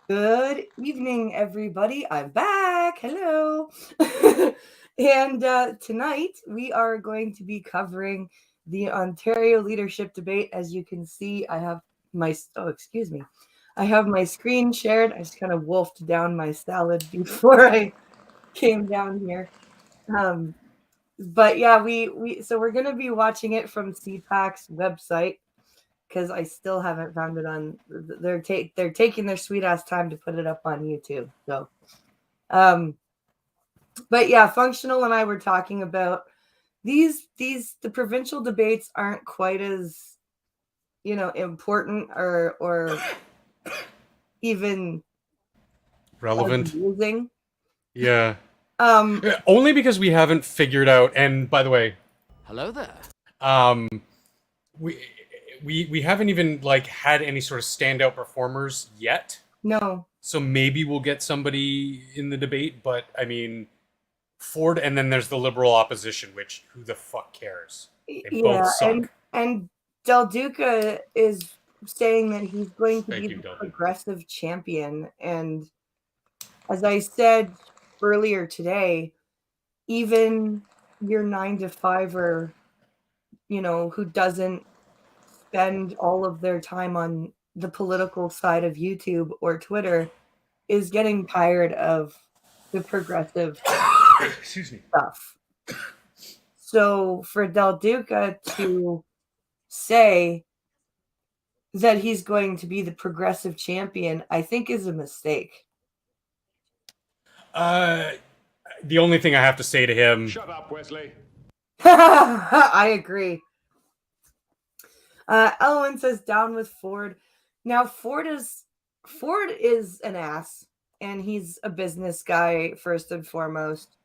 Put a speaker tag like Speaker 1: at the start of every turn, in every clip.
Speaker 1: Good evening, everybody. I'm back. Hello. And tonight we are going to be covering the Ontario leadership debate. As you can see, I have excuse me. I have my screen shared. I just kind of wolfed down my salad before I came down here. But yeah, we're going to be watching it from CPAC's website, because I still haven't found it on. They're taking their sweet ass time to put it up on YouTube. So, but yeah, Functional and I were talking about the provincial debates aren't quite as important or even
Speaker 2: relevant.
Speaker 1: amusing.
Speaker 2: Yeah. Only because we haven't figured out. And by the way,
Speaker 3: hello there.
Speaker 2: We haven't even had any sort of standout performers yet.
Speaker 1: No.
Speaker 2: So maybe we'll get somebody in the debate, but I mean, Ford, and then there's the Liberal opposition, which who the fuck cares? They both suck.
Speaker 1: And Del Duca is saying that he's going to be the progressive champion, and as I said earlier today, even your 9-to-5er, who doesn't spend all of their time on the political side of YouTube or Twitter, is getting tired of the progressive stuff. So for Del Duca to say that he's going to be the progressive champion, I think is a mistake.
Speaker 2: The only thing I have to say to him...
Speaker 4: Shut up, Wesley.
Speaker 1: I agree. Elwin says down with Ford. Now Ford is an ass, and he's a business guy first and foremost.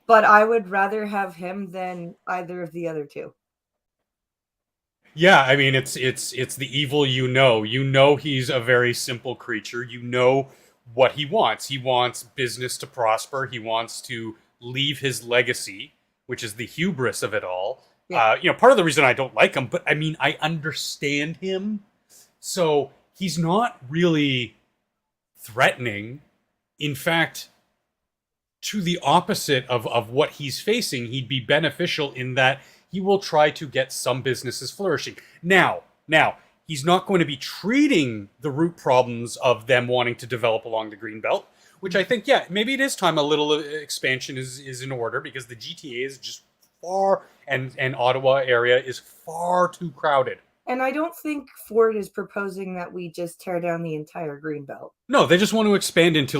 Speaker 1: But I would rather have him than either of the other two.
Speaker 2: Yeah, I mean it's the evil he's a very simple creature. What he wants. He wants business to prosper. He wants to leave his legacy, which is the hubris of it all. Yeah. Part of the reason I don't like him, but I mean, I understand him. So he's not really threatening. In fact, to the opposite of what he's facing, he'd be beneficial in that he will try to get some businesses flourishing. Now, he's not going to be treating the root problems of them wanting to develop along the Greenbelt, which I think, yeah, maybe it is time a little expansion is in order, because the GTA is just far, and Ottawa area is far too crowded.
Speaker 1: And I don't think Ford is proposing that we just tear down the entire Greenbelt.
Speaker 2: No, they just want to expand into,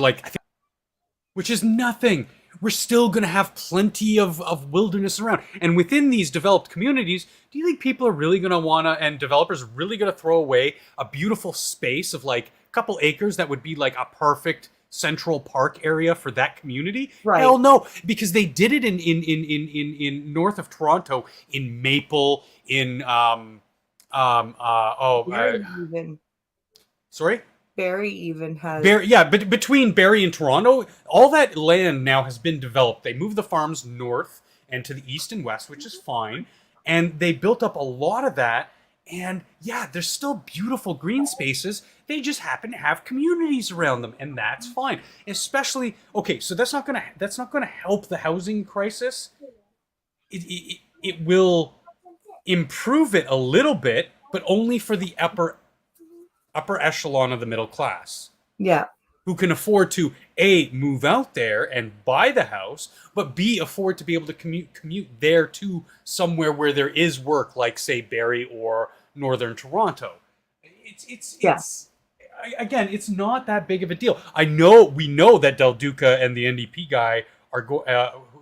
Speaker 2: which is nothing. We're still going to have plenty of wilderness around. And within these developed communities, do you think people are really going to want to, and developers are really going to throw away a beautiful space of a couple acres that would be a perfect Central Park area for that community?
Speaker 1: Right.
Speaker 2: Hell no, because they did it in north of Toronto, in Maple, in sorry?
Speaker 1: Barrie even has...
Speaker 2: but between Barrie and Toronto, all that land now has been developed. They moved the farms north and to the east and west, which is fine. And they built up a lot of that. And yeah, there's still beautiful green spaces. They just happen to have communities around them, and that's fine. Especially, okay, so that's not gonna help the housing crisis. It will improve it a little bit, but only for the upper echelon of the middle class.
Speaker 1: Yeah.
Speaker 2: Who can afford to A, move out there and buy the house, but B, afford to be able to commute there to somewhere where there is work, like say Barrie or Northern Toronto. Again, it's not that big of a deal. We know that Del Duca and the NDP guy are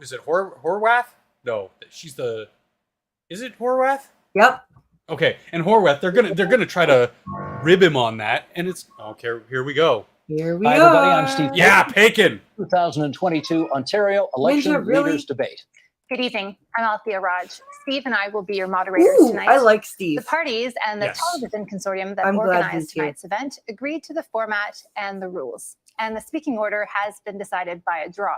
Speaker 2: is it Horwath? No, is it Horwath?
Speaker 1: Yep.
Speaker 2: Okay, and Horwath, they're gonna try to rib him on that, and it's okay. Here we go.
Speaker 5: Hi, everybody. I'm Steve.
Speaker 2: Yeah, Pakin.
Speaker 5: 2022 Ontario Election Leaders Debate.
Speaker 6: Good evening. I'm Althea Raj. Steve and I will be your moderators tonight.
Speaker 1: I like Steve.
Speaker 6: The parties and the television consortium that organized tonight's event agreed to the format and the rules. And the speaking order has been decided by a draw.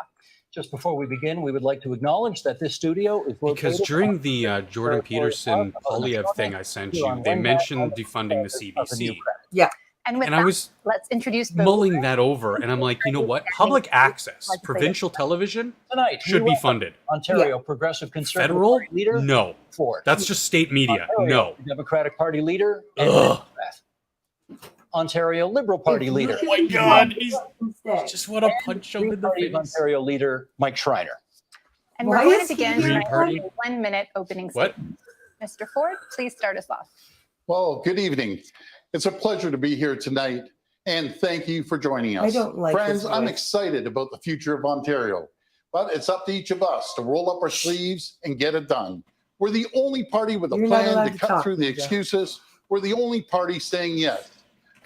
Speaker 5: Just before we begin, we would like to acknowledge that this studio is located...
Speaker 2: Because during the Jordan Peterson Polyev thing I sent you, they mentioned defunding the CBC.
Speaker 1: Yeah.
Speaker 6: And with
Speaker 2: And
Speaker 6: that,
Speaker 2: I was
Speaker 6: let's introduce the
Speaker 2: mulling that over, and I'm like, you know what? Public access, provincial television
Speaker 5: Tonight,
Speaker 2: should be funded.
Speaker 5: Ontario Progressive Conservative
Speaker 2: Federal?
Speaker 5: Party leader,
Speaker 2: No.
Speaker 5: Ford.
Speaker 2: That's just state media.
Speaker 5: Ontario
Speaker 2: No.
Speaker 5: Democratic Party leader,
Speaker 2: Ugh.
Speaker 5: Ontario Liberal Party leader.
Speaker 2: Oh my God, he's just want to punch him
Speaker 5: Green
Speaker 2: in the
Speaker 5: Party of
Speaker 2: face.
Speaker 5: Ontario leader, Mike Schreiner.
Speaker 6: And
Speaker 1: Why
Speaker 6: we're going
Speaker 1: is
Speaker 6: to
Speaker 1: he
Speaker 6: begin
Speaker 2: Green
Speaker 6: with
Speaker 2: Party?
Speaker 6: a 1 minute opening
Speaker 2: What?
Speaker 6: statement. Mr. Ford, please start us off.
Speaker 3: Well, good evening. It's a pleasure to be here tonight, and thank you for joining us.
Speaker 1: I don't like
Speaker 3: Friends,
Speaker 1: his
Speaker 3: I'm
Speaker 1: voice.
Speaker 3: excited about the future of Ontario, but it's up to each of us to roll up our sleeves and get it done. We're the only party with a
Speaker 1: You're not
Speaker 3: plan
Speaker 1: allowed
Speaker 3: to
Speaker 1: to
Speaker 3: cut
Speaker 1: talk,
Speaker 3: through the
Speaker 1: Ninja.
Speaker 3: excuses. We're the only party saying yes.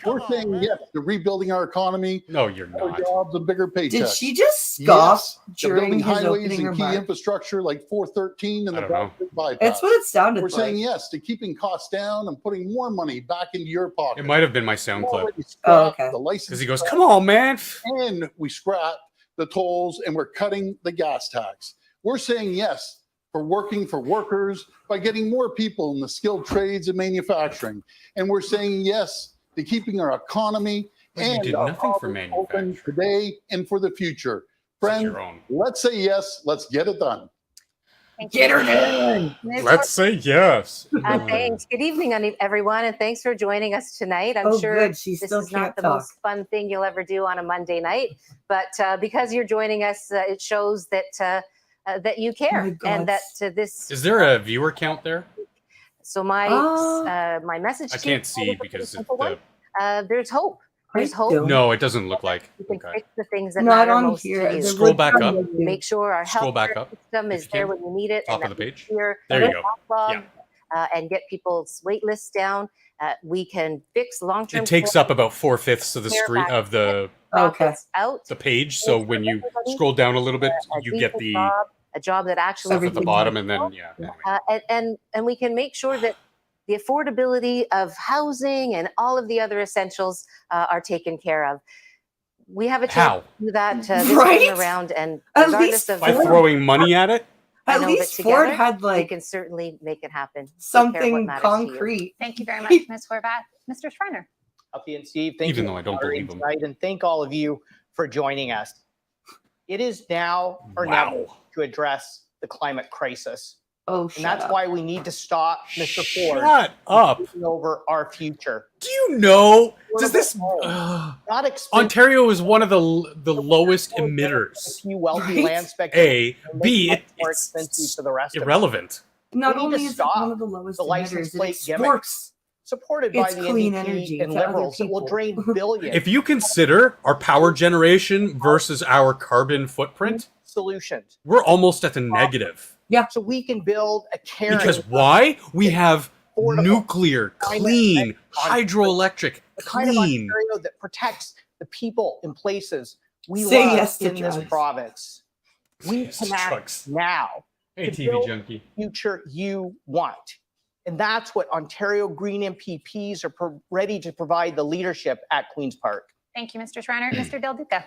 Speaker 3: We're saying yes to rebuilding our economy,
Speaker 2: No, you're
Speaker 3: more
Speaker 2: not.
Speaker 3: jobs, and bigger paychecks.
Speaker 1: Did she just scoff
Speaker 3: Yes, to
Speaker 1: during
Speaker 3: building
Speaker 1: his
Speaker 3: highways
Speaker 1: opening
Speaker 3: and key
Speaker 1: remark?
Speaker 3: infrastructure like 413 and
Speaker 2: I
Speaker 3: the
Speaker 2: don't know.
Speaker 3: Bradford bypass.
Speaker 1: That's what it sounded
Speaker 3: We're
Speaker 1: like.
Speaker 3: saying yes to keeping costs down and putting more money back into your pocket.
Speaker 2: It might have been my sound clip.
Speaker 3: Already
Speaker 1: Oh,
Speaker 3: scrapped
Speaker 1: okay.
Speaker 3: the license
Speaker 2: Because he goes,
Speaker 3: tax,
Speaker 2: come on, man.
Speaker 3: and we scrapped the tolls, and we're cutting the gas tax. We're saying yes for working for workers by getting more people in the skilled trades and manufacturing. And we're saying yes to keeping our economy
Speaker 2: But you
Speaker 3: and
Speaker 2: did
Speaker 3: our
Speaker 2: nothing for
Speaker 3: province open
Speaker 2: manufacturing.
Speaker 3: today and for the future.
Speaker 2: It's
Speaker 3: Friend,
Speaker 2: your own.
Speaker 3: let's say yes. Let's get it done.
Speaker 6: Thank
Speaker 1: Get
Speaker 6: you.
Speaker 1: her done.
Speaker 6: Ms.
Speaker 2: Let's say yes.
Speaker 4: Thanks. Good evening, everyone, and thanks for joining us tonight. I'm
Speaker 1: Oh,
Speaker 4: sure
Speaker 1: good. She
Speaker 4: this
Speaker 1: still
Speaker 4: is not
Speaker 1: can't
Speaker 4: the
Speaker 1: talk.
Speaker 4: most fun thing you'll ever do on a Monday night, but because you're joining us, it shows that that you care
Speaker 1: My God.
Speaker 4: and that this.
Speaker 2: Is there a viewer count there?
Speaker 4: So my
Speaker 1: Ah.
Speaker 4: my message.
Speaker 2: I
Speaker 4: to you
Speaker 2: can't see
Speaker 4: is a
Speaker 2: because
Speaker 4: pretty simple
Speaker 2: the
Speaker 4: one. There's hope. There's
Speaker 1: I
Speaker 4: hope.
Speaker 1: don't.
Speaker 2: no, it doesn't look like.
Speaker 4: You can
Speaker 2: Okay.
Speaker 4: fix the things that
Speaker 1: Not
Speaker 4: matter
Speaker 1: on
Speaker 4: most
Speaker 1: here.
Speaker 4: to you.
Speaker 1: The
Speaker 2: Scroll
Speaker 1: wood
Speaker 2: back
Speaker 1: gun
Speaker 2: up.
Speaker 1: would do.
Speaker 4: Make sure our
Speaker 2: Scroll
Speaker 4: health
Speaker 2: back up,
Speaker 4: system
Speaker 2: if
Speaker 4: is
Speaker 2: you
Speaker 4: there
Speaker 2: can.
Speaker 4: when you need it,
Speaker 2: Top
Speaker 4: and
Speaker 2: of the
Speaker 4: that we
Speaker 2: page.
Speaker 4: clear
Speaker 2: There
Speaker 4: the
Speaker 2: you go.
Speaker 4: backlog, and get people's wait lists down. We can fix long-term.
Speaker 2: It takes
Speaker 4: care,
Speaker 2: up about 4/5 of the
Speaker 4: Care
Speaker 2: screen
Speaker 4: back
Speaker 2: of the
Speaker 4: profits out.
Speaker 2: page. So when you scroll down a little bit, you get the
Speaker 4: a job that actually
Speaker 2: stuff at the
Speaker 1: Everything
Speaker 2: bottom,
Speaker 1: else.
Speaker 2: and then anyway.
Speaker 4: and we can make sure that the affordability of housing and all of the other essentials are taken care of. We have a chance
Speaker 2: How?
Speaker 4: to do that this
Speaker 1: Right?
Speaker 4: time around, and
Speaker 1: At
Speaker 4: regardless
Speaker 1: least
Speaker 4: of
Speaker 2: By
Speaker 1: Ford-
Speaker 2: throwing money at it.
Speaker 4: I
Speaker 1: At
Speaker 4: know
Speaker 1: least
Speaker 4: that
Speaker 1: Ford
Speaker 4: together
Speaker 1: had
Speaker 4: we
Speaker 1: like
Speaker 4: can certainly make it happen. Take care of what
Speaker 1: something
Speaker 4: matters to you.
Speaker 1: concrete.
Speaker 6: Thank you very much, Ms. Horvath. Mr. Schreiner.
Speaker 7: Alfie and Steve, thank
Speaker 2: Even
Speaker 7: you
Speaker 2: though I
Speaker 7: for
Speaker 2: don't
Speaker 7: your
Speaker 2: believe 'em.
Speaker 7: insight, and thank all of you for joining us. It is now or
Speaker 2: Wow.
Speaker 7: never to address the climate crisis.
Speaker 1: Oh,
Speaker 7: And
Speaker 1: shut
Speaker 7: that's
Speaker 1: up.
Speaker 7: why we need to stop Mr. Ford
Speaker 2: Shut up.
Speaker 7: taking over our future.
Speaker 2: Do you know? Does this?
Speaker 7: Not expensive.
Speaker 2: Ontario is one of the lowest
Speaker 7: A
Speaker 2: emitters.
Speaker 7: few wealthy
Speaker 1: Right?
Speaker 7: land speculators
Speaker 2: A,
Speaker 7: and
Speaker 2: B,
Speaker 7: make it more
Speaker 2: it's
Speaker 7: expensive for the rest of us.
Speaker 2: irrelevant.
Speaker 1: Not
Speaker 7: we need
Speaker 1: only
Speaker 7: to
Speaker 1: is it
Speaker 7: stop
Speaker 1: one of the lowest
Speaker 7: the license
Speaker 1: emitters, it
Speaker 7: plate gimmick.
Speaker 1: exports.
Speaker 7: Supported by
Speaker 1: It's
Speaker 7: the
Speaker 1: clean
Speaker 7: NDP
Speaker 1: energy
Speaker 7: and
Speaker 1: to other
Speaker 7: liberals that will
Speaker 1: people.
Speaker 7: drain billions.
Speaker 2: If you consider our power generation versus our carbon footprint,
Speaker 7: Solutions
Speaker 2: we're almost at the negative.
Speaker 7: so we can build a caring,
Speaker 2: Because why? We have
Speaker 7: affordable,
Speaker 2: nuclear, clean, hydroelectric,
Speaker 7: the kind of
Speaker 2: clean.
Speaker 7: Ontario that protects the people in places we
Speaker 1: Say
Speaker 7: love
Speaker 1: yes to
Speaker 7: in this
Speaker 1: drugs.
Speaker 7: province. We
Speaker 2: Yes to
Speaker 7: can act
Speaker 2: drugs.
Speaker 7: now.
Speaker 2: Hey,
Speaker 7: to
Speaker 2: TV
Speaker 7: build
Speaker 2: junkie.
Speaker 7: the future you want. And that's what Ontario Green MPPs are ready to provide the leadership at Queen's Park.
Speaker 6: Thank you, Mr. Schreiner. Mr. Del Duca.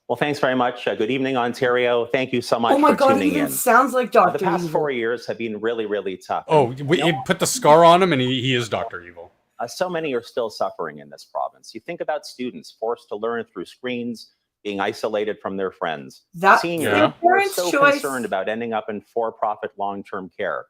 Speaker 8: Well, thanks very much. Good evening, Ontario. Thank you so much
Speaker 1: Oh my
Speaker 8: for
Speaker 1: God, he
Speaker 8: tuning
Speaker 1: even
Speaker 8: in.
Speaker 1: sounds like
Speaker 8: The
Speaker 1: Dr.
Speaker 8: past
Speaker 1: Evil.
Speaker 8: 4 years have been really, really tough.
Speaker 2: Oh, it put the scar on him, and he is Dr. Evil.
Speaker 8: So many are still suffering in this province. You think about students forced to learn through screens, being isolated from their friends.
Speaker 1: That's
Speaker 8: Seniors
Speaker 2: their
Speaker 8: who are
Speaker 1: parents'
Speaker 8: so
Speaker 1: choice.
Speaker 8: concerned about ending up in for-profit long-term care.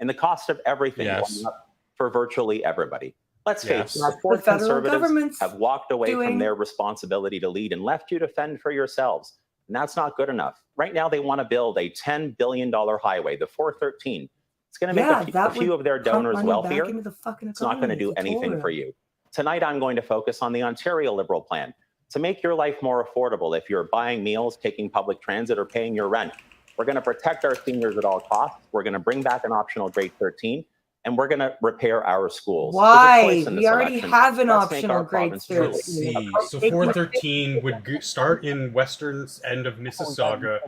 Speaker 8: And the cost of everything
Speaker 2: Yes.
Speaker 8: going up for virtually everybody. Let's
Speaker 2: Yes.
Speaker 8: face it,
Speaker 1: That's
Speaker 8: the Ford
Speaker 1: the federal
Speaker 8: Conservatives
Speaker 1: government's
Speaker 8: have walked away
Speaker 1: doing.
Speaker 8: from their responsibility to lead and left you to fend for yourselves. And that's not good enough. Right now, they want to build a $10 billion highway, the 413. It's going to make
Speaker 1: Yeah,
Speaker 8: a
Speaker 1: that
Speaker 8: few
Speaker 1: would
Speaker 8: of their
Speaker 1: pump
Speaker 8: donors
Speaker 1: money
Speaker 8: wealthier.
Speaker 1: back into the fucking
Speaker 8: It's not going to
Speaker 1: economy,
Speaker 8: do
Speaker 1: if you told
Speaker 8: anything for
Speaker 1: them.
Speaker 8: you. Tonight, I'm going to focus on the Ontario Liberal plan to make your life more affordable if you're buying meals, taking public transit, or paying your rent. We're going to protect our seniors at all costs. We're going to bring back an optional grade 13, and we're going to repair our schools. There's a
Speaker 1: Why?
Speaker 8: choice in
Speaker 1: We
Speaker 8: this
Speaker 1: already
Speaker 8: election.
Speaker 1: have an
Speaker 8: Let's make
Speaker 1: optional
Speaker 8: our
Speaker 1: grade
Speaker 8: province truly
Speaker 2: Let's
Speaker 1: 13.
Speaker 2: see. So 413 would start in western end of Mississauga,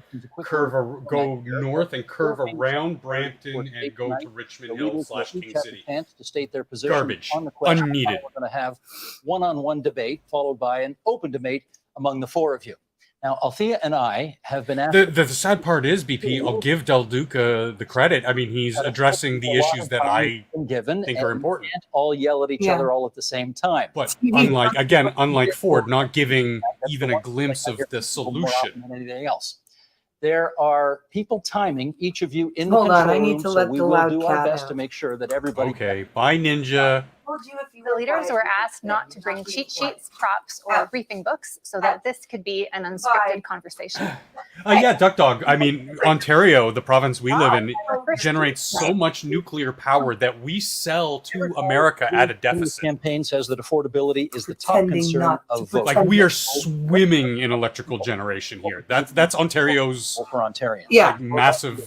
Speaker 2: go north and curve around Brampton and go to Richmond Hill / King City.
Speaker 5: Chance to state their position
Speaker 2: Garbage.
Speaker 5: on the question.
Speaker 2: Unneeded.
Speaker 5: We're going to have one-on-one debate followed by an open debate among the four of you. Now, Althea and I have been asked.
Speaker 2: The sad part is, BP, I'll give Del Duca the credit. I mean, he's addressing the issues that I think are important.
Speaker 5: We can't all yell at each other all at the same time.
Speaker 2: But unlike Ford, not giving even a glimpse of the solution.
Speaker 5: Than anything else. There are people timing each of you in the
Speaker 1: Hold on,
Speaker 5: control
Speaker 1: I need
Speaker 5: room,
Speaker 1: to
Speaker 5: so
Speaker 1: let
Speaker 5: we
Speaker 1: the
Speaker 5: will
Speaker 1: loud
Speaker 5: do our
Speaker 1: cat
Speaker 5: best
Speaker 1: out.
Speaker 5: to make sure that everybody.
Speaker 2: Okay, bye, Ninja.
Speaker 6: The leaders were asked not to bring cheat sheets, props, or briefing books so that this could be an unscripted conversation.
Speaker 2: Yeah, Duck Dog. I mean, Ontario, the province we live in, generates so much nuclear power that we sell to America at a deficit.
Speaker 5: The campaign says that affordability is the top concern of voters.
Speaker 2: Like, we are swimming in electrical generation here. That's Ontario's
Speaker 5: for Ontario.
Speaker 2: like, massive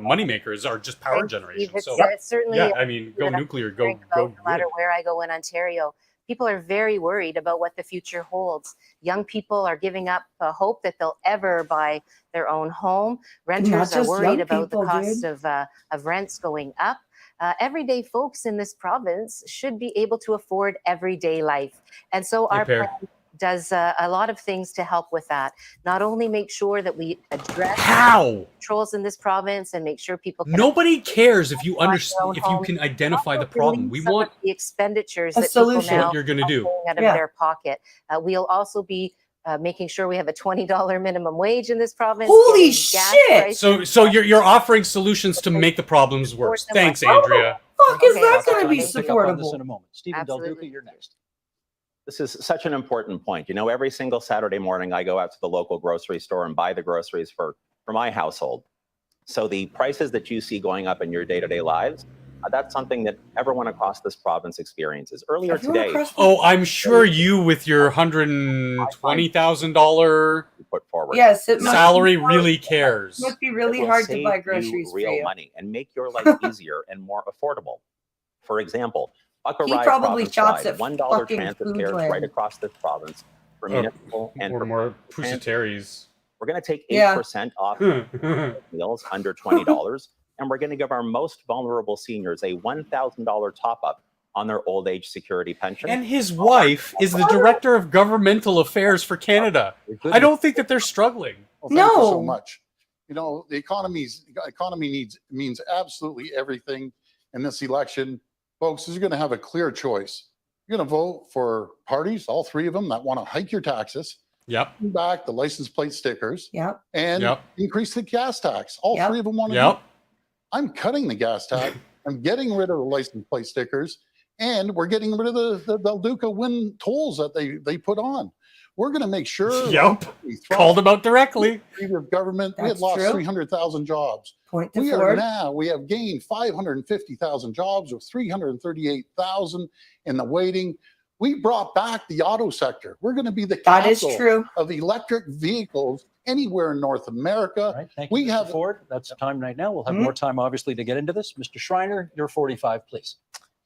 Speaker 2: moneymakers are just power generation. So
Speaker 4: it's certainly
Speaker 2: I mean, go nuclear, go.
Speaker 4: No matter where I go in Ontario, people are very worried about what the future holds. Young people are giving up hope that they'll ever buy their own home. Renters are worried about the cost of rents going up. Everyday folks in this province should be able to afford everyday life. And so our plan does a lot of things to help with that. Not only make sure that we address controls in this province and make sure people can
Speaker 2: nobody cares if you understand, if you can identify the problem. We want
Speaker 4: the expenditures
Speaker 1: a
Speaker 4: that
Speaker 1: solution.
Speaker 4: people now
Speaker 2: what you're going to do
Speaker 4: out of their pocket. We'll also be making sure we have a $20 minimum wage in this province.
Speaker 1: Holy shit!
Speaker 2: So you're offering solutions to make the problems worse. Thanks, Andrea.
Speaker 1: Fuck is that going to be supportable?
Speaker 5: In a moment. Stephen Del Duca, you're next.
Speaker 8: This is such an important point. You know, every single Saturday morning, I go out to the local grocery store and buy the groceries for my household. So the prices that you see going up in your day-to-day lives, that's something that everyone across this province experiences. Earlier today,
Speaker 2: I'm sure you, with your $120,000
Speaker 8: put forward
Speaker 2: salary, really cares.
Speaker 1: It must be really hard to buy groceries for
Speaker 8: real
Speaker 1: you.
Speaker 8: money and make your life easier and more affordable. For example,
Speaker 1: He probably shops at
Speaker 8: $1
Speaker 1: fucking
Speaker 8: transit
Speaker 1: Food
Speaker 8: fares
Speaker 1: Land.
Speaker 8: right across this province for municipal and for
Speaker 2: more pusataries.
Speaker 8: We're going to take 8% off meals under $20, and we're going to give our most vulnerable seniors a $1,000 top-up on their old age security pension.
Speaker 2: And his wife is the director of governmental affairs for Canada. I don't think that they're struggling.
Speaker 3: Well, thank you so much. You know, the economy means absolutely everything in this election. Folks, you're going to have a clear choice. You're going to vote for parties, all three of them, that want to hike your taxes, back the license plate stickers, and increase the gas tax. All three of them want to do it. I'm cutting the gas tax. I'm getting rid of the license plate stickers, and we're getting rid of the Del Duca win tolls that they put on. We're going to make sure.
Speaker 2: Called them out directly.
Speaker 3: Government. We had lost 300,000 jobs. We have gained 550,000 jobs, with 338,000 in the waiting. We brought back the auto sector. We're going to be the capital of electric vehicles anywhere in North America.
Speaker 5: Right, thank you, Mr. Ford. That's the time right now. We'll have more time, obviously, to get into this. Mr. Schreiner, you're 45, please.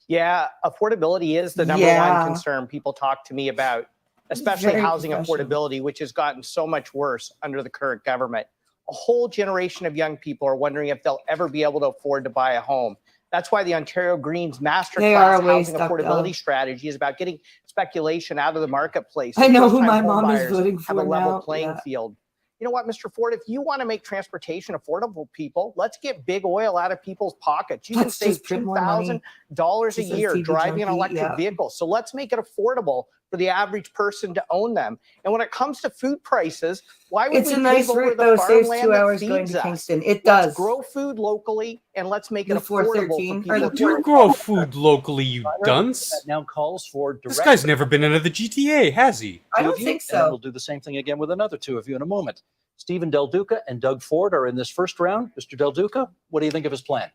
Speaker 7: Yeah, affordability is the number one concern people talk to me about, especially housing affordability, which has gotten so much worse under the current government. A whole generation of young people are wondering if they'll ever be able to afford to buy a home. That's why the Ontario Greens masterclass housing affordability strategy is about getting speculation out of the marketplace.
Speaker 1: I know who my mom is voting for
Speaker 7: now. Have a level
Speaker 1: now.
Speaker 7: playing field. You know what, Mr. Ford, if you want to make transportation affordable, people, let's get big oil out of people's pockets. You can save $2,000 a year driving an electric vehicle. So let's make it affordable for the average person to own them. And when it comes to food prices, why would we
Speaker 1: nice route, though. Saves 2 hours going to Kingston. It does.
Speaker 7: Let's grow food locally, and let's make it affordable for people.
Speaker 2: You do grow food locally, you dunce.
Speaker 5: That now calls for
Speaker 2: this guy's never been into the GTA, has he?
Speaker 1: I don't think so.
Speaker 5: And we'll do the same thing again with another two of you in a moment. Stephen Del Duca and Doug Ford are in this first round. Mr. Del Duca, what do you think of his plan?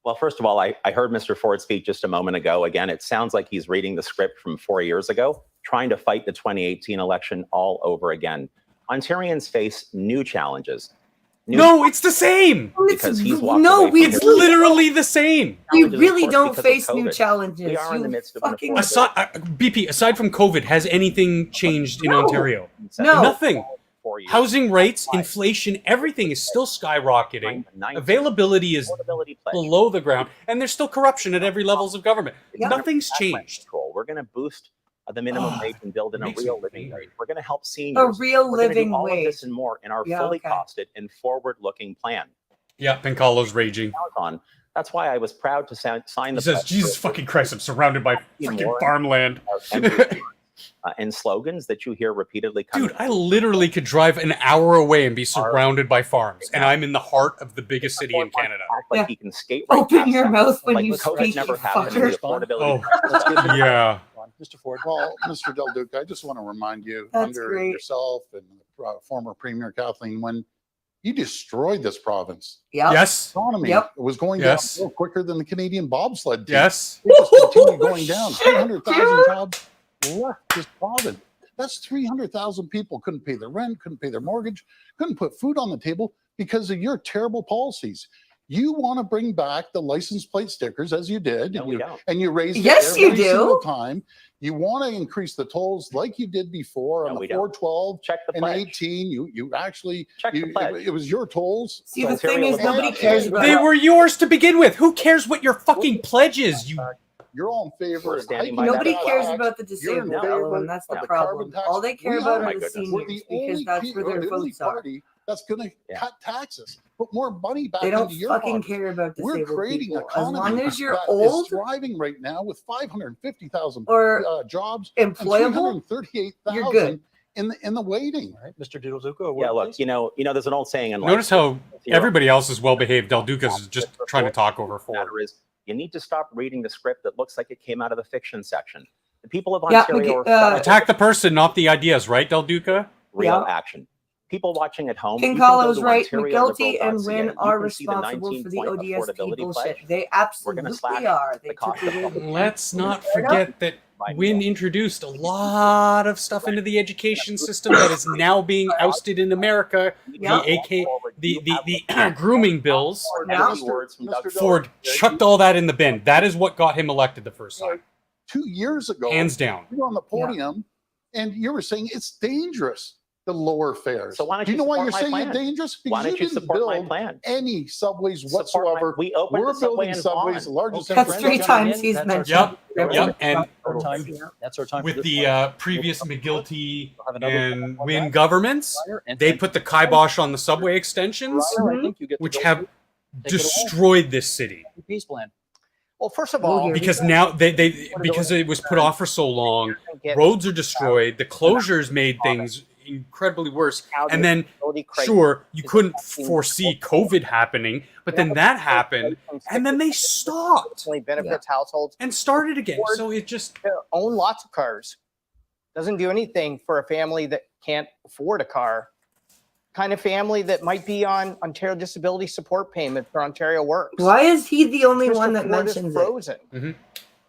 Speaker 8: Well, first of all, I heard Mr. Ford speak just a moment ago. Again, it sounds like he's reading the script from 4 years ago, trying to fight the 2018 election all over again. Ontarians face new challenges.
Speaker 2: It's the same.
Speaker 8: Because he's walked away from
Speaker 2: it's literally the same.
Speaker 1: We really don't face new challenges.
Speaker 8: We are in the midst of
Speaker 2: BP, aside from COVID, has anything changed in Ontario?
Speaker 1: No.
Speaker 2: Nothing. Housing rates, inflation, everything is still skyrocketing. Availability is below the ground, and there's still corruption at every levels of government. Nothing's changed.
Speaker 8: We're going to boost the minimum wage and build in a
Speaker 2: makes
Speaker 8: real
Speaker 2: me
Speaker 8: living
Speaker 2: angry.
Speaker 8: wage. We're going to help
Speaker 1: A
Speaker 8: seniors.
Speaker 1: real
Speaker 8: We're going to do
Speaker 1: living
Speaker 8: all of
Speaker 1: wage.
Speaker 8: this and more in our
Speaker 1: Yeah,
Speaker 8: fully
Speaker 1: okay.
Speaker 8: costed and forward-looking plan.
Speaker 2: Yeah, Pincalo's raging.
Speaker 8: On. That's why I was proud to sign
Speaker 2: He
Speaker 8: the.
Speaker 2: says, Jesus fucking Christ, I'm surrounded by fucking farmland.
Speaker 8: And slogans that you hear repeatedly coming.
Speaker 2: Dude, I literally could drive an hour away and be surrounded by farms, and I'm in the heart of the biggest city in Canada.
Speaker 8: Like
Speaker 1: Yeah.
Speaker 8: he can skate right
Speaker 1: Open
Speaker 8: past
Speaker 1: your
Speaker 8: them.
Speaker 1: mouth when
Speaker 8: Like
Speaker 1: you
Speaker 8: COVID
Speaker 1: speak,
Speaker 8: never
Speaker 1: you
Speaker 8: happened.
Speaker 1: fucker.
Speaker 8: The affordability.
Speaker 2: Oh, yeah.
Speaker 5: Mr. Ford.
Speaker 3: Well, Mr. Del Duca, I just want to remind you,
Speaker 1: That's
Speaker 3: under
Speaker 1: great.
Speaker 3: yourself and former Premier Kathleen, when you destroyed this province,
Speaker 1: Yep.
Speaker 2: Yes.
Speaker 3: economy
Speaker 1: Yep.
Speaker 3: was going
Speaker 2: Yes.
Speaker 3: down quicker than the Canadian bobsled team.
Speaker 2: Yes.
Speaker 3: It just continued going down. 300,000 jobs left this province. That's 300,000 people couldn't pay their rent, couldn't pay their mortgage, couldn't put food on the table because of your terrible policies. You want to bring back the license plate stickers as you did,
Speaker 8: No,
Speaker 3: and,
Speaker 8: we
Speaker 3: you,
Speaker 8: don't.
Speaker 3: and you raised
Speaker 1: Yes,
Speaker 3: it
Speaker 1: you
Speaker 3: every
Speaker 1: do.
Speaker 3: single time. You want to increase the tolls like you did before
Speaker 8: No,
Speaker 3: on
Speaker 8: we
Speaker 3: the
Speaker 8: don't.
Speaker 3: 412
Speaker 8: Check the
Speaker 3: and
Speaker 8: pledge.
Speaker 3: 18. You actually,
Speaker 8: Check the
Speaker 3: you,
Speaker 8: pledge.
Speaker 3: it was your tolls.
Speaker 1: See,
Speaker 8: So
Speaker 1: the thing
Speaker 8: Ontario
Speaker 1: is,
Speaker 8: was
Speaker 1: nobody
Speaker 3: not-
Speaker 1: cares about
Speaker 2: They
Speaker 1: it.
Speaker 2: were yours to begin with. Who cares what your fucking pledge is? You
Speaker 3: You're all in favor
Speaker 8: We're
Speaker 3: of
Speaker 8: standing
Speaker 3: hiking
Speaker 8: by
Speaker 3: the
Speaker 1: Nobody
Speaker 8: that.
Speaker 1: cares
Speaker 3: tax.
Speaker 1: about the
Speaker 3: You're in
Speaker 1: disabled,
Speaker 3: favor
Speaker 1: Ellen. That's the
Speaker 3: of the
Speaker 1: problem.
Speaker 3: carbon tax.
Speaker 1: All they care
Speaker 3: We
Speaker 1: about
Speaker 3: are.
Speaker 1: are
Speaker 8: My
Speaker 1: the
Speaker 8: goodness.
Speaker 3: We're
Speaker 1: seniors
Speaker 3: the
Speaker 1: because
Speaker 3: only,
Speaker 1: that's where their
Speaker 3: only
Speaker 1: votes are.
Speaker 3: party that's going to
Speaker 8: Yeah.
Speaker 3: cut taxes, put more money back
Speaker 1: They don't
Speaker 3: into your
Speaker 1: fucking
Speaker 3: pockets.
Speaker 1: care about
Speaker 3: We're
Speaker 1: disabled
Speaker 3: creating an
Speaker 1: people. As long
Speaker 3: economy
Speaker 1: as you're
Speaker 3: that
Speaker 1: old
Speaker 3: is thriving right now with 550,000
Speaker 1: or
Speaker 3: jobs and
Speaker 1: employable,
Speaker 3: 338,000
Speaker 1: you're good.
Speaker 3: in the waiting.
Speaker 5: All right, Mr. Del Duca. a word,
Speaker 8: Yeah, look,
Speaker 5: please.
Speaker 8: you know, there's an old saying in life.
Speaker 2: notice how
Speaker 8: You're-
Speaker 2: everybody else is well behaved. Del Duca's just trying to talk over
Speaker 8: The
Speaker 2: Ford.
Speaker 8: matter is, you need to stop reading the script that looks like it came out of the fiction section. The people of
Speaker 1: Yeah,
Speaker 8: Ontario
Speaker 1: we-
Speaker 8: are
Speaker 2: Attack the person, not the ideas, right, Del Duca?
Speaker 8: real
Speaker 1: Yeah.
Speaker 8: action. People watching at home. you can go
Speaker 1: Pincalo's
Speaker 8: to
Speaker 1: right.
Speaker 8: OntarioLiberal.ca.
Speaker 1: McGilty and Wynn
Speaker 8: You
Speaker 1: are
Speaker 8: can see the
Speaker 1: responsible for the
Speaker 8: 19-point
Speaker 1: ODS
Speaker 8: affordability
Speaker 1: bullshit.
Speaker 8: pledge.
Speaker 1: They
Speaker 8: We're
Speaker 1: absolutely
Speaker 8: gonna slash
Speaker 1: are. They
Speaker 8: the
Speaker 1: took
Speaker 8: cost of
Speaker 1: away the
Speaker 2: Let's not forget that Wynn introduced a lot of stuff into the education system that is now being ousted in America.
Speaker 1: Yeah.
Speaker 2: The grooming bills.
Speaker 1: Yeah.
Speaker 8: Words from Doug
Speaker 2: Ford chucked all that in the bin. That is what got him elected the first time.
Speaker 3: 2 years ago,
Speaker 2: Hands down.
Speaker 3: you were on the podium and you were saying it's dangerous to lower fares.
Speaker 8: So why don't
Speaker 3: Do you
Speaker 8: you
Speaker 3: know why you're
Speaker 8: support my
Speaker 3: saying it's
Speaker 8: plan?
Speaker 3: dangerous?
Speaker 8: Why don't you
Speaker 3: didn't
Speaker 8: support my
Speaker 3: build
Speaker 8: plan?
Speaker 3: any subways
Speaker 8: Support
Speaker 3: whatsoever.
Speaker 8: we opened
Speaker 3: We're
Speaker 8: the subway
Speaker 3: building
Speaker 8: in
Speaker 3: subways,
Speaker 8: Vaughan.
Speaker 3: the largest
Speaker 5: Okay.
Speaker 3: in
Speaker 1: That's
Speaker 3: Canada.
Speaker 1: 3 times he's
Speaker 5: That's our
Speaker 1: mentioned.
Speaker 5: time.
Speaker 2: Yep, and
Speaker 5: Our time. That's our time.
Speaker 2: with
Speaker 5: for this
Speaker 2: the
Speaker 5: one.
Speaker 2: previous McGilty
Speaker 5: We'll have another
Speaker 2: and
Speaker 5: one
Speaker 2: Wynn
Speaker 5: back.
Speaker 2: governments,
Speaker 5: And
Speaker 2: they put the kibosh on the subway extensions,
Speaker 5: Ryer, I think you get to
Speaker 2: which
Speaker 5: go
Speaker 2: have
Speaker 5: first. Take it away.
Speaker 2: destroyed this city.
Speaker 5: Peace plan.
Speaker 7: Well, first of
Speaker 1: We'll
Speaker 7: all,
Speaker 1: hear
Speaker 2: Because now because it was put off for so long, roads are destroyed, the closures made things incredibly worse. And then sure, you couldn't foresee COVID happening, but then that happened, and then they stopped
Speaker 7: benefits households
Speaker 2: and started again. So it just
Speaker 7: to own lots of cars. Doesn't do anything for a family that can't afford a car. Kind of family that might be on Ontario Disability Support Payment for Ontario Works.
Speaker 1: Why is he the only
Speaker 7: Mr.
Speaker 1: one that
Speaker 7: Ford is
Speaker 1: mentions it?
Speaker 7: frozen.
Speaker 2: Mhm.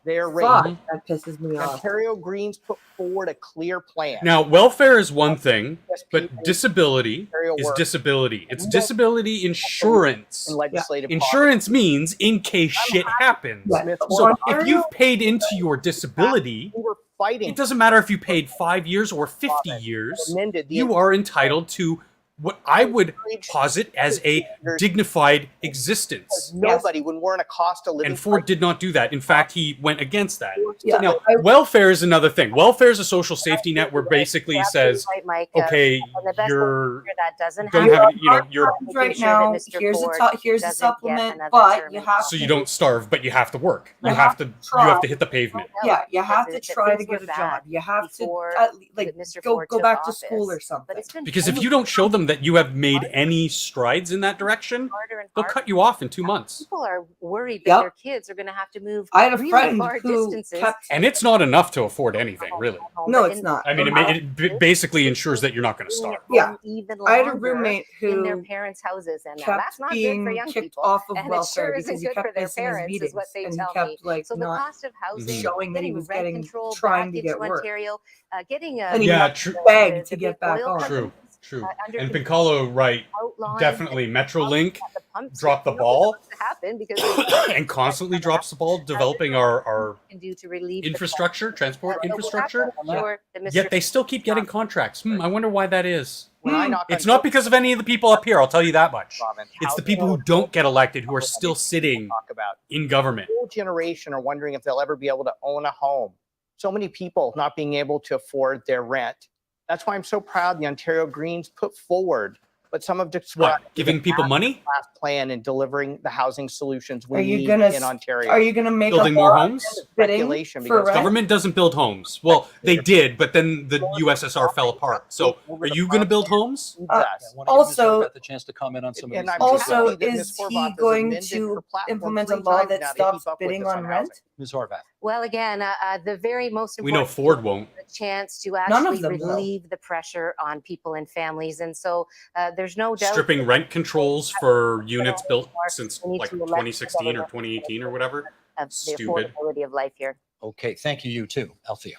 Speaker 7: They're
Speaker 1: Fuck,
Speaker 7: raising.
Speaker 1: that pisses me off.
Speaker 7: Ontario Greens put forward a clear plan.
Speaker 2: now welfare is one thing,
Speaker 7: SP
Speaker 2: but disability
Speaker 7: Ontario
Speaker 2: is
Speaker 7: Works
Speaker 2: disability. It's disability insurance.
Speaker 7: in legislative
Speaker 2: Insurance means in case shit happens.
Speaker 1: Yeah.
Speaker 7: Smith
Speaker 2: So
Speaker 1: Ontario-
Speaker 2: if you've paid into your disability,
Speaker 7: We were fighting.
Speaker 2: it doesn't matter if you paid 5 years or 50 years,
Speaker 7: amended the
Speaker 2: you are entitled to what I would posit as a dignified existence.
Speaker 7: nobody when we're in a cost of living.
Speaker 2: And Ford did not do that. In fact, he went against that.
Speaker 1: Yeah,
Speaker 2: Now,
Speaker 1: I-
Speaker 2: welfare is another thing. Welfare is a social safety net where basically says,
Speaker 4: Right, Mike,
Speaker 2: okay,
Speaker 4: and the best
Speaker 2: you're
Speaker 4: that doesn't
Speaker 2: don't
Speaker 4: happen.
Speaker 2: have, you know, you're
Speaker 1: right
Speaker 4: making sure that
Speaker 1: now,
Speaker 4: Mr.
Speaker 1: here's
Speaker 4: Ford
Speaker 1: here's a
Speaker 4: doesn't get
Speaker 1: supplement,
Speaker 4: another
Speaker 1: but
Speaker 4: term
Speaker 1: you
Speaker 4: in
Speaker 1: have
Speaker 2: so
Speaker 1: to,
Speaker 2: you don't starve, but you have to work. You
Speaker 1: You
Speaker 2: have
Speaker 1: have
Speaker 2: to
Speaker 1: to
Speaker 2: you
Speaker 1: try.
Speaker 2: have to hit the pavement.
Speaker 1: yeah, you have to
Speaker 4: that
Speaker 1: try to
Speaker 4: things
Speaker 1: get
Speaker 4: were
Speaker 1: a job.
Speaker 4: bad
Speaker 1: You have to
Speaker 4: before
Speaker 1: like
Speaker 4: Mr.
Speaker 1: go
Speaker 4: Ford
Speaker 1: go
Speaker 4: took
Speaker 1: back to
Speaker 4: office.
Speaker 1: school or
Speaker 4: But
Speaker 1: something.
Speaker 4: it's been
Speaker 2: Because if you don't show them that you have made any strides in that direction,
Speaker 4: harder and
Speaker 2: they'll
Speaker 4: harder.
Speaker 2: cut you off in 2 months.
Speaker 4: People are worried that
Speaker 1: Yep.
Speaker 4: their kids are going to have to move
Speaker 1: I had a
Speaker 4: really
Speaker 1: friend
Speaker 4: far
Speaker 1: who
Speaker 4: distances.
Speaker 1: kept.
Speaker 2: And it's not enough to afford anything, really.
Speaker 1: No, it's not.
Speaker 2: I mean, it basically ensures that you're not going to starve.
Speaker 1: Yeah.
Speaker 4: Even
Speaker 1: I had a
Speaker 4: longer
Speaker 1: roommate
Speaker 4: in their
Speaker 1: who
Speaker 4: parents' houses, and now
Speaker 1: kept
Speaker 4: that's not good
Speaker 1: being
Speaker 4: for young
Speaker 1: kicked
Speaker 4: people.
Speaker 1: off of
Speaker 4: and it
Speaker 1: welfare
Speaker 4: sure
Speaker 1: because
Speaker 4: isn't
Speaker 1: he
Speaker 4: good for
Speaker 1: kept
Speaker 4: their
Speaker 1: missing his
Speaker 4: parents,
Speaker 1: meetings,
Speaker 4: is what they
Speaker 1: and he
Speaker 4: tell
Speaker 1: kept
Speaker 4: me.
Speaker 1: like
Speaker 4: So the
Speaker 1: not
Speaker 4: cost of housing,
Speaker 1: showing that he
Speaker 4: getting
Speaker 1: was
Speaker 4: rent
Speaker 1: getting
Speaker 4: control
Speaker 1: trying
Speaker 4: back
Speaker 1: to get
Speaker 4: into
Speaker 1: work.
Speaker 4: Ontario, getting a
Speaker 1: And he
Speaker 2: Yeah,
Speaker 1: had
Speaker 2: true.
Speaker 1: to beg to
Speaker 4: the
Speaker 1: get
Speaker 4: big
Speaker 1: back
Speaker 4: oil
Speaker 1: on.
Speaker 2: True, true.
Speaker 4: under
Speaker 2: And
Speaker 4: control,
Speaker 2: Pincalo, right,
Speaker 4: outlawing
Speaker 2: definitely. Metrolink
Speaker 4: at the pumps.
Speaker 2: dropped the
Speaker 4: You know
Speaker 2: ball
Speaker 4: what's to happen because
Speaker 2: and constantly drops the ball developing our
Speaker 4: can do to relieve the
Speaker 2: infrastructure, transport
Speaker 4: pressure.
Speaker 2: infrastructure.
Speaker 4: Sure that Mr.
Speaker 2: Yet they still keep getting contracts. I wonder why that is.
Speaker 7: When I knock
Speaker 2: It's
Speaker 7: on
Speaker 2: not because of any of the people up here, I'll tell you that much.
Speaker 7: province,
Speaker 2: It's the
Speaker 7: housing
Speaker 2: people who don't get elected who are still sitting
Speaker 7: talk about.
Speaker 2: in government.
Speaker 7: The whole generation are wondering if they'll ever be able to own a home. so many people not being able to afford their rent. That's why I'm so proud the Ontario Greens put forward what some have described
Speaker 2: What, giving people money?
Speaker 7: last plan in delivering the housing solutions we
Speaker 1: Are you
Speaker 7: need
Speaker 1: gonna
Speaker 7: in Ontario.
Speaker 1: Are you gonna make
Speaker 2: Building
Speaker 1: a
Speaker 2: more
Speaker 1: law
Speaker 2: homes?
Speaker 1: bidding
Speaker 7: Speculation,
Speaker 1: for
Speaker 7: because
Speaker 1: rent?
Speaker 2: Government doesn't build homes. Well, they did, but then the USSR fell apart. So are you going to build homes?
Speaker 7: Needs
Speaker 1: Uh,
Speaker 7: us.
Speaker 5: I want to give Ms.
Speaker 1: Also-
Speaker 5: Horvath the chance to comment on some of
Speaker 7: And
Speaker 5: these
Speaker 7: I'm
Speaker 5: things as
Speaker 7: happy
Speaker 5: well.
Speaker 1: Also,
Speaker 7: that Ms.
Speaker 1: is
Speaker 7: Horvath
Speaker 1: he
Speaker 7: has
Speaker 1: going
Speaker 7: amended
Speaker 1: to
Speaker 7: her platform
Speaker 1: implement a
Speaker 7: 3
Speaker 1: law
Speaker 7: times
Speaker 1: that
Speaker 7: now to
Speaker 1: stops
Speaker 7: keep up with
Speaker 1: bidding
Speaker 7: this
Speaker 1: on rent?
Speaker 7: housing.
Speaker 5: Ms. Horvath.
Speaker 4: Well, again, the very most
Speaker 2: We know
Speaker 4: important
Speaker 2: Ford won't.
Speaker 4: the chance to
Speaker 1: None of
Speaker 4: actually
Speaker 1: them will.
Speaker 4: relieve the pressure on people and families. And so there's no doubt
Speaker 2: Stripping rent controls for units built since
Speaker 4: we need
Speaker 2: like
Speaker 4: to elect
Speaker 2: 2016 or
Speaker 4: government
Speaker 2: 2018 or whatever.
Speaker 4: of the
Speaker 2: Stupid.
Speaker 4: affordability of life here.
Speaker 5: Okay, thank you, you too. Althea.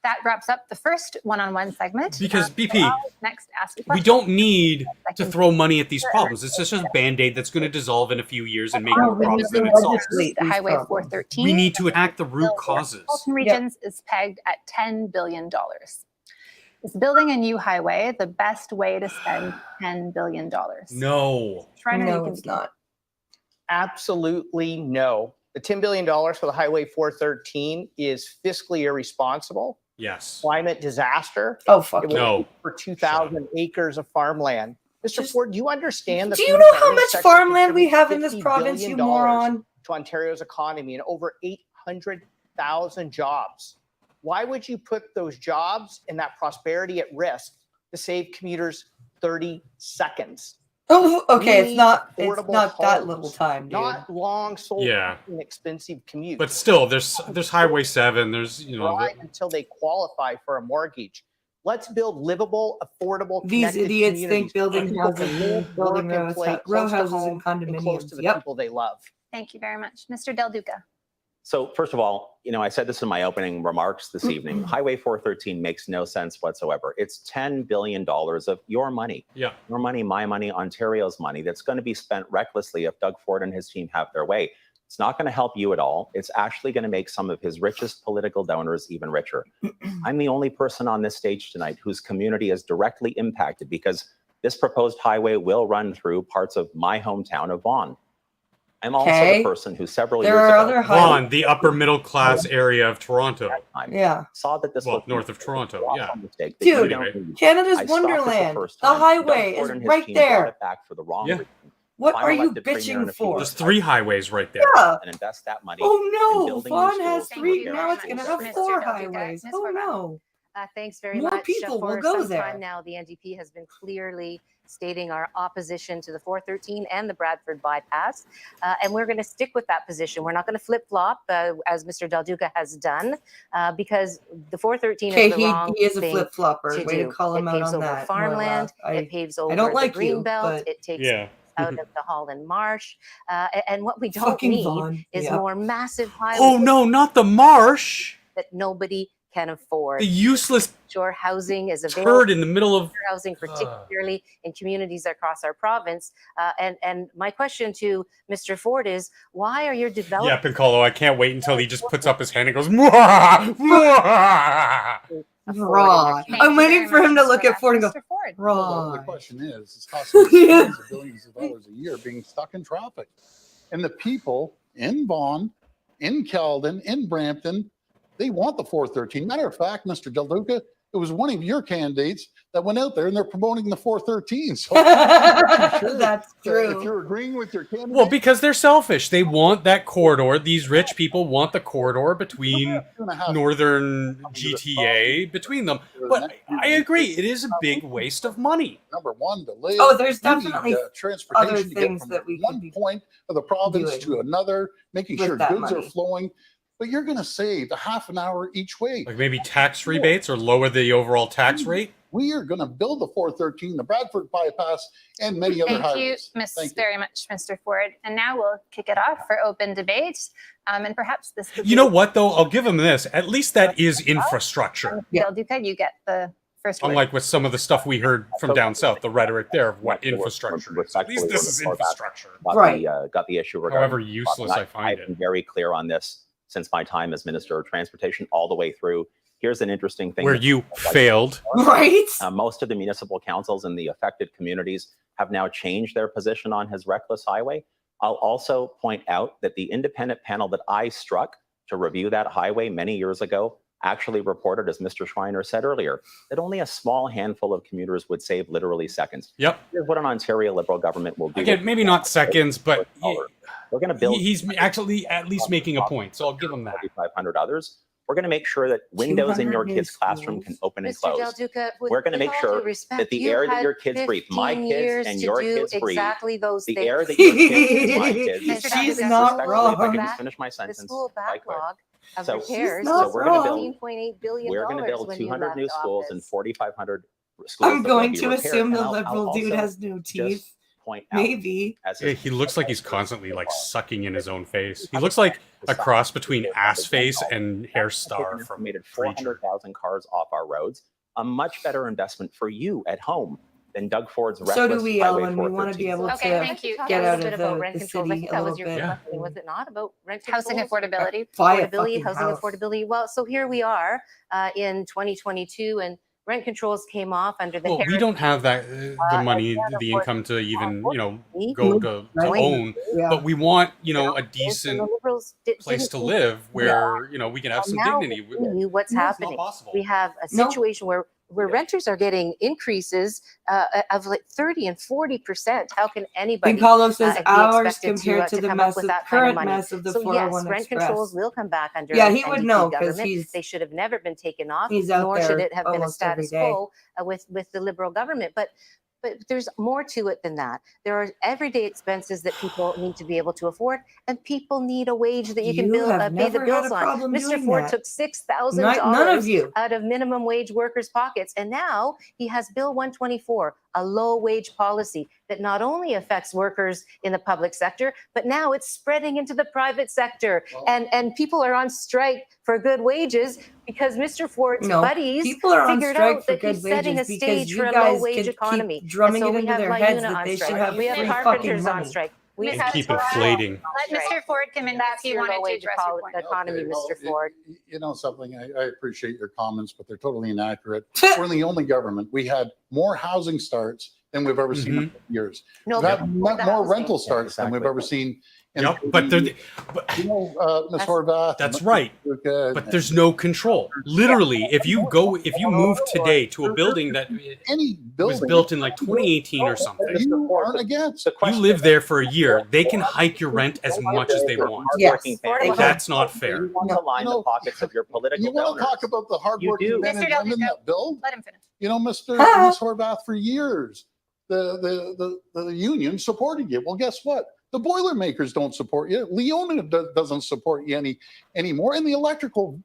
Speaker 6: That wraps up the first one-on-one segment.
Speaker 2: Because
Speaker 6: So
Speaker 2: BP,
Speaker 6: I'll next ask a
Speaker 2: we
Speaker 6: question.
Speaker 2: don't need to throw money at these problems. It's just a Band-Aid that's going to dissolve in a few years and make
Speaker 1: No,
Speaker 2: the
Speaker 1: we
Speaker 2: problems
Speaker 1: need
Speaker 2: that
Speaker 1: to
Speaker 2: it solves.
Speaker 1: legislate
Speaker 6: The
Speaker 1: these
Speaker 6: Highway
Speaker 1: problems.
Speaker 6: 413.
Speaker 2: We need to attack the root causes.
Speaker 6: Metropolitan regions is pegged at $10 billion. Is building a new highway the best way to spend $10 billion?
Speaker 2: No.
Speaker 6: Shriner, you
Speaker 1: No,
Speaker 6: can
Speaker 1: it's
Speaker 6: begin.
Speaker 1: not.
Speaker 7: Absolutely no. The $10 billion for the Highway 413 is fiscally irresponsible,
Speaker 2: Yes.
Speaker 7: climate disaster.
Speaker 1: Oh, fuck
Speaker 7: It
Speaker 1: you.
Speaker 7: will
Speaker 2: No.
Speaker 7: pay for 2,000 acres of farmland. Mr.
Speaker 1: Just-
Speaker 7: Ford, do you understand that
Speaker 1: Do you know how much farmland we have in this province, you moron?
Speaker 7: to Ontario's economy and over 800,000 jobs? Why would you put those jobs and that prosperity at risk to save commuters 30 seconds?
Speaker 1: Oh, okay, it's
Speaker 7: need
Speaker 1: not
Speaker 7: affordable
Speaker 1: that
Speaker 7: homes,
Speaker 1: little time, dude.
Speaker 7: Not long sold
Speaker 2: Yeah.
Speaker 7: inexpensive commutes.
Speaker 2: But still, there's Highway 7. There's, you know,
Speaker 7: Drive until they qualify for a mortgage. Let's build livable, affordable,
Speaker 1: These
Speaker 7: connected
Speaker 1: idiots
Speaker 7: communities
Speaker 1: think building
Speaker 7: where people
Speaker 1: houses
Speaker 7: can
Speaker 1: means
Speaker 7: live,
Speaker 1: building
Speaker 7: work, and
Speaker 1: row
Speaker 7: play close to
Speaker 1: houses
Speaker 7: home
Speaker 1: and
Speaker 7: and close to
Speaker 1: condominiums.
Speaker 7: the
Speaker 1: Yep.
Speaker 7: people they love.
Speaker 6: Thank you very much. Mr. Del Duca.
Speaker 8: So first of all, you know, I said this in my opening remarks this evening. Highway 413 makes no sense whatsoever. It's $10 billion of your money.
Speaker 2: Yeah.
Speaker 8: Your money, my money, Ontario's money that's going to be spent recklessly if Doug Ford and his team have their way. It's not going to help you at all. It's actually going to make some of his richest political donors even richer. I'm the only person on this stage tonight whose community is directly impacted because this proposed highway will run through parts of my hometown of Vaughan. I'm also
Speaker 1: Okay.
Speaker 8: the person who several
Speaker 1: There
Speaker 8: years
Speaker 1: are
Speaker 8: ago
Speaker 1: other
Speaker 2: Vaughan, the upper middle class area of Toronto.
Speaker 1: Yeah.
Speaker 8: saw that this
Speaker 2: Well,
Speaker 8: was
Speaker 2: north of Toronto, yeah.
Speaker 8: mistake that
Speaker 1: Dude,
Speaker 8: you don't need.
Speaker 1: Canada's
Speaker 8: I stopped it the
Speaker 1: Wonderland.
Speaker 8: first
Speaker 1: The
Speaker 8: time.
Speaker 1: highway
Speaker 8: Doug Ford
Speaker 1: is
Speaker 8: and his
Speaker 1: right
Speaker 8: team brought
Speaker 1: there.
Speaker 8: it back for the wrong
Speaker 2: Yeah.
Speaker 8: reason.
Speaker 1: What
Speaker 8: If I'm
Speaker 1: are you
Speaker 8: elected premier in
Speaker 1: bitching
Speaker 8: a few
Speaker 1: for?
Speaker 2: There's 3 highways right there.
Speaker 1: Yeah.
Speaker 8: and invest that money.
Speaker 1: Oh
Speaker 8: in
Speaker 1: no,
Speaker 8: building new
Speaker 1: Vaughan has
Speaker 8: schools
Speaker 6: Thank
Speaker 1: 3.
Speaker 6: you
Speaker 1: Now
Speaker 6: very
Speaker 1: it's going to
Speaker 6: much,
Speaker 1: have
Speaker 6: Mr.
Speaker 1: 4
Speaker 6: Del Duca.
Speaker 1: highways.
Speaker 6: Ms.
Speaker 1: Oh
Speaker 6: Horvath.
Speaker 1: no.
Speaker 4: Thanks very
Speaker 1: More
Speaker 4: much.
Speaker 1: people will
Speaker 4: For
Speaker 1: go
Speaker 4: some
Speaker 1: there.
Speaker 4: time now, the NDP has been clearly stating our opposition to the 413 and the Bradford bypass. And we're going to stick with that position. We're not going to flip-flop, as Mr. Del Duca has done, because the 413
Speaker 1: Okay,
Speaker 4: is the wrong
Speaker 1: he is a
Speaker 4: thing
Speaker 1: flip-flopper.
Speaker 4: to
Speaker 1: Way to
Speaker 4: do.
Speaker 1: call him
Speaker 4: It
Speaker 1: out
Speaker 4: paves
Speaker 1: on
Speaker 4: over
Speaker 1: that.
Speaker 4: farmland.
Speaker 1: Marla.
Speaker 4: It paves over
Speaker 1: don't
Speaker 4: the
Speaker 1: like you,
Speaker 4: Greenbelt.
Speaker 1: but-
Speaker 4: It takes
Speaker 2: Yeah.
Speaker 4: out of the Holland Marsh. And what we don't
Speaker 1: Fucking
Speaker 4: need
Speaker 1: Vaughan.
Speaker 4: is
Speaker 1: Yep.
Speaker 4: more massive highways
Speaker 2: Oh no, not the marsh.
Speaker 4: that nobody can afford.
Speaker 2: The useless
Speaker 4: Sure, housing is available.
Speaker 2: turd in the middle of.
Speaker 4: Housing, particularly in communities across our province. And my question to Mr. Ford is, why are your
Speaker 2: Yeah,
Speaker 4: developers
Speaker 2: Piccolo, I can't wait until he just puts up his hand and goes, "Mwah! Mwah!"
Speaker 1: Raw.
Speaker 6: Thank
Speaker 1: I'm
Speaker 6: you
Speaker 1: waiting
Speaker 6: very
Speaker 1: for him
Speaker 6: much,
Speaker 1: to look
Speaker 6: Mr.
Speaker 1: at Ford and go,
Speaker 6: Mr. Ford.
Speaker 3: Well, the
Speaker 1: raw.
Speaker 3: question is, it's costing us tens of billions of dollars a year being stuck in traffic. And the people in Vaughan, in Caledon, in Brampton, they want the 413. Matter of fact, Mr. Del Duca, it was one of your candidates that went out there and they're promoting the 413. So
Speaker 1: That's
Speaker 3: if
Speaker 1: true.
Speaker 3: you're agreeing with your candidate,
Speaker 2: Well, because they're selfish. They want that corridor. These rich people want the corridor between
Speaker 3: 2.5
Speaker 2: northern GTA between them. But I agree, it is a big waste of money.
Speaker 3: number one, to live.
Speaker 1: Oh, there's
Speaker 3: You need,
Speaker 1: definitely
Speaker 3: transportation
Speaker 1: other
Speaker 3: to get
Speaker 1: things
Speaker 3: from
Speaker 1: that we could
Speaker 3: one
Speaker 1: be
Speaker 3: point of the province
Speaker 1: doing
Speaker 3: to another, making
Speaker 1: with
Speaker 3: sure
Speaker 1: that
Speaker 3: goods are
Speaker 1: money.
Speaker 3: flowing. But you're going to save a half an hour each way.
Speaker 2: Like maybe tax rebates or lower the overall tax rate.
Speaker 3: We are going to build the 413, the Bradford bypass, and many other
Speaker 6: Thank you,
Speaker 3: highways. Thank you.
Speaker 6: very much, Mr. Ford. And now we'll kick it off for open debate. And perhaps this would
Speaker 2: You know what, though? I'll give him this. At least that is infrastructure.
Speaker 1: Yeah.
Speaker 6: Del Duca, you get the first word.
Speaker 2: Unlike with some of the stuff we heard from down south, the rhetoric there of what infrastructure is. At least this is infrastructure.
Speaker 1: Right.
Speaker 8: Got the issue regarding.
Speaker 2: However useless I find
Speaker 8: I've been very clear on this since my time as Minister of Transportation all the way through. Here's an interesting thing.
Speaker 2: Where you failed.
Speaker 1: Right?
Speaker 8: Most of the municipal councils in the affected communities have now changed their position on his reckless highway. I'll also point out that the independent panel that I struck to review that highway many years ago actually reported, as Mr. Schreiner said earlier, that only a small handful of commuters would save literally seconds.
Speaker 2: Yep.
Speaker 8: Here's what an Ontario Liberal government will do.
Speaker 2: Again, maybe not seconds, but
Speaker 8: we're going to build.
Speaker 2: He's actually at least making a point, so I'll give him that.
Speaker 8: 500 others. We're going to make sure that windows in your kids' classroom can open and close.
Speaker 4: Mr. Del Duca,
Speaker 8: We're going to make sure that the air that your kids breathe, my kids and your kids breathe,
Speaker 4: exactly those
Speaker 8: the
Speaker 4: things.
Speaker 8: air that your kids and my kids.
Speaker 1: She's not wrong.
Speaker 8: If I can just finish my
Speaker 4: The
Speaker 8: sentence.
Speaker 4: school backlog of
Speaker 8: So-
Speaker 4: repairs.
Speaker 1: So
Speaker 4: was
Speaker 1: we're gonna
Speaker 8: build-
Speaker 4: $14.8 billion
Speaker 8: We're going to build
Speaker 4: when you
Speaker 8: 200 new
Speaker 4: left
Speaker 8: schools and
Speaker 4: office.
Speaker 8: 4,500 schools.
Speaker 1: I'm
Speaker 8: that will
Speaker 1: going
Speaker 8: be
Speaker 1: to
Speaker 8: repaired.
Speaker 1: assume
Speaker 8: And
Speaker 1: the
Speaker 8: I'll
Speaker 1: liberal dude
Speaker 8: also
Speaker 1: has no teeth.
Speaker 8: just point out,
Speaker 1: Maybe.
Speaker 8: as
Speaker 2: Yeah,
Speaker 8: his-
Speaker 2: he looks like he's constantly like sucking in his own face. He looks like a cross between ass face and hair star from
Speaker 8: estimated
Speaker 2: Preacher.
Speaker 8: 400,000 cars off our roads. A much better investment for you at home than Doug Ford's reckless
Speaker 1: So do we,
Speaker 8: Highway
Speaker 1: Ellen. We want to be
Speaker 8: 413.
Speaker 1: able
Speaker 6: Okay,
Speaker 1: to
Speaker 6: thank you.
Speaker 1: get
Speaker 4: a
Speaker 1: out
Speaker 4: little bit
Speaker 1: of
Speaker 4: about
Speaker 1: the
Speaker 4: rent controls. I
Speaker 1: city
Speaker 4: think
Speaker 1: a
Speaker 4: that
Speaker 1: little
Speaker 4: was your
Speaker 1: bit.
Speaker 2: Yeah.
Speaker 4: question, was it not, about rent
Speaker 6: Housing
Speaker 4: controls?
Speaker 6: affordability.
Speaker 1: Buy a
Speaker 4: Affordability,
Speaker 1: fucking
Speaker 4: housing
Speaker 1: house.
Speaker 4: affordability. Well, so here we are in 2022, and rent controls came off under the
Speaker 2: Well, we
Speaker 4: Harris-
Speaker 2: don't have that the money, the income to even go to
Speaker 1: Right.
Speaker 2: own.
Speaker 1: Yeah.
Speaker 2: But we want a
Speaker 4: And the
Speaker 2: decent
Speaker 4: Liberals
Speaker 2: place to
Speaker 4: didn't
Speaker 2: live where we can have
Speaker 4: And
Speaker 2: some
Speaker 4: now
Speaker 2: dignity.
Speaker 4: we're seeing what's
Speaker 2: It's not
Speaker 4: happening.
Speaker 2: possible.
Speaker 4: We have a
Speaker 1: No.
Speaker 4: situation where renters are getting increases of like 30 and 40%. How can anybody
Speaker 1: And Carlos says
Speaker 4: be
Speaker 1: ours
Speaker 4: expected
Speaker 1: compared to
Speaker 4: to
Speaker 1: the
Speaker 4: come up
Speaker 1: mess
Speaker 4: with
Speaker 1: of
Speaker 4: that kind of
Speaker 1: current
Speaker 4: money?
Speaker 1: mess of the
Speaker 4: So
Speaker 1: 401
Speaker 4: yes, rent
Speaker 1: Express.
Speaker 4: controls will come back under
Speaker 1: Yeah, he
Speaker 4: NDP
Speaker 1: would know, 'cause
Speaker 4: government.
Speaker 1: he's-
Speaker 4: They should have never been taken off,
Speaker 1: He's out
Speaker 4: nor should
Speaker 1: there
Speaker 4: it have been a
Speaker 1: almost every
Speaker 4: status
Speaker 1: day.
Speaker 4: quo with the Liberal government. But there's more to it than that. There are everyday expenses that people need to be able to afford, and people need a wage that you can
Speaker 1: You have
Speaker 4: pay the
Speaker 1: never had
Speaker 4: bills
Speaker 1: a
Speaker 4: on.
Speaker 1: problem
Speaker 4: Mr.
Speaker 1: doing
Speaker 4: Ford
Speaker 1: that.
Speaker 4: took $6,000
Speaker 1: None of you.
Speaker 4: out of minimum wage workers' pockets, and now he has Bill 124, a low wage policy that not only affects workers in the public sector, but now it's spreading into the private sector, and people are on strike for good wages because Mr. Ford's
Speaker 1: No,
Speaker 4: buddies
Speaker 1: people are on
Speaker 4: figured
Speaker 1: strike
Speaker 4: out
Speaker 1: for
Speaker 4: that
Speaker 1: good
Speaker 4: he's setting a
Speaker 1: wages because
Speaker 4: stage
Speaker 1: you
Speaker 4: for a
Speaker 1: guys
Speaker 4: low-wage
Speaker 1: could
Speaker 4: economy.
Speaker 1: keep drumming
Speaker 4: And so
Speaker 1: it
Speaker 4: we
Speaker 1: into
Speaker 4: have
Speaker 1: their heads
Speaker 4: LiUNA
Speaker 1: that
Speaker 4: on
Speaker 1: they should
Speaker 4: strike.
Speaker 1: have
Speaker 4: We have
Speaker 1: free
Speaker 4: carpenters
Speaker 1: fucking
Speaker 4: on
Speaker 1: money.
Speaker 4: strike. We
Speaker 6: Miss
Speaker 2: And
Speaker 4: have
Speaker 2: keep
Speaker 6: Ford.
Speaker 2: inflating.
Speaker 6: Let Mr. Ford come in
Speaker 4: That's
Speaker 6: if you
Speaker 4: your
Speaker 6: wanted to
Speaker 4: low-wage
Speaker 6: address your point.
Speaker 4: economy,
Speaker 3: Okay, well,
Speaker 4: Mr. Ford.
Speaker 3: You know something, I appreciate your comments, but they're totally inaccurate. We're the only government. We had more housing starts than we've ever seen in years.
Speaker 4: No,
Speaker 3: We've had
Speaker 4: but
Speaker 3: more
Speaker 4: housing.
Speaker 3: rental starts than we've
Speaker 8: exactly.
Speaker 3: ever seen. in
Speaker 2: Yep, but
Speaker 3: Ms. Horvath.
Speaker 2: That's
Speaker 3: and
Speaker 2: right.
Speaker 3: Luca,
Speaker 2: But there's no control. Literally, if you move today to a building that
Speaker 3: any
Speaker 2: was
Speaker 3: building
Speaker 2: built in like 2018 or something,
Speaker 3: you aren't against.
Speaker 2: you live there for a year, they can hike your rent as much as they want.
Speaker 1: Yes,
Speaker 2: That's not fair.
Speaker 8: You want to line the pockets of your political
Speaker 3: You want to
Speaker 8: donors.
Speaker 3: talk about the hardworking
Speaker 8: do.
Speaker 3: men
Speaker 6: Mr.
Speaker 3: and
Speaker 6: Del
Speaker 3: women
Speaker 6: Duca.
Speaker 3: that build?
Speaker 6: Let him finish.
Speaker 3: You know, Ms. Horvath, for years, the union supported you. Well, guess what? The Boilermakers don't support you. LiUNA doesn't support you anymore, and the electrical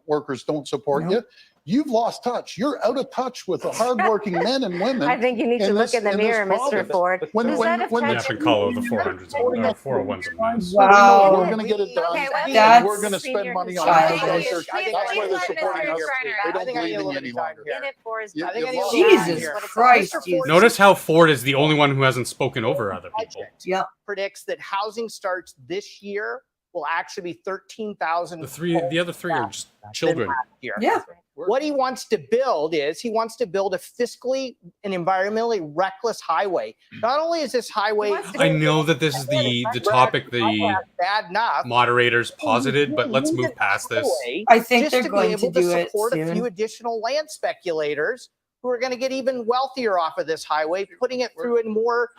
Speaker 3: workers don't support
Speaker 1: No.
Speaker 3: you. You've lost touch. You're out of touch with the hardworking men and women.
Speaker 4: I think you need to
Speaker 3: in
Speaker 4: look
Speaker 3: this-
Speaker 4: in the
Speaker 3: in this
Speaker 4: mirror, Mr.
Speaker 3: province.
Speaker 4: Ford.
Speaker 3: When-
Speaker 4: Who's
Speaker 3: when-
Speaker 4: out of
Speaker 3: when the-
Speaker 4: touch?
Speaker 2: Yeah, but call the 400s and 401s a mess.
Speaker 1: Wow.
Speaker 3: We're going to get it done.
Speaker 6: Okay, let's-
Speaker 1: That's
Speaker 3: We're going to spend money on
Speaker 1: childish.
Speaker 3: agriculture.
Speaker 6: Please
Speaker 3: That's why they're
Speaker 6: let
Speaker 3: supporting
Speaker 6: Mr.
Speaker 3: us.
Speaker 6: Schreiner
Speaker 3: They
Speaker 6: out.
Speaker 3: don't
Speaker 7: I think I need
Speaker 3: believe
Speaker 7: a
Speaker 3: in you
Speaker 7: little
Speaker 3: any
Speaker 7: bit of time
Speaker 3: longer.
Speaker 7: here.
Speaker 4: In it for his
Speaker 3: You-
Speaker 4: buddy.
Speaker 3: you
Speaker 7: I think I
Speaker 3: lost-
Speaker 7: need a little
Speaker 1: Jesus
Speaker 7: time here.
Speaker 1: Christ,
Speaker 7: Mr.
Speaker 1: you.
Speaker 7: Ford
Speaker 2: Notice how Ford is the only one who hasn't spoken over other people.
Speaker 1: Yep.
Speaker 7: predicts that housing starts this year will actually be 13,000
Speaker 2: The other three are just children.
Speaker 7: here.
Speaker 1: Yeah.
Speaker 7: What he wants to build is he wants to build a fiscally and environmentally reckless highway. Not only is this highway
Speaker 2: I know that this is the topic the
Speaker 7: bad enough,
Speaker 2: moderators posited, but let's move past this.
Speaker 7: highway
Speaker 1: I think
Speaker 7: just
Speaker 1: they're
Speaker 7: to be
Speaker 1: going to
Speaker 7: able to
Speaker 1: do it
Speaker 7: support a few
Speaker 1: soon.
Speaker 7: additional land speculators who are going to get even wealthier off of this highway, putting it through a more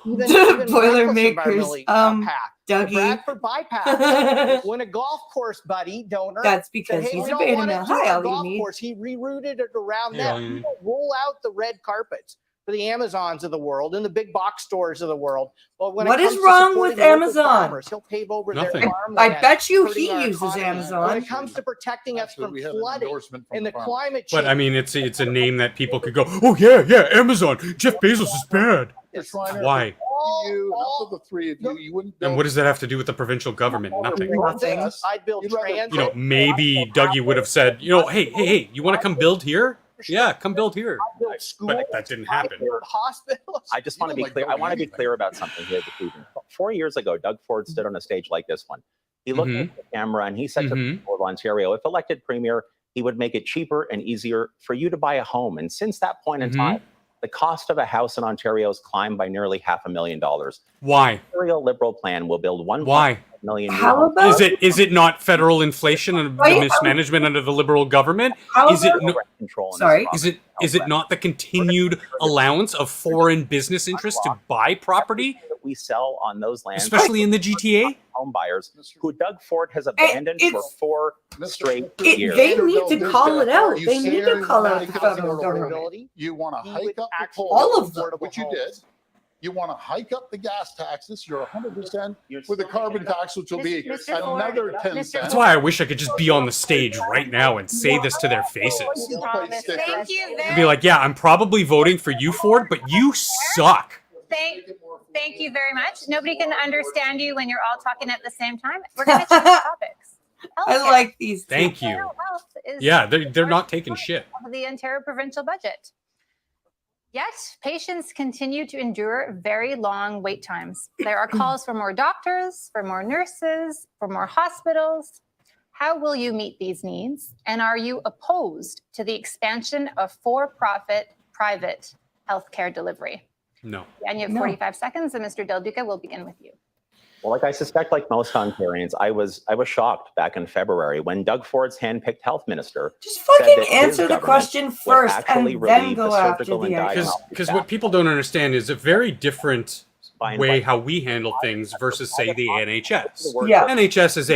Speaker 7: even
Speaker 1: Boilermakers,
Speaker 7: reckless environmentally, path. The
Speaker 1: Dougie.
Speaker 7: Bradford bypass. When a golf course buddy donor
Speaker 1: That's
Speaker 7: said,
Speaker 1: because
Speaker 7: hey,
Speaker 1: he's
Speaker 7: we
Speaker 1: a
Speaker 7: don't
Speaker 1: beta
Speaker 7: want
Speaker 1: male.
Speaker 7: it to
Speaker 1: Hi,
Speaker 7: a
Speaker 1: all you
Speaker 7: golf
Speaker 1: need.
Speaker 7: course. He rerouted it around
Speaker 2: Yeah,
Speaker 7: that.
Speaker 2: all you need.
Speaker 7: People roll out the red carpets for the Amazons of the world and the big box stores of the world. But when
Speaker 1: What
Speaker 7: it
Speaker 1: is
Speaker 7: comes to
Speaker 1: wrong
Speaker 7: supporting
Speaker 1: with
Speaker 7: local
Speaker 1: Amazon?
Speaker 7: farmers, he'll pave over
Speaker 2: Nothing.
Speaker 7: their
Speaker 1: I
Speaker 7: farmland,
Speaker 1: bet you
Speaker 7: hurting
Speaker 1: he
Speaker 7: our
Speaker 1: uses
Speaker 7: economy. When
Speaker 1: Amazon.
Speaker 7: it comes to protecting us
Speaker 3: Actually,
Speaker 7: from
Speaker 3: we have an
Speaker 7: flooding
Speaker 3: endorsement from
Speaker 7: and the
Speaker 3: farmers.
Speaker 7: climate change.
Speaker 2: But I mean, it's a name that people could go, oh yeah, Amazon. Jeff Bezos is bad.
Speaker 3: Mr. Schreiner,
Speaker 2: Why?
Speaker 3: You, out of the three of you, you wouldn't build.
Speaker 2: And what does that have to do with the provincial government? Nothing.
Speaker 1: Nothing.
Speaker 3: Yes.
Speaker 7: I'd build
Speaker 3: You'd rather-
Speaker 7: trans.
Speaker 2: You know, maybe Dougie would have said, hey, you want to come build here? Yeah, come build here.
Speaker 7: I'd build schools.
Speaker 2: But that didn't happen.
Speaker 7: I'd build hospitals.
Speaker 8: I just want to
Speaker 3: You
Speaker 8: be
Speaker 3: don't like
Speaker 8: clear. I
Speaker 3: building
Speaker 8: want to be
Speaker 3: anything.
Speaker 8: clear about something here this evening. 4 years ago, Doug Ford stood on a stage like this one. He looked
Speaker 2: Mhm.
Speaker 8: at the camera and he said to the
Speaker 2: Mhm.
Speaker 8: people of Ontario, if elected premier, he would make it cheaper and easier for you to buy a home. And since that point in
Speaker 2: Mhm.
Speaker 8: time, the cost of a house in Ontario has climbed by nearly $500,000.
Speaker 2: Why?
Speaker 8: The Ontario Liberal plan will build 1
Speaker 2: Why?
Speaker 8: million new
Speaker 1: How
Speaker 8: homes.
Speaker 1: about
Speaker 2: Is it not federal inflation and
Speaker 1: Right?
Speaker 2: the mismanagement under the Liberal government?
Speaker 1: How
Speaker 2: Is it
Speaker 1: about-
Speaker 2: no,
Speaker 8: Rent control in this
Speaker 1: Sorry?
Speaker 8: province.
Speaker 2: is it not the continued allowance of foreign business interests to buy property,
Speaker 8: Everything that we sell on those lands,
Speaker 2: especially in the GTA?
Speaker 8: home buyers who Doug Ford has abandoned for
Speaker 1: it's-
Speaker 8: 4 straight
Speaker 1: It,
Speaker 8: years.
Speaker 1: they need to call it out.
Speaker 3: You
Speaker 1: They need to
Speaker 3: said
Speaker 1: call out
Speaker 3: that
Speaker 1: the
Speaker 3: because
Speaker 1: federal
Speaker 3: of
Speaker 1: government.
Speaker 7: Affordability,
Speaker 3: You want to
Speaker 7: you
Speaker 3: hike
Speaker 7: would
Speaker 3: up the
Speaker 7: actually
Speaker 3: tolls,
Speaker 1: All of them.
Speaker 3: which you did. You want to hike up the gas taxes. You're 100%
Speaker 8: You're
Speaker 3: with the
Speaker 8: still
Speaker 3: carbon
Speaker 8: making
Speaker 3: tax, which will be
Speaker 4: Mr. Ford,
Speaker 3: another 10
Speaker 4: Mr.
Speaker 3: cents.
Speaker 2: That's why I wish I could just be on the stage right now and say this to their faces.
Speaker 6: Thank you
Speaker 2: I'd be like, yeah, I'm probably voting for you, Ford, but you suck.
Speaker 6: Thank you very much. Nobody can understand you when you're all talking at the same time. We're going to change topics.
Speaker 1: I like these. Two.
Speaker 2: Thank you.
Speaker 6: Mental health is
Speaker 2: Yeah, they're not taking shit.
Speaker 6: of the Ontario provincial budget. Yet, patients continue to endure very long wait times. There are calls for more doctors, for more nurses, for more hospitals. How will you meet these needs? And are you opposed to the expansion of for-profit private healthcare delivery?
Speaker 2: No.
Speaker 6: And you have
Speaker 1: No.
Speaker 6: 45 seconds, and Mr. Del Duca will begin with you.
Speaker 8: Well, like I suspect, like most Ontarians, I was shocked back in February when Doug Ford's handpicked health minister
Speaker 1: Just
Speaker 8: said
Speaker 1: fucking
Speaker 8: that his
Speaker 1: answer the
Speaker 8: government
Speaker 1: question
Speaker 8: would
Speaker 1: first
Speaker 8: actually
Speaker 1: and then
Speaker 8: relieve
Speaker 1: go
Speaker 8: the
Speaker 1: after
Speaker 8: surgical and
Speaker 1: the idea.
Speaker 8: diagnostic
Speaker 2: Because
Speaker 8: staff
Speaker 2: what people don't understand is a very different
Speaker 8: by
Speaker 2: way
Speaker 8: invite-
Speaker 2: how we handle things versus, say, the NHS.
Speaker 1: Yeah.
Speaker 2: NHS is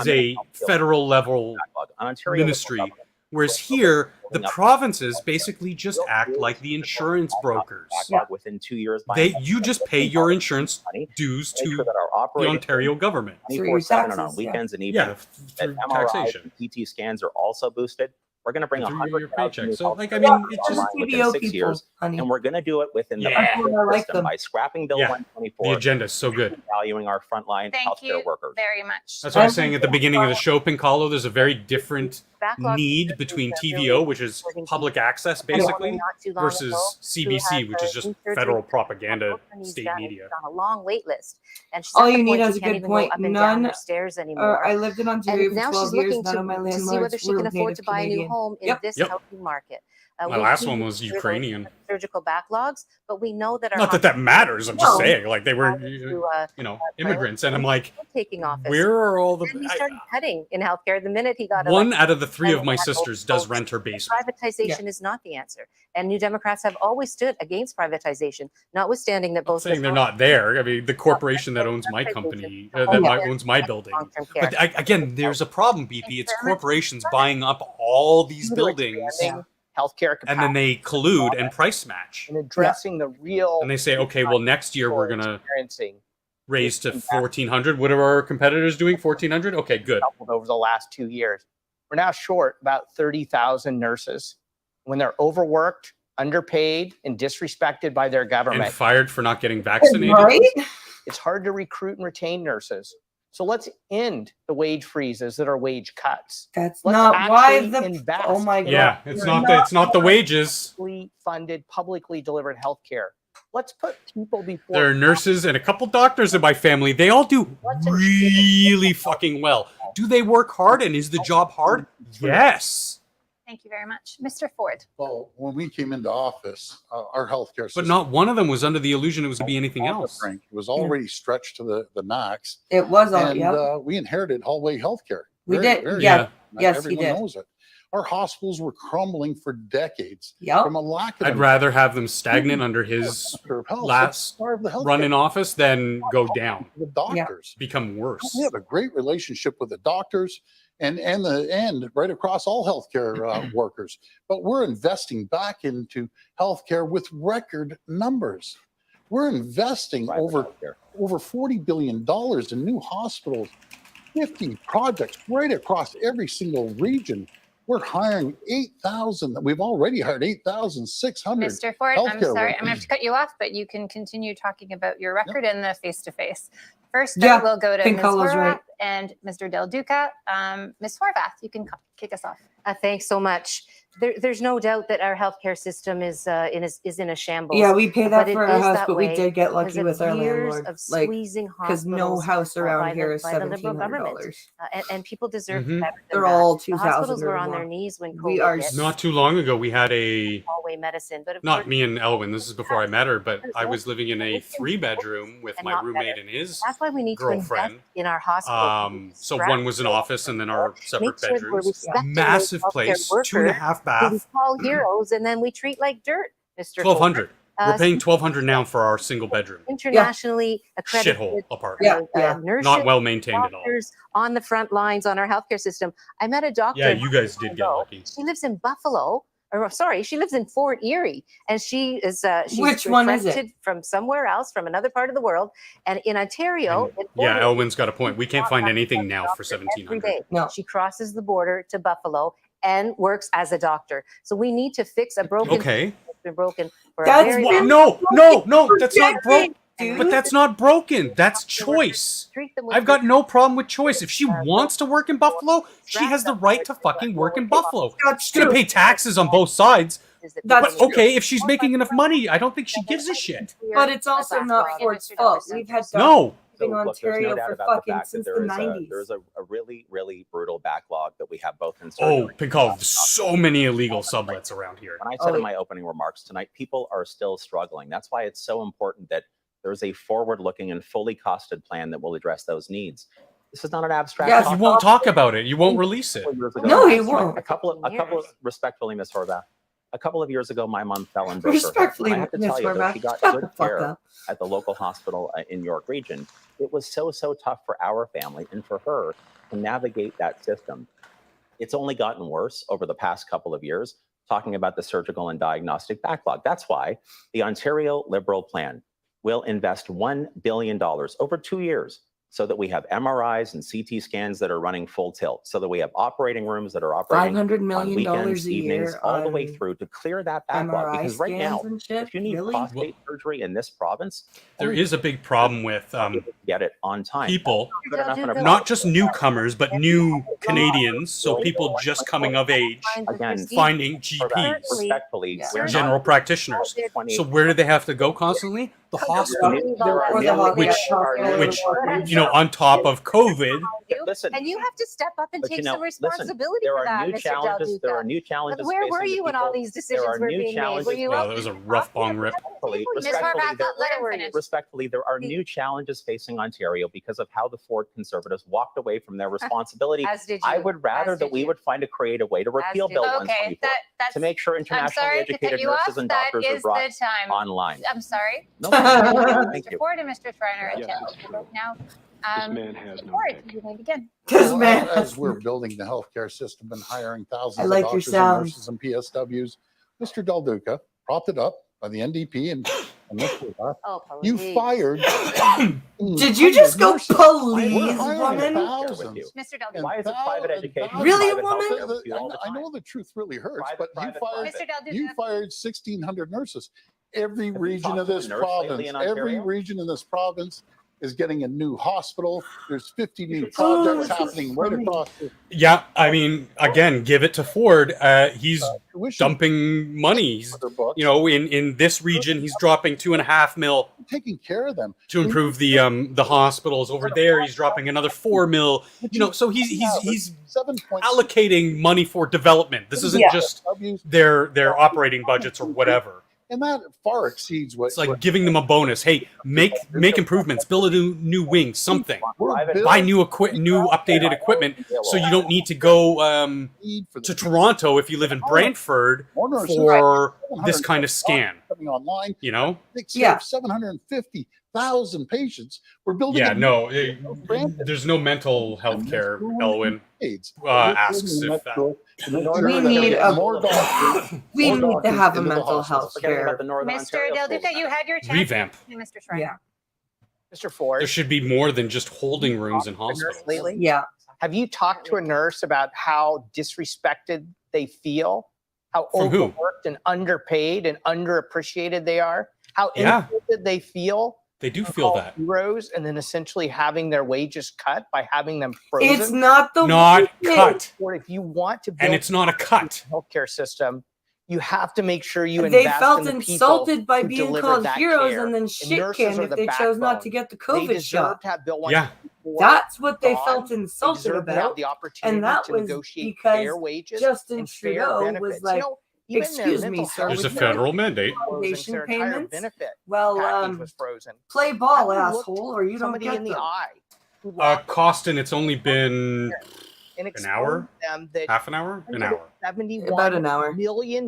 Speaker 2: a federal level
Speaker 8: An Ontario
Speaker 2: ministry,
Speaker 8: government
Speaker 2: whereas here the provinces basically just act like the insurance brokers.
Speaker 8: backlog within 2 years. by
Speaker 2: You just pay your insurance dues
Speaker 8: make
Speaker 2: to
Speaker 8: sure that our
Speaker 2: the
Speaker 8: operating
Speaker 2: Ontario government.
Speaker 1: Through your
Speaker 8: 24/7 and on
Speaker 1: taxes, yeah.
Speaker 8: weekends and
Speaker 2: Yeah,
Speaker 8: evenings. That
Speaker 2: through
Speaker 8: MRIs
Speaker 2: taxation.
Speaker 8: and CT scans are also boosted. We're going to bring
Speaker 2: Through your
Speaker 8: 100,000
Speaker 2: paycheck.
Speaker 8: new
Speaker 2: So,
Speaker 8: health
Speaker 2: like, I
Speaker 8: care
Speaker 2: mean,
Speaker 8: workers
Speaker 2: it's just
Speaker 8: online within
Speaker 1: TBO
Speaker 8: 6
Speaker 1: people,
Speaker 8: years,
Speaker 1: honey.
Speaker 8: and we're going to do it within the
Speaker 2: Yeah.
Speaker 8: budget
Speaker 1: I like
Speaker 8: system
Speaker 1: them.
Speaker 8: by scrapping Bill
Speaker 2: Yeah.
Speaker 8: 124,
Speaker 2: The agenda is so good.
Speaker 8: valuing our frontline
Speaker 6: Thank
Speaker 8: healthcare
Speaker 6: you
Speaker 8: workers.
Speaker 6: very much.
Speaker 2: That's what I was saying at the beginning of the show, Pincalo. There's a very different
Speaker 4: Backlog
Speaker 2: need between TVO, which is public access basically,
Speaker 4: Not too long ago,
Speaker 2: versus CBC,
Speaker 4: who
Speaker 2: which
Speaker 4: has
Speaker 2: is just
Speaker 4: knee surgery
Speaker 2: federal
Speaker 4: both
Speaker 2: propaganda
Speaker 4: her knees
Speaker 2: state
Speaker 4: done,
Speaker 2: media.
Speaker 4: and she's on a long wait list, and she's
Speaker 1: All
Speaker 4: at the
Speaker 1: you need
Speaker 4: point
Speaker 1: is
Speaker 4: she
Speaker 1: a
Speaker 4: can't
Speaker 1: good
Speaker 4: even
Speaker 1: point.
Speaker 4: go up and down
Speaker 1: None
Speaker 4: her stairs anymore.
Speaker 1: I lived in Ontario
Speaker 4: And
Speaker 1: for
Speaker 4: now
Speaker 1: 12
Speaker 4: she's
Speaker 1: years.
Speaker 4: looking
Speaker 1: None of my
Speaker 4: to see
Speaker 1: landlords
Speaker 4: whether she
Speaker 1: were
Speaker 4: can afford
Speaker 1: native
Speaker 4: to buy a new
Speaker 1: Canadian.
Speaker 4: home in
Speaker 1: Yep.
Speaker 4: this
Speaker 2: Yep.
Speaker 4: housing market.
Speaker 2: My
Speaker 4: We
Speaker 2: last
Speaker 4: do
Speaker 2: one was
Speaker 4: clear those
Speaker 2: Ukrainian.
Speaker 4: surgical backlogs, but we know that our
Speaker 2: Not that matters. I'm just
Speaker 1: No.
Speaker 2: saying, like they were,
Speaker 4: to,
Speaker 2: immigrants, and I'm like,
Speaker 4: taking office.
Speaker 2: where are all the?
Speaker 4: And he started cutting in healthcare the minute he got
Speaker 2: One
Speaker 4: elected.
Speaker 2: out of the three of my
Speaker 4: And
Speaker 2: sisters does rent her basement.
Speaker 4: Privatization is not the answer. And New Democrats have always stood against privatization, notwithstanding that
Speaker 2: I'm
Speaker 4: both
Speaker 2: saying they're not there. I mean, the corporation that owns my company, owns my building.
Speaker 4: long-term care.
Speaker 2: But again, there's a problem, BP. It's corporations buying up all these buildings,
Speaker 7: expanding healthcare capacity
Speaker 2: and then they collude and price match.
Speaker 7: and addressing the real
Speaker 2: And they say, okay, well, next year we're gonna
Speaker 7: experiencing
Speaker 2: raise to 1,400. What are our competitors doing? 1,400? Okay, good.
Speaker 7: doubled over the last 2 years. We're now short about 30,000 nurses. When they're overworked, underpaid, and disrespected by their
Speaker 2: And
Speaker 7: government,
Speaker 2: fired for not getting vaccinated.
Speaker 1: Right?
Speaker 7: it's hard to recruit and retain nurses. So let's end the wage freezes that are wage cuts.
Speaker 1: That's
Speaker 7: Let's
Speaker 1: not why
Speaker 7: actually
Speaker 1: the.
Speaker 7: invest
Speaker 1: Oh my
Speaker 7: in
Speaker 1: god.
Speaker 2: Yeah, it's not the wages.
Speaker 7: Publicly funded, publicly delivered healthcare. Let's put people before.
Speaker 2: There are nurses and a couple doctors in my family. They all do really fucking well. Do they work hard, and is the job hard? Yes.
Speaker 6: Thank you very much. Mr. Ford.
Speaker 3: Well, when we came into office, our healthcare system.
Speaker 2: But not one of them was under the illusion it was going to be anything else.
Speaker 3: Frank, it was already stretched to the max.
Speaker 1: It was all.
Speaker 3: And
Speaker 1: Yeah.
Speaker 3: we inherited hallway healthcare.
Speaker 1: We did.
Speaker 3: very
Speaker 1: Yeah.
Speaker 3: young.
Speaker 1: Yes,
Speaker 3: Everyone
Speaker 1: he did.
Speaker 3: knows it. Our hospitals were crumbling for decades
Speaker 1: Yep.
Speaker 3: from a lack of
Speaker 2: I'd rather have them stagnant under his
Speaker 3: of health.
Speaker 2: last
Speaker 3: Starve the healthcare
Speaker 2: run in office than go down,
Speaker 3: the doctors.
Speaker 2: become worse.
Speaker 3: We have a great relationship with the doctors and right across all healthcare workers. But we're investing back into healthcare with record numbers. We're investing
Speaker 8: Private
Speaker 3: over
Speaker 8: healthcare.
Speaker 3: $40 billion in new hospitals, 50 projects right across every single region. We're hiring 8,000. We've already hired 8,600.
Speaker 6: Mr. Ford, I'm
Speaker 3: healthcare
Speaker 6: sorry, I'm going to have
Speaker 3: workers.
Speaker 6: to cut you off, but you can continue talking about your record in the face-to-face. First
Speaker 1: Yeah,
Speaker 6: up, we'll go to
Speaker 1: Pink
Speaker 6: Ms.
Speaker 1: Hollow's
Speaker 6: Horwath,
Speaker 1: right.
Speaker 6: and Mr. Del Duca. Ms. Horvath, you can kick us off.
Speaker 4: Thanks so much. There's no doubt that our healthcare system is in a shambles.
Speaker 1: Yeah, we pay that
Speaker 4: But
Speaker 1: for
Speaker 4: it
Speaker 1: our
Speaker 4: is
Speaker 1: house,
Speaker 4: that
Speaker 1: but we
Speaker 4: way
Speaker 1: did get
Speaker 4: because
Speaker 1: lucky
Speaker 4: of
Speaker 1: with our
Speaker 4: years
Speaker 1: landlord.
Speaker 4: of
Speaker 1: Like,
Speaker 4: squeezing
Speaker 1: because no
Speaker 4: hospitals,
Speaker 1: house around here is
Speaker 4: by the Liberal government.
Speaker 1: $1,700.
Speaker 4: And people deserve
Speaker 2: Mhm.
Speaker 4: better than
Speaker 1: They're
Speaker 4: that.
Speaker 1: all
Speaker 4: The
Speaker 1: 2,000
Speaker 4: hospitals were
Speaker 1: or
Speaker 4: on their
Speaker 1: more.
Speaker 4: knees when
Speaker 1: We
Speaker 4: COVID
Speaker 1: are
Speaker 4: hit.
Speaker 2: Not too long ago, we had a,
Speaker 4: Hallway medicine, but of
Speaker 2: not
Speaker 4: course,
Speaker 2: me and Elwin, this is before I met her, but I was living in a 3-bedroom with
Speaker 4: and
Speaker 2: my
Speaker 4: not
Speaker 2: roommate
Speaker 4: better.
Speaker 2: and his
Speaker 4: that's why we need to invest
Speaker 2: girlfriend.
Speaker 4: in our hospitals.
Speaker 2: So one was an office and then our separate
Speaker 4: Make sure that we're
Speaker 2: bedrooms.
Speaker 4: respecting
Speaker 2: Massive
Speaker 4: those healthcare
Speaker 2: place,
Speaker 4: workers
Speaker 2: 2.5
Speaker 4: who we
Speaker 2: bath,
Speaker 4: call heroes, and then we treat like dirt, Mr.
Speaker 2: 1,200. We're
Speaker 4: Ford.
Speaker 2: paying 1,200 now for our single bedroom.
Speaker 4: Internationally accredited
Speaker 2: Shithole apartment.
Speaker 1: Yeah.
Speaker 4: nurses,
Speaker 2: Not well maintained at all.
Speaker 4: doctors on the front lines on our healthcare system. I met a doctor.
Speaker 2: Yeah, you guys did get
Speaker 4: ago.
Speaker 2: lucky.
Speaker 4: She lives in Buffalo. Or sorry, she lives in Fort Erie, and she is she's
Speaker 1: Which one is it?
Speaker 4: reflected from somewhere else, from another part of the world, and in Ontario.
Speaker 2: And
Speaker 4: in
Speaker 2: yeah,
Speaker 4: Fort Erie,
Speaker 2: Elwin's got a point. We can't find anything now for
Speaker 4: every
Speaker 2: 1,700.
Speaker 4: day.
Speaker 1: No.
Speaker 4: She crosses the border to Buffalo and works as a doctor. So we need to fix a broken.
Speaker 2: Okay.
Speaker 4: It's been broken for
Speaker 1: That's
Speaker 4: a very
Speaker 1: been-
Speaker 2: No, that's not broken.
Speaker 1: Dude.
Speaker 2: But that's not broken. That's choice.
Speaker 4: Treat them with
Speaker 2: I've got no problem with choice. If she wants to work in Buffalo, she has the right to fucking work in Buffalo.
Speaker 1: That's
Speaker 2: She's gonna
Speaker 1: true.
Speaker 2: pay taxes on both sides.
Speaker 1: That's
Speaker 2: But okay, if she's making enough money, I don't think she gives a shit.
Speaker 1: But it's also not Ford's fault. We've had
Speaker 2: No.
Speaker 8: So,
Speaker 1: in
Speaker 8: look, there's
Speaker 1: Ontario
Speaker 8: no doubt
Speaker 1: for
Speaker 8: about the
Speaker 1: fucking
Speaker 8: fact that
Speaker 1: since the
Speaker 8: there is
Speaker 1: 90s.
Speaker 8: there's a really, really brutal backlog that we have both in
Speaker 2: Oh,
Speaker 8: surgery.
Speaker 2: Pinkov, so many illegal sublets around here.
Speaker 8: When I said
Speaker 1: Oh,
Speaker 8: in my opening remarks tonight, people are still struggling. That's why it's so important that there's a forward-looking and fully costed plan that will address those needs. This is not an abstract.
Speaker 1: Yes,
Speaker 2: You won't talk about it. You won't release it.
Speaker 1: No, he won't.
Speaker 8: A couple of respectfully, Miss Horvath. A couple of years ago, my mom fell and broke her hip.
Speaker 1: Respectfully,
Speaker 8: And I have to
Speaker 1: Miss
Speaker 8: tell you, though, she
Speaker 1: Horvath,
Speaker 8: got
Speaker 1: shut
Speaker 8: good
Speaker 1: the fuck
Speaker 8: care
Speaker 1: up.
Speaker 8: at the local hospital in York Region. It was so tough for our family and for her to navigate that system. It's only gotten worse over the past couple of years, talking about the surgical and diagnostic backlog. That's why the Ontario Liberal plan will invest $1 billion over 2 years so that we have MRIs and CT scans that are running full tilt, so that we have operating rooms that are operating
Speaker 1: $500
Speaker 8: on
Speaker 1: million
Speaker 8: weekends,
Speaker 1: a
Speaker 8: evenings,
Speaker 1: year
Speaker 8: all the way
Speaker 1: on
Speaker 8: through to clear that backlog.
Speaker 1: MRI
Speaker 8: Because right now,
Speaker 1: scans and shit.
Speaker 8: if you need
Speaker 1: Really?
Speaker 8: prostate surgery in this province,
Speaker 2: There is a big problem with
Speaker 8: get it on time.
Speaker 2: people,
Speaker 8: Good enough and
Speaker 2: not just newcomers, but new Canadians. So people just coming of age,
Speaker 8: Again,
Speaker 2: finding
Speaker 8: For that,
Speaker 2: GPs,
Speaker 8: respectfully,
Speaker 4: Yeah.
Speaker 8: we're not
Speaker 2: general practitioners.
Speaker 8: 20
Speaker 2: So where do they have to go constantly? The hospital.
Speaker 8: There are
Speaker 1: Or the
Speaker 8: no-
Speaker 1: hospital.
Speaker 2: Which, you know, on top of COVID,
Speaker 8: Listen,
Speaker 4: And you have to step up and
Speaker 8: but
Speaker 4: take
Speaker 8: you know,
Speaker 4: some
Speaker 8: listen,
Speaker 4: responsibility
Speaker 8: there
Speaker 4: for
Speaker 8: are
Speaker 4: that,
Speaker 8: new
Speaker 4: Mr. Del
Speaker 8: challenges. There are
Speaker 4: Duca.
Speaker 8: new challenges.
Speaker 4: Where were
Speaker 8: facing
Speaker 4: you
Speaker 8: the
Speaker 4: when all
Speaker 8: people.
Speaker 4: these
Speaker 8: There
Speaker 4: decisions
Speaker 8: are
Speaker 4: were
Speaker 8: new
Speaker 4: being made? Were
Speaker 8: challenges.
Speaker 4: you
Speaker 2: well,
Speaker 4: out
Speaker 2: that was a
Speaker 4: there?
Speaker 2: rough bong rip.
Speaker 6: Ms. Horvath, let him finish.
Speaker 8: Respectfully, there are new challenges facing Ontario because of how the Ford Conservatives walked away from their responsibility.
Speaker 4: As did you.
Speaker 8: I would rather
Speaker 4: As
Speaker 8: that
Speaker 4: did
Speaker 8: we
Speaker 4: you.
Speaker 8: would find a creative way to repeal
Speaker 4: did
Speaker 8: Bill
Speaker 4: you.
Speaker 6: Okay,
Speaker 8: 124
Speaker 6: that's.
Speaker 8: to make sure
Speaker 6: I'm
Speaker 8: internationally
Speaker 6: sorry to cut
Speaker 8: educated
Speaker 6: you off.
Speaker 8: nurses and
Speaker 6: That
Speaker 8: doctors are
Speaker 6: is
Speaker 8: brought
Speaker 6: the time.
Speaker 8: online.
Speaker 6: I'm sorry.
Speaker 8: No, thank
Speaker 6: Mr.
Speaker 8: you.
Speaker 6: Ford and Mr. Schreiner, a
Speaker 9: Yes,
Speaker 6: chance
Speaker 9: it's
Speaker 6: to
Speaker 9: true.
Speaker 6: vote now.
Speaker 9: This man has
Speaker 6: Mr.
Speaker 9: no
Speaker 6: Ford,
Speaker 9: pick.
Speaker 6: you may begin.
Speaker 1: This
Speaker 3: Well,
Speaker 1: man.
Speaker 3: as we're building the healthcare system and hiring thousands
Speaker 1: I like
Speaker 3: of
Speaker 1: your
Speaker 3: doctors and
Speaker 1: sound.
Speaker 3: nurses and PSWs, Mr. Del Duca, propped it up by the NDP and Mr. Horvath,
Speaker 4: Oh,
Speaker 3: you
Speaker 4: please.
Speaker 3: fired.
Speaker 1: Did you just go
Speaker 3: nurses.
Speaker 1: police,
Speaker 3: We're hiring
Speaker 1: woman?
Speaker 3: thousands.
Speaker 6: Mr. Del
Speaker 3: And
Speaker 6: Duca.
Speaker 8: Why is it private
Speaker 3: thou-
Speaker 8: education?
Speaker 3: thou-
Speaker 1: Really,
Speaker 8: private
Speaker 1: woman?
Speaker 8: healthcare with you all the
Speaker 3: I
Speaker 8: time?
Speaker 3: know the truth really hurts,
Speaker 8: Private,
Speaker 3: but
Speaker 8: private,
Speaker 6: Mr. Del Duca.
Speaker 3: you fired 1,600 nurses. Every
Speaker 8: Have you
Speaker 3: region
Speaker 8: talked
Speaker 3: of
Speaker 8: to a
Speaker 3: this
Speaker 8: nurse lately
Speaker 3: province,
Speaker 8: in
Speaker 3: every
Speaker 8: Ontario?
Speaker 3: region in this province is getting a new hospital. There's 50 new
Speaker 8: should
Speaker 1: talk
Speaker 3: projects
Speaker 1: to
Speaker 3: happening right
Speaker 1: somebody.
Speaker 3: across the
Speaker 2: yeah, I mean, again, give it to Ford. He's
Speaker 3: tuition
Speaker 2: dumping money. He's,
Speaker 3: for their books.
Speaker 2: you know, in this region, he's dropping $2.5 million
Speaker 3: taking care of them.
Speaker 2: to improve the hospitals. Over there, he's dropping another $4 million. You know, so he's
Speaker 3: 7.6
Speaker 2: allocating money for development. This isn't
Speaker 1: Yeah.
Speaker 2: just
Speaker 3: Ws,
Speaker 2: their operating budgets or whatever.
Speaker 3: and that far exceeds what
Speaker 2: It's like giving them a bonus. Hey, make improvements, build a new wing, something.
Speaker 3: we're
Speaker 8: Private-
Speaker 3: building
Speaker 2: Buy new updated equipment, so you don't need to go
Speaker 3: need for
Speaker 2: to
Speaker 3: the
Speaker 2: Toronto if you live in Brantford
Speaker 3: more nurses
Speaker 2: for this kind of scan.
Speaker 3: coming online.
Speaker 2: You know?
Speaker 1: Yeah.
Speaker 3: 750,000 patients. We're building.
Speaker 2: Yeah.
Speaker 3: a
Speaker 2: No,
Speaker 3: Brantford.
Speaker 2: there's no mental health care. Elwin
Speaker 3: AIDS.
Speaker 2: asks if that.
Speaker 1: We need a-
Speaker 3: more doctors.
Speaker 1: We
Speaker 3: more
Speaker 1: need to
Speaker 3: doctors
Speaker 1: have a
Speaker 3: into the
Speaker 1: mental
Speaker 3: hospitals.
Speaker 1: health
Speaker 8: Forgetting
Speaker 1: care.
Speaker 8: about the Northern
Speaker 6: Mr.
Speaker 8: Ontario
Speaker 6: Del Duca,
Speaker 8: schools.
Speaker 6: you had your chance.
Speaker 2: Revamp.
Speaker 6: Mr. Schreiner.
Speaker 1: Yeah.
Speaker 7: Mr. Ford,
Speaker 2: There should be more than just holding rooms in
Speaker 7: a nurse
Speaker 2: hospitals.
Speaker 7: lately?
Speaker 1: Yeah.
Speaker 7: Have you talked to a nurse about how disrespected they feel? How
Speaker 2: From who?
Speaker 7: overworked and underpaid and underappreciated they are? How
Speaker 2: Yeah.
Speaker 7: insulted they feel
Speaker 2: They do feel that.
Speaker 7: Heroes and then essentially having their wages cut by having them frozen.
Speaker 1: It's not the
Speaker 2: Not
Speaker 1: way.
Speaker 2: cut.
Speaker 7: Or if you want to build
Speaker 2: And it's not a cut.
Speaker 7: a healthcare system, you have to make sure you
Speaker 1: They
Speaker 7: invest
Speaker 1: felt
Speaker 7: in the
Speaker 1: insulted
Speaker 7: people
Speaker 1: by
Speaker 7: who
Speaker 1: being
Speaker 7: deliver
Speaker 1: called
Speaker 7: that
Speaker 1: heroes
Speaker 7: care.
Speaker 1: and then
Speaker 7: nurses
Speaker 1: shit-canned
Speaker 7: are
Speaker 1: if
Speaker 7: the
Speaker 1: they chose not to
Speaker 7: backbone.
Speaker 1: get the
Speaker 7: They
Speaker 1: COVID
Speaker 7: deserve
Speaker 1: shot.
Speaker 7: to have Bill
Speaker 2: Yeah.
Speaker 7: 164
Speaker 1: That's what they
Speaker 7: gone.
Speaker 1: felt
Speaker 7: They
Speaker 1: insulted
Speaker 7: deserve to have
Speaker 1: about.
Speaker 7: the opportunity
Speaker 1: And that
Speaker 7: to
Speaker 1: was
Speaker 7: negotiate
Speaker 1: because
Speaker 7: fair wages
Speaker 1: Justin
Speaker 7: and fair
Speaker 1: Trudeau
Speaker 7: benefits.
Speaker 1: was
Speaker 7: You
Speaker 1: like,
Speaker 7: know, even their
Speaker 1: excuse me,
Speaker 7: mental
Speaker 1: sir,
Speaker 7: health
Speaker 2: There's a
Speaker 1: would you like
Speaker 2: federal mandate.
Speaker 1: hospitalization
Speaker 7: their entire
Speaker 1: payments?
Speaker 7: benefit
Speaker 1: Well,
Speaker 7: package was frozen.
Speaker 1: play ball,
Speaker 7: Have you looked
Speaker 1: asshole, or you don't
Speaker 7: somebody
Speaker 1: get
Speaker 7: in the
Speaker 1: them.
Speaker 7: eye who lost
Speaker 2: Costin, it's only been
Speaker 7: and
Speaker 2: an hour?
Speaker 7: them that
Speaker 2: Half an hour? An hour.
Speaker 1: About an hour.
Speaker 7: $71 million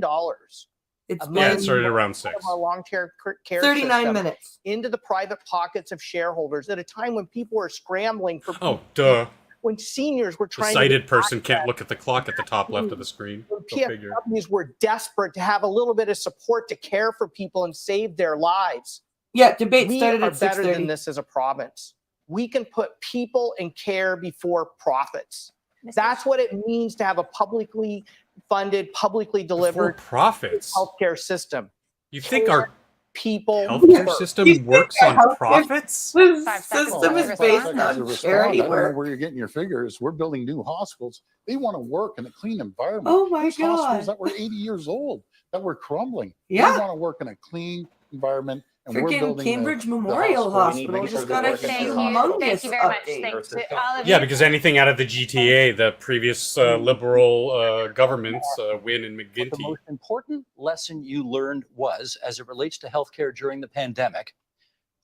Speaker 1: It's
Speaker 7: of
Speaker 2: Yeah,
Speaker 7: money
Speaker 2: it
Speaker 1: been
Speaker 2: started around
Speaker 7: out
Speaker 2: 6.
Speaker 7: of our long-term care
Speaker 1: 39
Speaker 7: system
Speaker 1: minutes.
Speaker 7: into the private pockets of shareholders at a time when people are scrambling for
Speaker 2: Oh, duh.
Speaker 7: when seniors were
Speaker 2: The
Speaker 7: trying
Speaker 2: sighted
Speaker 7: to
Speaker 2: person can't look at the clock at the top left of the screen.
Speaker 7: when
Speaker 2: Go figure.
Speaker 7: PSWs were desperate to have a little bit of support to care for people and save their lives.
Speaker 1: Yeah, debate
Speaker 7: We
Speaker 1: started
Speaker 7: are
Speaker 1: at
Speaker 7: better than
Speaker 1: 6:30.
Speaker 7: this as a province. We can put people and care before profits. That's what it means to have a publicly funded, publicly
Speaker 2: For
Speaker 7: delivered
Speaker 2: profits.
Speaker 7: healthcare system.
Speaker 2: You think our
Speaker 7: People
Speaker 2: healthcare
Speaker 7: first.
Speaker 2: system
Speaker 1: You think
Speaker 2: works
Speaker 1: our
Speaker 2: on
Speaker 1: healthcare
Speaker 2: profits?
Speaker 1: The
Speaker 6: 5 seconds
Speaker 1: system
Speaker 6: to
Speaker 1: is
Speaker 6: respond.
Speaker 1: based
Speaker 3: 5 seconds to
Speaker 1: on
Speaker 3: respond.
Speaker 1: charity
Speaker 3: I don't know
Speaker 1: work.
Speaker 3: where you're getting your figures. We're building new hospitals. They want to work in a clean environment.
Speaker 1: Oh my
Speaker 3: There's hospitals
Speaker 1: God.
Speaker 3: that were 80 years old that were crumbling.
Speaker 1: Yeah.
Speaker 3: They want to work in a clean environment, and we're
Speaker 1: Freaking
Speaker 3: building
Speaker 1: Cambridge Memorial
Speaker 3: hospital.
Speaker 1: Hospital
Speaker 3: You need to make sure
Speaker 1: just
Speaker 3: they're
Speaker 1: got a
Speaker 3: working
Speaker 6: Thank
Speaker 3: for
Speaker 6: you.
Speaker 3: hospitals.
Speaker 1: humongous
Speaker 6: Thank you very much.
Speaker 1: update.
Speaker 6: Thanks to all of
Speaker 2: Yeah,
Speaker 6: you.
Speaker 2: because anything out of the GTA, the previous liberal governments, Wynne and
Speaker 5: But the
Speaker 2: McGuinty.
Speaker 5: most important lesson you learned was, as it relates to healthcare during the pandemic,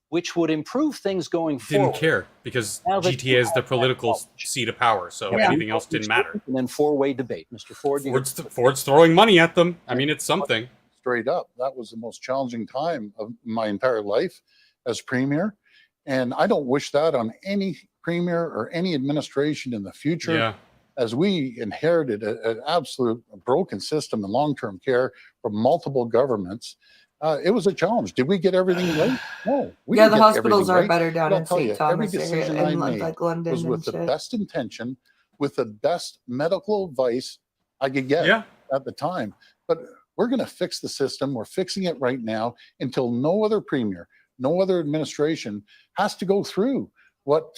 Speaker 5: which would improve things going
Speaker 2: Didn't
Speaker 5: forward.
Speaker 2: care because
Speaker 5: Now that
Speaker 2: GTA
Speaker 5: you
Speaker 2: is the
Speaker 5: have that
Speaker 2: political
Speaker 5: knowledge.
Speaker 2: seat of power, so
Speaker 1: Yeah.
Speaker 2: anything else didn't matter.
Speaker 5: And then four-way debate. Mr. Ford, you
Speaker 2: Ford's throwing money at them. I mean, it's something.
Speaker 3: Straight up, that was the most challenging time of my entire life as premier. And I don't wish that on any premier or any administration in the future.
Speaker 2: Yeah.
Speaker 3: As we inherited an absolute broken system in long-term care from multiple governments, it was a challenge. Did we get everything right? No. We
Speaker 1: Yeah,
Speaker 3: didn't
Speaker 1: the
Speaker 3: get
Speaker 1: hospitals
Speaker 3: everything
Speaker 1: are
Speaker 3: right.
Speaker 1: better down
Speaker 3: But I'll
Speaker 1: in
Speaker 3: tell
Speaker 1: St.
Speaker 3: you, every
Speaker 1: Thomas
Speaker 3: decision
Speaker 1: area
Speaker 3: I
Speaker 1: and
Speaker 3: made
Speaker 1: like London
Speaker 3: was
Speaker 1: and
Speaker 3: with the
Speaker 1: shit.
Speaker 3: best intention, with the best medical advice I could get
Speaker 2: Yeah.
Speaker 3: at the time. But we're going to fix the system. We're fixing it right now until no other premier, no other administration has to go through what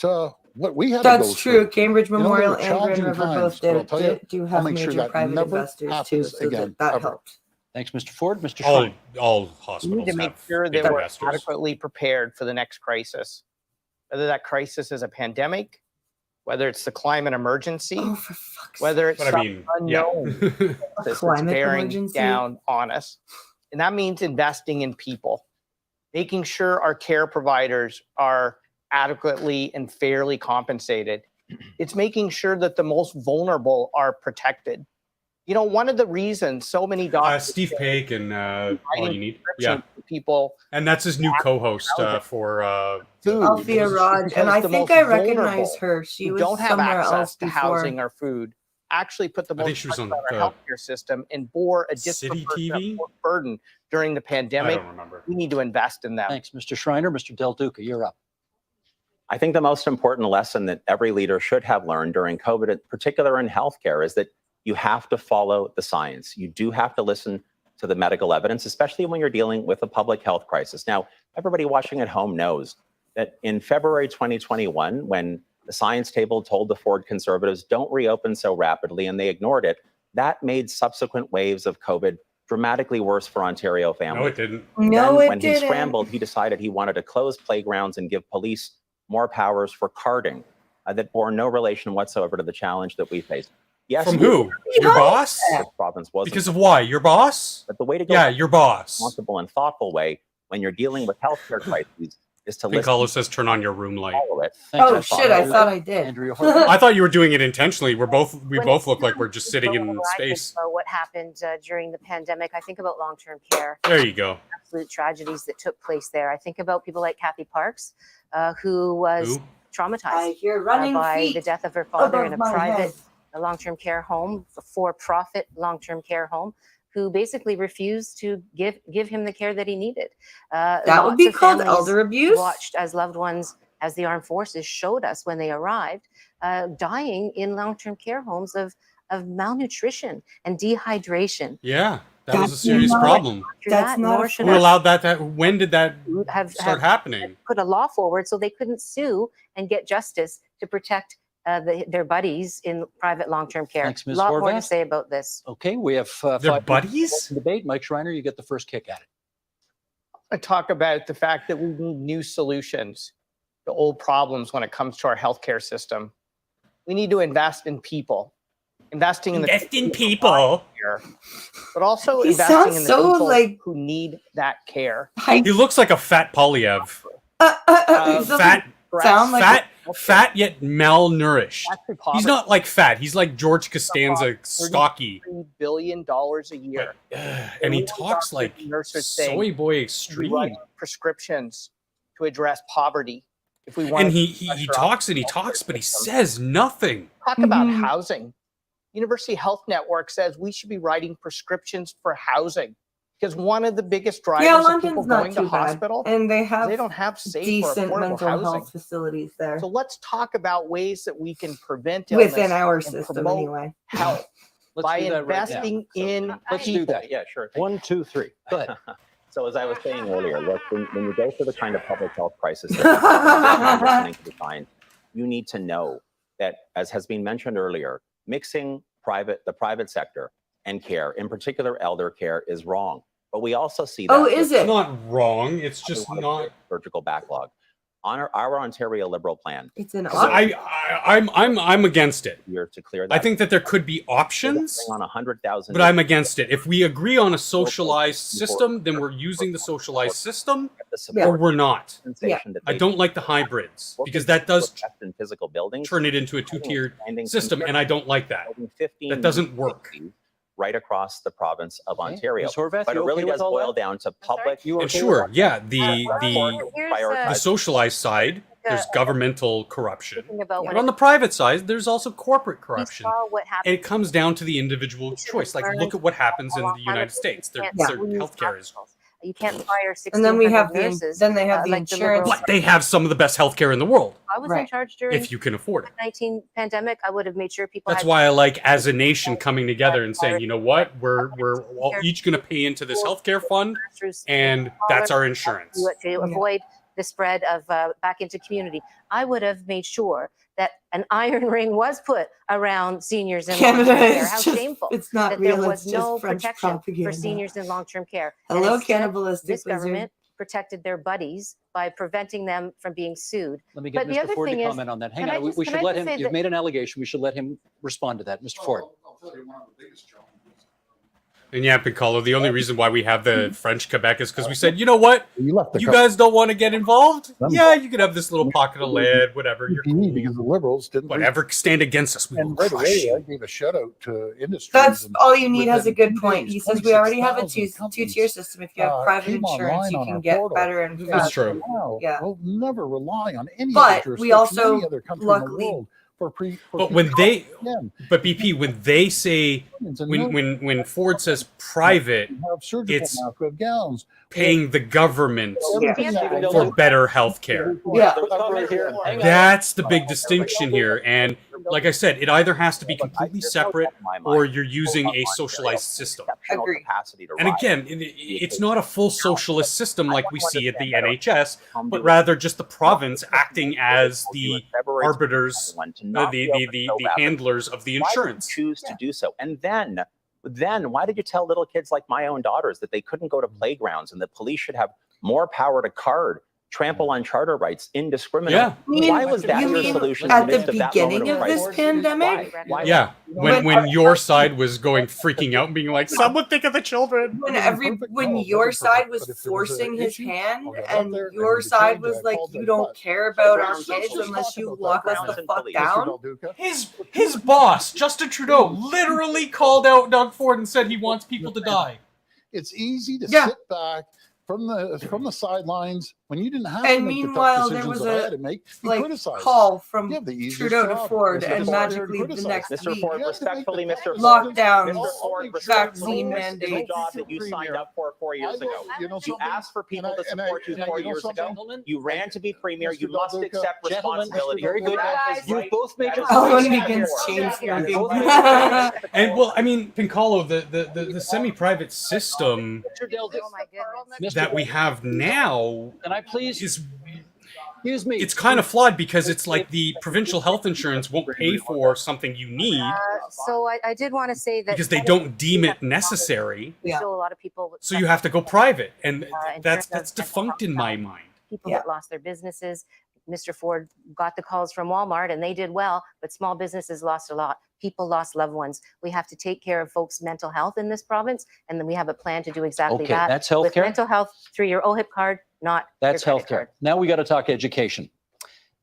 Speaker 3: we had to go
Speaker 1: That's
Speaker 3: through.
Speaker 1: true. Cambridge
Speaker 3: You know, they
Speaker 1: Memorial
Speaker 3: were
Speaker 1: and Grand
Speaker 3: challenging
Speaker 1: River
Speaker 3: times,
Speaker 1: both
Speaker 3: but I'll tell you,
Speaker 1: do
Speaker 3: I'll
Speaker 1: have
Speaker 3: make sure
Speaker 1: major
Speaker 3: that
Speaker 1: private
Speaker 3: never
Speaker 1: investors too,
Speaker 3: happens
Speaker 1: so
Speaker 3: again,
Speaker 1: that
Speaker 3: ever.
Speaker 1: helped.
Speaker 5: Thanks, Mr. Ford. Mr.
Speaker 2: All
Speaker 5: Schrein.
Speaker 2: all
Speaker 7: We need
Speaker 2: hospitals
Speaker 7: to make
Speaker 2: have
Speaker 7: sure
Speaker 2: big
Speaker 7: that we're
Speaker 2: investors.
Speaker 7: adequately prepared for the next crisis. Whether that crisis is a pandemic, whether it's the climate emergency,
Speaker 1: Oh, for fuck's
Speaker 7: whether it's
Speaker 2: But I
Speaker 7: some
Speaker 2: mean,
Speaker 7: unknown
Speaker 2: yeah.
Speaker 7: that's
Speaker 1: climate
Speaker 7: bearing
Speaker 1: emergency?
Speaker 7: down on us. And that means investing in people, making sure our care providers are adequately and fairly compensated. It's making sure that the most vulnerable are protected. You know, one of the reasons so many doctors
Speaker 2: Steve Paik and All You Need. Yeah.
Speaker 7: people
Speaker 2: And that's his new co-host for
Speaker 7: food
Speaker 1: Althea Raj, and
Speaker 7: because
Speaker 1: I
Speaker 7: the
Speaker 1: think
Speaker 7: most
Speaker 1: I recognize
Speaker 7: vulnerable
Speaker 1: her. She
Speaker 7: who
Speaker 1: was
Speaker 7: don't have
Speaker 1: somewhere
Speaker 7: access
Speaker 1: else
Speaker 7: to
Speaker 1: before.
Speaker 7: housing or food actually put the
Speaker 2: I think
Speaker 7: most
Speaker 2: she was
Speaker 7: pressure
Speaker 2: on
Speaker 7: on our
Speaker 2: the
Speaker 7: healthcare system and bore a
Speaker 2: City
Speaker 7: disproportionate
Speaker 2: TV?
Speaker 7: burden during the
Speaker 2: I
Speaker 7: pandemic.
Speaker 2: don't remember.
Speaker 7: We need to invest in them.
Speaker 5: Thanks, Mr. Schreiner. Mr. Del Duca, you're up.
Speaker 8: I think the most important lesson that every leader should have learned during COVID, in particular in healthcare, is that you have to follow the science. You do have to listen to the medical evidence, especially when you're dealing with a public health crisis. Now, everybody watching at home knows that in February 2021, when the science table told the Ford conservatives, don't reopen so rapidly, and they ignored it, that made subsequent waves of COVID dramatically worse for Ontario families.
Speaker 2: No, it didn't.
Speaker 1: No,
Speaker 8: Then
Speaker 1: it
Speaker 8: when he
Speaker 1: didn't.
Speaker 8: scrambled, he decided he wanted to close playgrounds and give police more powers for carding that bore no relation whatsoever to the challenge that we faced. Yes,
Speaker 2: From who? Your boss?
Speaker 8: this province wasn't.
Speaker 2: Because of why? Your boss?
Speaker 8: But the way to go
Speaker 2: Yeah,
Speaker 8: about
Speaker 2: your
Speaker 8: it in a
Speaker 2: boss.
Speaker 8: responsible and thoughtful way when you're dealing with healthcare crises is to
Speaker 2: I think
Speaker 8: listen
Speaker 2: Carlos says turn on your room light.
Speaker 8: follow it.
Speaker 5: Thanks,
Speaker 1: Oh
Speaker 5: Mr.
Speaker 1: shit! I
Speaker 5: Schreiner.
Speaker 1: thought I did.
Speaker 5: Andrea Horton.
Speaker 2: I thought you were doing it intentionally. We both
Speaker 4: When
Speaker 2: look like we're just sitting in
Speaker 4: I think
Speaker 2: space.
Speaker 4: about what happened during the pandemic. I think about long-term care,
Speaker 2: There you go.
Speaker 4: absolute tragedies that took place there. I think about people like Kathy Parks, who was
Speaker 2: Who?
Speaker 4: traumatized
Speaker 1: I hear running
Speaker 4: by
Speaker 1: feet
Speaker 4: the death of her father
Speaker 1: above
Speaker 4: in a
Speaker 1: my
Speaker 4: private
Speaker 1: head.
Speaker 4: long-term care home, a for-profit long-term care home, who basically refused to give him the care that he needed.
Speaker 1: That would
Speaker 4: Lots
Speaker 1: be
Speaker 4: of
Speaker 1: called
Speaker 4: families
Speaker 1: elder abuse.
Speaker 4: watched as loved ones, as the armed forces showed us when they arrived, dying in long-term care homes of malnutrition and dehydration.
Speaker 2: Yeah. That was a serious problem.
Speaker 1: That's not
Speaker 4: nor
Speaker 1: a
Speaker 4: should
Speaker 2: Who
Speaker 4: us
Speaker 2: allowed that? When did that
Speaker 4: have
Speaker 2: start happening?
Speaker 4: put a law forward so they couldn't sue and get justice to protect their buddies in private long-term care.
Speaker 5: Thanks, Ms.
Speaker 4: A lot more to
Speaker 5: Horvath.
Speaker 4: say about this.
Speaker 5: Okay, we have
Speaker 2: Their
Speaker 5: 5 minutes
Speaker 2: buddies?
Speaker 5: of debate. Mike Schreiner, you get the first kick at it.
Speaker 7: I talk about the fact that we need new solutions to old problems when it comes to our healthcare system. We need to invest in people, investing in the
Speaker 2: people.
Speaker 7: here, but also
Speaker 1: He
Speaker 7: investing
Speaker 1: sounds
Speaker 7: in the
Speaker 1: so,
Speaker 7: people
Speaker 1: like-
Speaker 7: who need that care.
Speaker 2: He looks like a fat Polyev.
Speaker 1: He doesn't
Speaker 2: Fat,
Speaker 1: sound like
Speaker 2: fat yet malnourished.
Speaker 7: Actually,
Speaker 2: He's
Speaker 7: poverty,
Speaker 2: not like fat. He's like George Costanza, stocky.
Speaker 7: $3 billion a year.
Speaker 2: And he talks like
Speaker 7: Nurses saying
Speaker 2: soy boy
Speaker 7: we
Speaker 2: extreme.
Speaker 7: write prescriptions to address poverty. If we want
Speaker 2: And he talks and he talks, but he says nothing.
Speaker 7: talk about
Speaker 1: Mhm.
Speaker 7: housing. University Health Network says we should be writing prescriptions for housing because one of the biggest drivers
Speaker 1: Yeah,
Speaker 7: of people
Speaker 1: London's not
Speaker 7: going to
Speaker 1: too bad,
Speaker 7: hospital
Speaker 1: and they
Speaker 7: is
Speaker 1: have
Speaker 7: they don't have safe or
Speaker 1: decent
Speaker 7: affordable
Speaker 1: mental
Speaker 7: housing.
Speaker 1: health facilities there
Speaker 7: So let's talk about ways that we can prevent illness
Speaker 1: within our
Speaker 7: and
Speaker 1: system
Speaker 7: promote
Speaker 1: anyway.
Speaker 7: health
Speaker 5: Let's
Speaker 7: by
Speaker 5: do that right now.
Speaker 7: investing in
Speaker 5: Let's do
Speaker 7: people.
Speaker 5: that.
Speaker 8: Yeah, sure.
Speaker 5: 1, 2, 3. Go ahead.
Speaker 8: So as I was saying earlier, look, when you go through the kind of public health crisis that we're listening to the signs, you need to know that, as has been mentioned earlier, mixing the private sector and care, in particular elder care, is wrong. But we also see that
Speaker 1: Oh, is
Speaker 2: It's
Speaker 1: it?
Speaker 2: not wrong. It's just not.
Speaker 8: surgical backlog. On our Ontario Liberal plan,
Speaker 1: It's an
Speaker 2: I'm against it.
Speaker 8: years to clear that.
Speaker 2: I think that there could be options,
Speaker 8: on 100,000.
Speaker 2: but I'm against it. If we agree on a socialized system, then we're using the socialized system, or we're not. I don't like the hybrids because that does
Speaker 8: in physical buildings,
Speaker 2: turn it into a two-tiered system, and I don't like that. That doesn't work.
Speaker 8: Right across the province of Ontario.
Speaker 5: Ms. Horvath,
Speaker 8: But it
Speaker 5: you
Speaker 8: really
Speaker 5: okay with
Speaker 8: does
Speaker 5: all
Speaker 8: boil
Speaker 5: that?
Speaker 8: down to public.
Speaker 5: You
Speaker 2: And
Speaker 5: okay
Speaker 2: sure,
Speaker 5: with
Speaker 2: yeah,
Speaker 8: prioritize-
Speaker 2: the socialized side, there's governmental corruption.
Speaker 4: Thinking about
Speaker 2: But
Speaker 4: when
Speaker 2: on the private side, there's also corporate
Speaker 4: we
Speaker 2: corruption.
Speaker 4: saw what
Speaker 2: And
Speaker 4: happened.
Speaker 2: it comes down to the individual choice. Like, look at what happens in the United States. Their healthcare is.
Speaker 4: You can't fire 1,600
Speaker 1: and then we have
Speaker 4: nurses.
Speaker 1: then they have the
Speaker 4: like the
Speaker 1: insurance.
Speaker 4: Liberals.
Speaker 2: But they have some of the best healthcare in the world,
Speaker 4: I was in
Speaker 1: Right.
Speaker 4: charge during
Speaker 2: if you can afford it.
Speaker 4: the 19 pandemic. I would have made sure people
Speaker 2: That's
Speaker 4: had
Speaker 2: why I like, as a nation, coming together and saying, you know what, we're all each going to pay into this healthcare fund,
Speaker 4: nurses
Speaker 2: and that's our insurance.
Speaker 4: to avoid the spread of back into community. I would have made sure that an iron ring was put around seniors in
Speaker 1: Canada
Speaker 4: long-term care.
Speaker 1: is
Speaker 4: How
Speaker 1: just,
Speaker 4: shameful
Speaker 1: it's not
Speaker 4: that
Speaker 1: real,
Speaker 4: there
Speaker 1: it's
Speaker 4: was
Speaker 1: just
Speaker 4: no
Speaker 1: French
Speaker 4: protection
Speaker 1: propaganda.
Speaker 4: for seniors in long-term care. And
Speaker 1: Hello,
Speaker 4: instead,
Speaker 1: cannibalistic
Speaker 4: this
Speaker 1: wizard.
Speaker 4: government protected their buddies by preventing them from being sued.
Speaker 5: Let me get
Speaker 4: But the
Speaker 5: Mr.
Speaker 4: other
Speaker 5: Ford to
Speaker 4: thing is-
Speaker 5: comment on that. Hang
Speaker 4: can I
Speaker 5: on.
Speaker 4: just-
Speaker 5: We
Speaker 4: can
Speaker 5: should
Speaker 4: I
Speaker 5: let
Speaker 4: just
Speaker 5: him.
Speaker 4: say
Speaker 5: You've
Speaker 4: that-
Speaker 5: made an allegation. We should let him respond to that. Mr. Ford.
Speaker 3: I'll tell you one of the biggest challenges.
Speaker 2: And yeah, Piccolo, the only reason why we have the French Quebec is because we said, you know what,
Speaker 9: You left the
Speaker 2: you guys don't want to get involved?
Speaker 9: Them.
Speaker 2: Yeah, you could have this little pocket of lead, whatever. You're
Speaker 9: PPE
Speaker 2: cool.
Speaker 9: because the Liberals didn't.
Speaker 2: Whatever, stand against us. We will
Speaker 9: And right
Speaker 2: crush
Speaker 9: away, I
Speaker 2: you.
Speaker 9: gave a shout out to industry.
Speaker 1: That's all you need. Has a
Speaker 9: within
Speaker 1: good
Speaker 9: 2
Speaker 1: point.
Speaker 9: days,
Speaker 1: He says we already have a
Speaker 9: 26,000
Speaker 1: two-tier system. If you have private
Speaker 9: came
Speaker 1: insurance,
Speaker 9: online
Speaker 1: you
Speaker 9: on
Speaker 1: can
Speaker 9: our
Speaker 1: get
Speaker 9: portal.
Speaker 1: better and
Speaker 2: That's
Speaker 1: faster.
Speaker 2: true.
Speaker 9: Now,
Speaker 1: Yeah.
Speaker 9: we'll never rely on any
Speaker 1: But
Speaker 9: other
Speaker 1: we
Speaker 9: jurisdiction,
Speaker 1: also,
Speaker 9: any other country
Speaker 1: luckily-
Speaker 9: in the world for
Speaker 2: But when they,
Speaker 9: again,
Speaker 2: but BP, when they say, when Ford says private,
Speaker 9: have surgical
Speaker 2: it's
Speaker 9: masks, we have gowns,
Speaker 2: paying the government
Speaker 9: everything that-
Speaker 2: for better health care.
Speaker 1: Yeah.
Speaker 2: That's the big distinction here. And like I said, it either has to be completely separate or you're using a socialized system.
Speaker 1: Agree.
Speaker 2: And again, it's not a full socialist system like we see at the NHS, but rather just the province acting as the arbiters, the handlers of the
Speaker 8: Why would you
Speaker 2: insurance.
Speaker 8: choose to do so? And then why did you tell little kids like my own daughters that they couldn't go to playgrounds and the police should have more power to trample on charter rights indiscriminately?
Speaker 2: Yeah.
Speaker 8: Why was that
Speaker 1: You
Speaker 8: your
Speaker 1: mean
Speaker 8: solution
Speaker 1: at
Speaker 8: in
Speaker 1: the
Speaker 8: midst of that
Speaker 1: beginning
Speaker 8: moment
Speaker 1: of this
Speaker 8: crisis?
Speaker 1: pandemic?
Speaker 8: Why?
Speaker 2: Yeah, when your side was going freaking out and being like, someone think of the children.
Speaker 1: When your side was forcing his hand and your side was like, you don't care about our kids unless you lock us the fuck down.
Speaker 2: His boss, Justin Trudeau, literally called out Doug Ford and said he wants people to die.
Speaker 3: It's easy to
Speaker 1: Yeah.
Speaker 3: sit back from the sidelines when you didn't have to
Speaker 1: And
Speaker 3: make the tough
Speaker 1: meanwhile, there
Speaker 3: decisions
Speaker 1: was
Speaker 3: that I
Speaker 1: a
Speaker 3: had to make. You
Speaker 1: like
Speaker 3: criticized.
Speaker 1: call from
Speaker 3: You have the easiest
Speaker 1: Trudeau to
Speaker 3: job.
Speaker 1: Ford,
Speaker 3: Mr.
Speaker 1: and
Speaker 3: Ford,
Speaker 1: magically the
Speaker 3: criticize.
Speaker 1: next
Speaker 8: Mr.
Speaker 1: week,
Speaker 8: Ford,
Speaker 3: You have to make
Speaker 8: respectfully,
Speaker 3: the
Speaker 8: Mr.
Speaker 3: tough
Speaker 8: Ford,
Speaker 1: lockdowns,
Speaker 8: Mr. Ford,
Speaker 1: vaccine
Speaker 8: respectfully, this is the
Speaker 1: mandates.
Speaker 8: job that you signed up for 4 years ago. You asked for people to support you 4 years ago. You ran to be premier. You must accept responsibility.
Speaker 5: Very good.
Speaker 8: That is
Speaker 5: You've
Speaker 8: right.
Speaker 5: both made your
Speaker 1: Oh,
Speaker 5: points.
Speaker 1: when it begins chain
Speaker 8: That is
Speaker 1: smoking.
Speaker 8: right.
Speaker 2: And well, I mean, Pincalo, the semi-private system
Speaker 5: Mr. Del
Speaker 4: Oh my goodness.
Speaker 2: that we have now
Speaker 5: Can I please?
Speaker 2: is
Speaker 5: Excuse me.
Speaker 2: it's kind of flawed because it's like the provincial health insurance won't pay for something you need
Speaker 4: So I did want to say that
Speaker 2: because they don't deem it necessary.
Speaker 1: Yeah.
Speaker 4: still a lot of people.
Speaker 2: So you have to go private, and
Speaker 4: in
Speaker 2: that's
Speaker 4: terms of
Speaker 2: defunct in my mind.
Speaker 4: people
Speaker 1: Yeah.
Speaker 4: that lost their businesses. Mr. Ford got the calls from Walmart and they did well, but small businesses lost a lot. People lost loved ones. We have to take care of folks' mental health in this province, and then we have a plan to do exactly
Speaker 5: Okay,
Speaker 4: that.
Speaker 5: that's
Speaker 4: With
Speaker 5: healthcare.
Speaker 4: mental health through your OHIP card, not
Speaker 5: That's
Speaker 4: your credit
Speaker 5: healthcare.
Speaker 4: card.
Speaker 5: Now we got to talk education.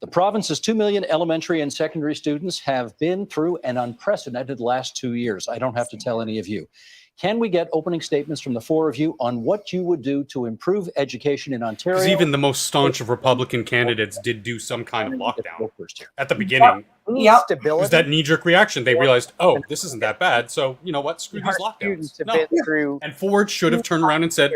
Speaker 5: The province's 2 million elementary and secondary students have been through an unprecedented last 2 years. I don't have to tell any of you. Can we get opening statements from the four of you on what you would do to improve education in Ontario?
Speaker 2: Because even the most staunch of Republican candidates did do some kind of lockdown
Speaker 5: First here.
Speaker 2: at the beginning.
Speaker 7: We need
Speaker 1: Yep.
Speaker 2: It was
Speaker 7: stability.
Speaker 2: that knee-jerk reaction. They realized, oh, this isn't that bad, so you know what? Screw these
Speaker 7: Our
Speaker 2: lockdowns.
Speaker 7: students have
Speaker 2: No.
Speaker 7: been through
Speaker 2: And Ford should have turned around and said,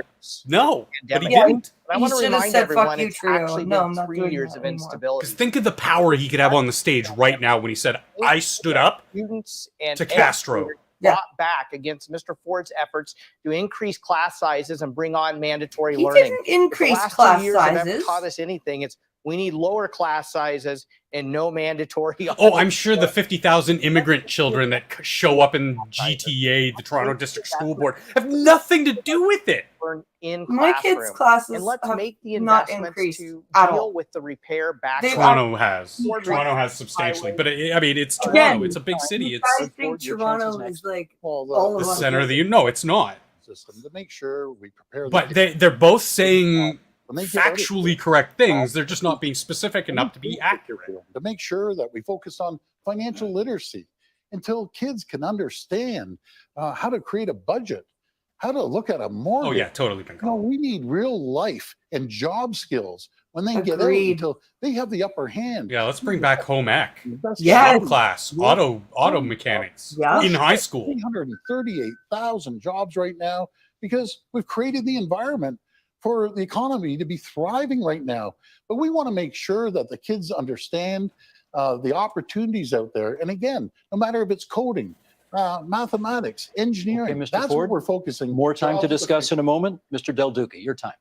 Speaker 2: no, but he
Speaker 7: pandemic.
Speaker 2: didn't.
Speaker 7: I
Speaker 1: He
Speaker 7: want to
Speaker 1: should have
Speaker 7: remind
Speaker 1: said,
Speaker 7: everyone
Speaker 1: "Fuck you,
Speaker 7: it's
Speaker 1: Trudeau."
Speaker 7: actually
Speaker 1: No,
Speaker 7: been
Speaker 1: I'm not
Speaker 7: 3
Speaker 1: doing
Speaker 7: years
Speaker 1: that
Speaker 7: of
Speaker 1: anymore.
Speaker 7: instability.
Speaker 2: Because think of the power he could have on the stage right now when he said, I stood up
Speaker 7: Students and
Speaker 2: to Castro.
Speaker 7: educators
Speaker 1: Yeah.
Speaker 7: fought back against Mr. Ford's efforts to increase class sizes and bring on mandatory
Speaker 1: He
Speaker 7: learning.
Speaker 1: didn't
Speaker 7: If the
Speaker 1: increase
Speaker 7: last
Speaker 1: class
Speaker 7: 2 years have ever
Speaker 1: sizes.
Speaker 7: taught us anything, it's we need lower class sizes and no mandatory.
Speaker 2: Oh, I'm sure the 50,000 immigrant children that show up in GTA, the Toronto District School Board, have nothing to do with it.
Speaker 7: learn in
Speaker 1: My
Speaker 7: classroom.
Speaker 1: kids' classes
Speaker 7: And let's
Speaker 1: have
Speaker 7: make the
Speaker 1: not
Speaker 7: investments
Speaker 1: increased
Speaker 7: to
Speaker 1: at
Speaker 7: deal
Speaker 1: all.
Speaker 7: with the repair back.
Speaker 1: They've
Speaker 2: Toronto has.
Speaker 7: Ford
Speaker 2: Toronto has substantially. But I mean, it's Toronto. It's a big city.
Speaker 1: You
Speaker 2: It's
Speaker 1: guys think
Speaker 3: your
Speaker 1: Toronto
Speaker 3: chances
Speaker 1: is like
Speaker 3: Well,
Speaker 1: all
Speaker 2: the
Speaker 1: of us?
Speaker 2: center of the union. No, it's not.
Speaker 3: system to make sure we prepare.
Speaker 2: But they're both saying
Speaker 3: when they get out of
Speaker 2: factually
Speaker 3: school,
Speaker 2: correct things. They're just not being specific enough to be accurate.
Speaker 3: to make sure that we focus on financial literacy until kids can understand how to create a budget, how to look at a mortgage.
Speaker 2: Oh, yeah, totally.
Speaker 3: No, we need real life and job skills when they get out
Speaker 1: Agreed.
Speaker 3: until they have the upper hand.
Speaker 2: Yeah, let's bring back home ec.
Speaker 1: Yes.
Speaker 2: Shop class, auto mechanics
Speaker 1: Yeah.
Speaker 2: in high school.
Speaker 3: 338,000 jobs right now because we've created the environment for the economy to be thriving right now. But we want to make sure that the kids understand the opportunities out there. And again, no matter if it's coding, mathematics, engineering,
Speaker 5: Okay, Mr.
Speaker 3: that's
Speaker 5: Ford,
Speaker 3: what we're focusing.
Speaker 5: More time to
Speaker 3: jobs of the
Speaker 5: discuss in a moment. Mr. Del Duca, your time.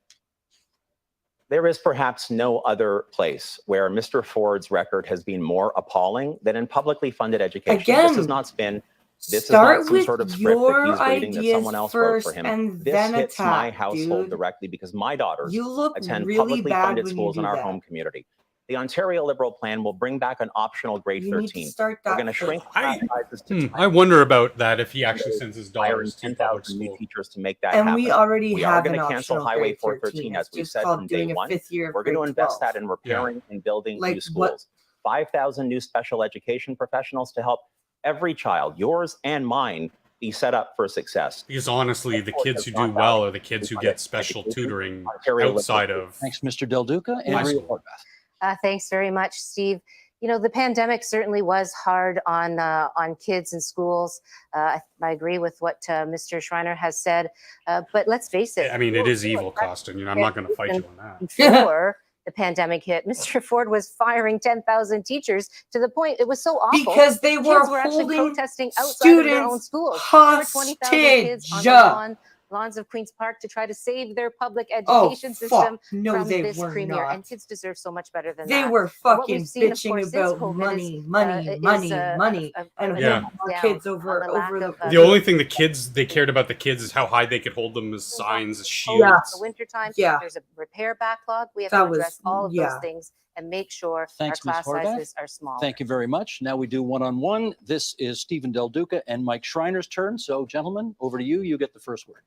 Speaker 8: There is perhaps no other place where Mr. Ford's record has been more appalling than in publicly funded education. This
Speaker 1: Again,
Speaker 8: is not spin. This
Speaker 1: start
Speaker 8: is not some
Speaker 1: with
Speaker 8: sort of script that
Speaker 1: your
Speaker 8: he's reading that
Speaker 1: ideas
Speaker 8: someone else wrote
Speaker 1: first
Speaker 8: for him.
Speaker 1: and
Speaker 8: This
Speaker 1: then
Speaker 8: hits my
Speaker 1: attack,
Speaker 8: household
Speaker 1: dude.
Speaker 8: directly because my daughters
Speaker 1: You look
Speaker 8: attend
Speaker 1: really
Speaker 8: publicly
Speaker 1: bad
Speaker 8: funded
Speaker 1: when you
Speaker 8: schools
Speaker 1: do
Speaker 8: in our
Speaker 1: that.
Speaker 8: home community. The Ontario Liberal plan will bring back an optional grade
Speaker 1: You need to
Speaker 8: 13.
Speaker 1: start
Speaker 8: We're
Speaker 1: that
Speaker 8: going to
Speaker 1: first.
Speaker 8: shrink class sizes to
Speaker 2: I wonder about that if he actually sends his
Speaker 8: hiring
Speaker 2: daughters to public
Speaker 8: 10,000 new
Speaker 2: school.
Speaker 8: teachers to make that
Speaker 1: And
Speaker 8: happen.
Speaker 1: we already
Speaker 8: We are
Speaker 1: have
Speaker 8: going
Speaker 1: an
Speaker 8: to cancel
Speaker 1: optional
Speaker 8: Highway
Speaker 1: grade
Speaker 8: 413
Speaker 1: 13.
Speaker 8: as
Speaker 1: It's
Speaker 8: we've
Speaker 1: just
Speaker 8: said
Speaker 1: called
Speaker 8: from day
Speaker 1: doing a
Speaker 8: one.
Speaker 1: fifth year of
Speaker 8: We're going to
Speaker 1: grade
Speaker 8: invest
Speaker 1: 12.
Speaker 8: that in repairing and building
Speaker 1: Like,
Speaker 8: new
Speaker 1: what-
Speaker 8: schools. 5,000 new special education professionals to help every child, yours and mine, be set up for success.
Speaker 2: Because honestly, the kids who do well are the kids who get special tutoring outside of
Speaker 5: Thanks, Mr. Del Duca.
Speaker 2: high
Speaker 5: Andrea
Speaker 2: school.
Speaker 5: Horvath.
Speaker 4: Thanks very much, Steve. You know, the pandemic certainly was hard on kids and schools. I agree with what Mr. Schreiner has said. But let's face it.
Speaker 2: I mean, it is evil, Costin. You know, I'm not going to fight you on that.
Speaker 4: Before the pandemic hit, Mr. Ford was firing 10,000 teachers to the point it was so awful.
Speaker 1: Because they
Speaker 4: kids
Speaker 1: were
Speaker 4: were actually
Speaker 1: holding
Speaker 4: protesting outside of their own
Speaker 1: students
Speaker 4: schools. There were 20,000 kids on the lawns of Queen's Park to try to save their public education system
Speaker 1: No,
Speaker 4: from
Speaker 1: they
Speaker 4: this
Speaker 1: were
Speaker 4: premier.
Speaker 1: not.
Speaker 4: And kids deserve so much better than
Speaker 1: They
Speaker 4: that.
Speaker 1: were
Speaker 4: What we've
Speaker 1: fucking
Speaker 4: seen, of
Speaker 1: bitching
Speaker 4: course, since
Speaker 1: about
Speaker 4: COVID
Speaker 1: money,
Speaker 4: is,
Speaker 1: money,
Speaker 4: is
Speaker 1: money,
Speaker 4: a-
Speaker 1: money,
Speaker 4: a-
Speaker 1: and
Speaker 4: a
Speaker 2: Yeah.
Speaker 1: holding
Speaker 4: down
Speaker 1: our kids
Speaker 4: on
Speaker 1: over
Speaker 4: the lack
Speaker 1: the
Speaker 4: of,
Speaker 2: The only thing they cared about the kids is how high they could hold them as signs, as shields.
Speaker 1: Yeah.
Speaker 4: the wintertime.
Speaker 1: Yeah.
Speaker 4: There's a repair backlog. We have
Speaker 1: That
Speaker 4: to address
Speaker 1: was-
Speaker 4: all of
Speaker 1: yeah.
Speaker 4: those things and make sure
Speaker 5: Thanks,
Speaker 4: our
Speaker 5: Ms.
Speaker 4: class
Speaker 5: Horvath.
Speaker 4: sizes are small.
Speaker 5: Thank you very much. Now we do one-on-one. This is Stephen Del Duca and Mike Schreiner's turn. So, gentlemen, over to you. You get the first word.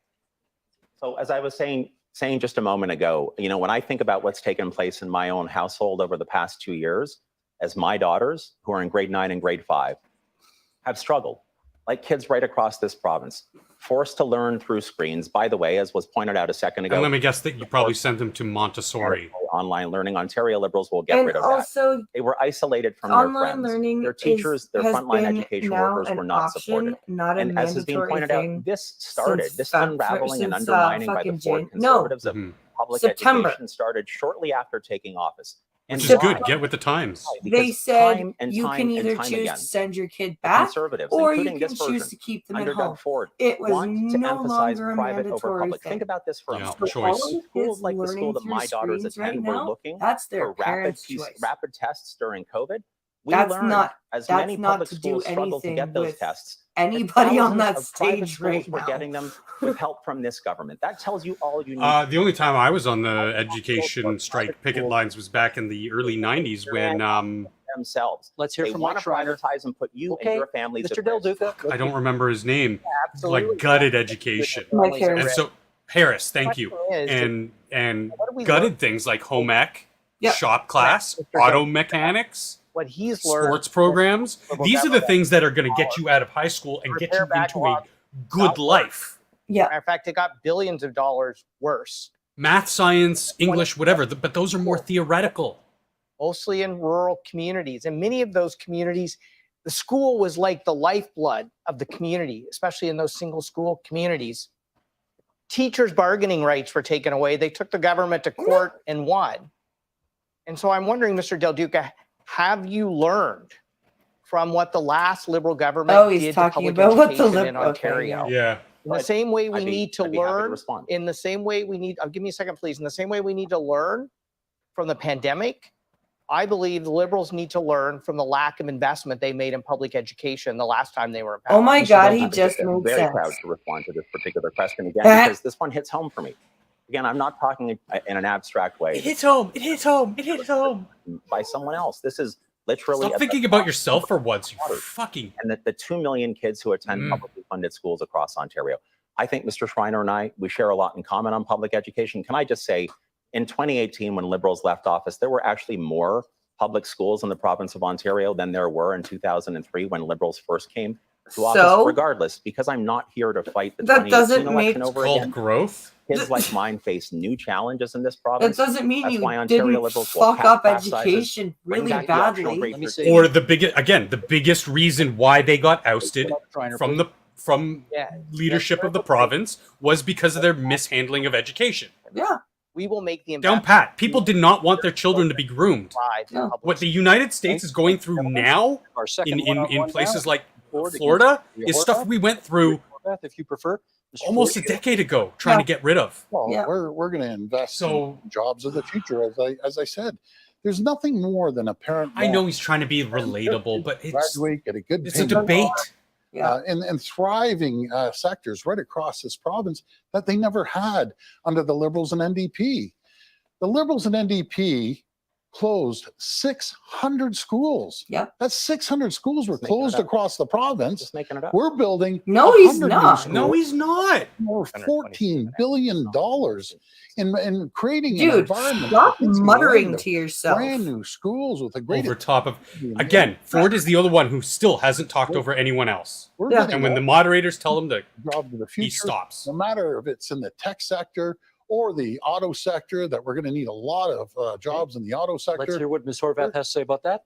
Speaker 8: So as I was saying just a moment ago, you know, when I think about what's taken place in my own household over the past 2 years, as my daughters, who are in grade 9 and grade 5, have struggled. like kids right across this province, forced to learn through screens. By the way, as was pointed out a second ago,
Speaker 2: And let me guess that you probably sent them to Montessori.
Speaker 8: Online learning. Ontario Liberals will get
Speaker 1: And
Speaker 8: rid of
Speaker 1: also,
Speaker 8: that. They were isolated from their
Speaker 1: online
Speaker 8: friends.
Speaker 1: learning
Speaker 8: Their teachers, their
Speaker 1: has
Speaker 8: frontline
Speaker 1: been
Speaker 8: education
Speaker 1: now
Speaker 8: workers
Speaker 1: an
Speaker 8: were not
Speaker 1: option,
Speaker 8: supported.
Speaker 1: not a
Speaker 8: And as has been
Speaker 1: mandatory
Speaker 8: pointed
Speaker 1: thing.
Speaker 8: out, this started,
Speaker 1: since
Speaker 8: this
Speaker 1: Fe-
Speaker 8: unraveling and
Speaker 1: since,
Speaker 8: undermining by the
Speaker 1: fucking
Speaker 8: Ford
Speaker 1: No,
Speaker 8: Conservatives of
Speaker 2: Mhm.
Speaker 8: public
Speaker 1: September.
Speaker 8: education started shortly after taking office. And
Speaker 2: Which is
Speaker 8: why?
Speaker 2: good. Get with the times.
Speaker 1: They
Speaker 8: Because
Speaker 1: said
Speaker 8: time and
Speaker 1: you
Speaker 8: time
Speaker 1: can
Speaker 8: and
Speaker 1: either
Speaker 8: time
Speaker 1: choose
Speaker 8: again,
Speaker 1: to send your kid
Speaker 8: the
Speaker 1: back,
Speaker 8: Conservatives,
Speaker 1: or you
Speaker 8: including
Speaker 1: can
Speaker 8: this
Speaker 1: choose
Speaker 8: version,
Speaker 1: to keep them
Speaker 8: under
Speaker 1: at home.
Speaker 8: Doug Ford,
Speaker 1: It was
Speaker 8: want to
Speaker 1: no
Speaker 8: emphasize
Speaker 1: longer a
Speaker 8: private over
Speaker 1: mandatory
Speaker 8: public.
Speaker 1: thing.
Speaker 8: Think about this for a
Speaker 2: Yeah,
Speaker 8: moment.
Speaker 1: So
Speaker 2: choice.
Speaker 1: all the
Speaker 8: Schools
Speaker 1: kids
Speaker 8: like the school
Speaker 1: learning
Speaker 8: that
Speaker 1: through
Speaker 8: my daughters
Speaker 1: screens
Speaker 8: attend
Speaker 1: right
Speaker 8: were
Speaker 1: now,
Speaker 8: looking
Speaker 1: that's their
Speaker 8: for
Speaker 1: parents' choice.
Speaker 8: rapid tests during COVID. We
Speaker 1: That's
Speaker 8: learned,
Speaker 1: not
Speaker 8: as
Speaker 1: that's
Speaker 8: many
Speaker 1: not
Speaker 8: public
Speaker 1: to do
Speaker 8: schools struggled to
Speaker 1: anything
Speaker 8: get those
Speaker 1: with
Speaker 8: tests,
Speaker 1: anybody on
Speaker 8: thousands
Speaker 1: that
Speaker 8: of private
Speaker 1: stage
Speaker 8: schools
Speaker 1: right
Speaker 8: were
Speaker 1: now.
Speaker 8: getting them with help from this government. That tells you all you need.
Speaker 2: The only time I was on the education strike picket lines was back in the early 90s when
Speaker 8: Themselves.
Speaker 5: Let's hear
Speaker 8: They
Speaker 5: from
Speaker 8: want
Speaker 5: Mike
Speaker 8: to
Speaker 5: Schreiner.
Speaker 8: privatize and put you
Speaker 5: Okay,
Speaker 8: and your families
Speaker 5: Mr.
Speaker 8: at
Speaker 5: Del
Speaker 8: risk.
Speaker 5: Duca.
Speaker 2: I don't remember his name,
Speaker 7: Absolutely.
Speaker 2: like gutted education.
Speaker 1: Mike Harris.
Speaker 2: And so Harris, thank you.
Speaker 7: Question is,
Speaker 2: And
Speaker 7: what do we
Speaker 2: gutted
Speaker 7: learn?
Speaker 2: things like home ec,
Speaker 1: Yep.
Speaker 2: shop class,
Speaker 7: Mr.
Speaker 2: auto mechanics,
Speaker 7: what he's learned.
Speaker 2: sports programs.
Speaker 7: Liberal
Speaker 2: These are the
Speaker 7: government
Speaker 2: things that are going to get you out of high school and get you
Speaker 7: Repair
Speaker 2: into a
Speaker 7: backlogs,
Speaker 2: good
Speaker 7: not work.
Speaker 2: life.
Speaker 1: Yeah.
Speaker 7: Matter of fact, it got billions of dollars worse,
Speaker 2: Math, science, English, whatever. But those are more theoretical.
Speaker 7: mostly in rural communities. And many of those communities, the school was like the lifeblood of the community, especially in those single school communities. Teachers' bargaining rights were taken away. They took the government to court and won. And so I'm wondering, Mr. Del Duca, have you learned from what the last Liberal government
Speaker 1: He's
Speaker 7: did to
Speaker 1: talking
Speaker 7: public
Speaker 1: about what the
Speaker 7: education in
Speaker 1: Lib- okay,
Speaker 7: Ontario?
Speaker 2: Yeah.
Speaker 7: In the same way we need to
Speaker 8: I'd be happy
Speaker 7: learn,
Speaker 8: respond.
Speaker 7: in the same way we need, give me a second, please. In the same way we need to learn from the pandemic, I believe the Liberals need to learn from the lack of investment they made in public education the last time they were in power.
Speaker 1: Oh my
Speaker 8: Mr.
Speaker 1: God,
Speaker 8: Del
Speaker 1: he
Speaker 8: Duca,
Speaker 1: just
Speaker 8: I'm
Speaker 1: made
Speaker 8: very
Speaker 1: sense.
Speaker 8: proud to respond to this particular question again because this one hits home for me. Again, I'm not talking in an abstract way.
Speaker 2: It hits home. It hits home. It hits home.
Speaker 8: By someone else. This is literally
Speaker 2: Stop thinking about yourself for once, you fucking.
Speaker 8: and that the 2 million kids who attend publicly funded schools across Ontario. I think Mr. Schreiner and I, we share a lot in common on public education. Can I just say, in 2018, when Liberals left office, there were actually more public schools in the province of Ontario than there were in 2003 when Liberals first came to office.
Speaker 1: So?
Speaker 8: Regardless, because I'm not here to fight the
Speaker 1: That
Speaker 8: 2018
Speaker 1: doesn't
Speaker 8: election
Speaker 1: make-
Speaker 8: over
Speaker 2: Called
Speaker 8: again.
Speaker 2: growth.
Speaker 8: Kids like mine face new challenges in this
Speaker 1: That
Speaker 8: province.
Speaker 1: doesn't mean
Speaker 8: That's
Speaker 1: you
Speaker 8: why Ontario
Speaker 1: didn't
Speaker 8: Liberals will
Speaker 1: fuck
Speaker 8: cap
Speaker 1: up
Speaker 8: class sizes,
Speaker 1: education
Speaker 8: bring
Speaker 1: really
Speaker 8: back the optional
Speaker 1: badly.
Speaker 8: grade
Speaker 5: Let me
Speaker 8: period.
Speaker 5: see.
Speaker 2: Or the biggest reason why they got ousted
Speaker 5: Schreiner,
Speaker 2: from
Speaker 5: please.
Speaker 2: from
Speaker 7: Yeah.
Speaker 2: leadership of the province was because of their mishandling of education.
Speaker 1: Yeah.
Speaker 7: We will make the
Speaker 2: Down
Speaker 7: investment
Speaker 2: pat. People did not want their children to be groomed.
Speaker 7: thrive in
Speaker 1: Yeah.
Speaker 7: public
Speaker 2: What the United States is going through now
Speaker 5: Our second
Speaker 2: in
Speaker 5: one-on-one
Speaker 2: places
Speaker 5: now.
Speaker 2: like
Speaker 5: Ford against
Speaker 2: Florida
Speaker 5: the
Speaker 2: is stuff
Speaker 5: Horvath.
Speaker 2: we went through
Speaker 5: Horvath, if you prefer. Mr.
Speaker 2: almost a
Speaker 5: Ford.
Speaker 2: decade ago trying to get rid of.
Speaker 9: Well,
Speaker 1: Yeah.
Speaker 9: we're going to invest
Speaker 2: So-
Speaker 9: in jobs of the future. As I said, there's nothing more than a parent.
Speaker 2: I know
Speaker 9: wants
Speaker 2: he's trying to be relatable, but it's
Speaker 9: graduate, get a good
Speaker 2: it's a
Speaker 9: paying
Speaker 2: debate.
Speaker 1: Yeah.
Speaker 9: and thriving sectors right across this province that they never had under the Liberals and NDP. The Liberals and NDP closed 600 schools.
Speaker 1: Yep.
Speaker 9: That's 600 schools were
Speaker 8: Just making it
Speaker 9: closed
Speaker 8: up.
Speaker 9: across the province.
Speaker 8: Just making it up.
Speaker 9: We're building
Speaker 1: No, he's
Speaker 9: 100 new
Speaker 1: not.
Speaker 9: schools,
Speaker 2: No, he's not.
Speaker 9: more $14 billion in creating an
Speaker 1: Dude,
Speaker 9: environment.
Speaker 1: stop
Speaker 9: for kids to be
Speaker 1: muttering
Speaker 9: learning
Speaker 1: to yourself.
Speaker 9: brand new schools with a great
Speaker 2: Over top of again, Ford is the other one who still hasn't talked over anyone else.
Speaker 9: We're
Speaker 1: Yeah.
Speaker 9: getting
Speaker 2: And when the
Speaker 9: all
Speaker 2: moderators tell him to,
Speaker 9: jobs of the
Speaker 2: he
Speaker 9: future,
Speaker 2: stops.
Speaker 9: no matter if it's in the tech sector or the auto sector, that we're going to need a lot of jobs in the auto
Speaker 5: Let's
Speaker 9: sector.
Speaker 5: hear what Ms. Horvath has to say about that.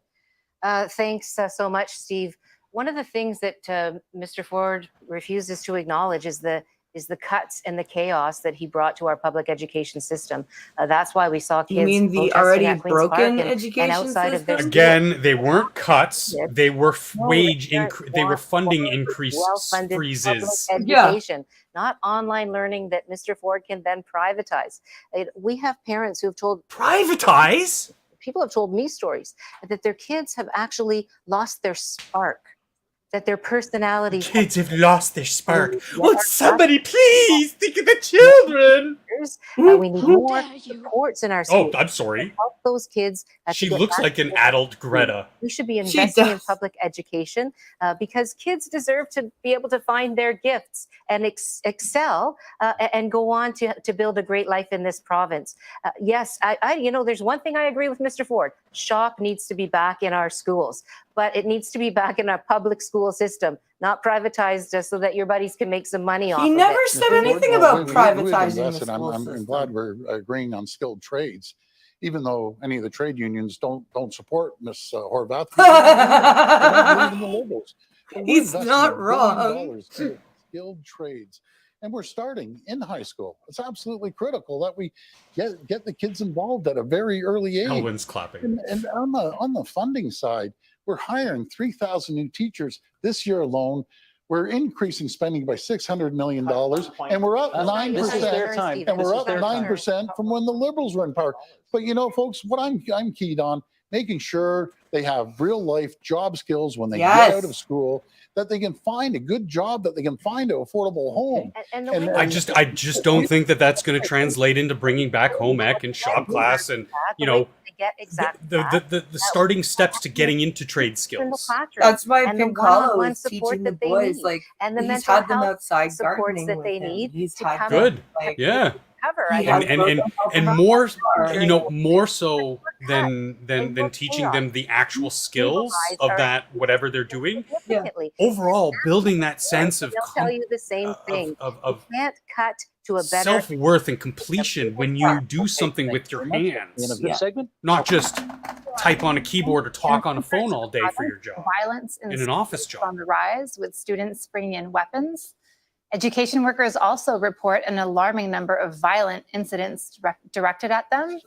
Speaker 4: Thanks so much, Steve. One of the things that Mr. Ford refuses to acknowledge is the cuts and the chaos that he brought to our public education system. That's why we saw kids
Speaker 1: You mean the
Speaker 4: protesting
Speaker 1: already
Speaker 4: at Queen's
Speaker 1: broken
Speaker 4: Park and
Speaker 1: education
Speaker 4: outside of their
Speaker 1: system?
Speaker 4: school.
Speaker 2: Again, they weren't cuts.
Speaker 4: Yes.
Speaker 2: They were
Speaker 4: No,
Speaker 2: wage
Speaker 4: they're
Speaker 2: they were funding
Speaker 4: well-funded
Speaker 2: increase freezes.
Speaker 4: public
Speaker 1: Yeah.
Speaker 4: education, not online learning that Mr. Ford can then privatize. We have parents who have told
Speaker 2: Privatize?
Speaker 4: people have told me stories that their kids have actually lost their spark, that their personality
Speaker 2: Kids have lost their spark.
Speaker 4: Yeah.
Speaker 2: Will somebody please think of the children?
Speaker 4: we need more supports in our
Speaker 2: Oh,
Speaker 4: schools.
Speaker 2: I'm sorry.
Speaker 4: Help those kids. to
Speaker 2: She
Speaker 4: get
Speaker 2: looks
Speaker 4: back
Speaker 2: like
Speaker 4: to
Speaker 2: an
Speaker 4: their
Speaker 2: adult
Speaker 4: school.
Speaker 2: Greta.
Speaker 4: We should be
Speaker 1: She
Speaker 4: investing in
Speaker 1: does.
Speaker 4: public education because kids deserve to be able to find their gifts and excel and go on to build a great life in this province. Yes, there's one thing I agree with Mr. Ford. Shop needs to be back in our schools, but it needs to be back in our public school system, not privatized just so that your buddies can make some money off
Speaker 1: He
Speaker 4: of
Speaker 1: never
Speaker 4: it.
Speaker 1: said
Speaker 3: We've-
Speaker 1: anything
Speaker 3: we've-
Speaker 1: about
Speaker 3: we've
Speaker 1: privatizing the
Speaker 3: invested.
Speaker 1: school
Speaker 3: I'm
Speaker 1: system.
Speaker 3: glad we're agreeing on skilled trades, even though any of the trade unions don't support Miss Horvath. We don't believe in the Liberals. But we're
Speaker 1: He's
Speaker 3: investing
Speaker 1: not
Speaker 3: $1 billion
Speaker 1: wrong.
Speaker 3: into skilled trades, and we're starting in high school. It's absolutely critical that we get the kids involved at a very early age.
Speaker 2: Elwin's clapping.
Speaker 3: And on the funding side, we're hiring 3,000 new teachers this year alone. We're increasing spending by $600 million, and we're up 9%.
Speaker 5: This is their time.
Speaker 3: And we're
Speaker 5: This is
Speaker 3: up
Speaker 5: their time.
Speaker 3: 9% from when the Liberals were in power. But you know, folks, what I'm keyed on, making sure they have real life job skills when they get out of school, that they can find a good job, that they can find an affordable home.
Speaker 4: And the
Speaker 3: And-
Speaker 4: way
Speaker 2: I
Speaker 4: that
Speaker 2: just don't think that that's going to translate into bringing back home ec and shop class and, you know,
Speaker 4: they get exactly
Speaker 2: the starting steps to getting into trade
Speaker 4: in the
Speaker 2: skills.
Speaker 4: classroom.
Speaker 1: That's why
Speaker 4: And the
Speaker 1: Pincalo
Speaker 4: one-on-one
Speaker 1: is
Speaker 4: support
Speaker 1: teaching the
Speaker 4: that they
Speaker 1: boys,
Speaker 4: need.
Speaker 1: like,
Speaker 4: and the
Speaker 1: he's
Speaker 4: mental
Speaker 1: had them
Speaker 4: health
Speaker 1: outside
Speaker 4: supports
Speaker 1: gardening
Speaker 4: that
Speaker 1: with
Speaker 4: they
Speaker 1: him.
Speaker 4: need
Speaker 1: He's
Speaker 4: to
Speaker 1: had
Speaker 4: come
Speaker 1: them,
Speaker 2: Good.
Speaker 1: like,
Speaker 2: Yeah.
Speaker 4: cover.
Speaker 1: He
Speaker 4: I
Speaker 1: has
Speaker 4: think
Speaker 2: And
Speaker 1: broken
Speaker 2: more,
Speaker 1: heart.
Speaker 2: you know, more so than teaching them the actual skills of that, whatever they're doing.
Speaker 4: significantly.
Speaker 2: Overall, building that sense of
Speaker 4: They'll tell you the same thing.
Speaker 2: of
Speaker 4: You can't cut to a better
Speaker 2: self-worth and completion when you do something with your
Speaker 5: In a
Speaker 2: hands,
Speaker 5: good segment.
Speaker 2: not just type on a keyboard or talk on a phone all day for your job
Speaker 6: Violence in
Speaker 2: in an office
Speaker 6: schools
Speaker 2: job.
Speaker 6: on the rise, with students bringing in weapons. Education workers also report an alarming number of violent incidents directed at them.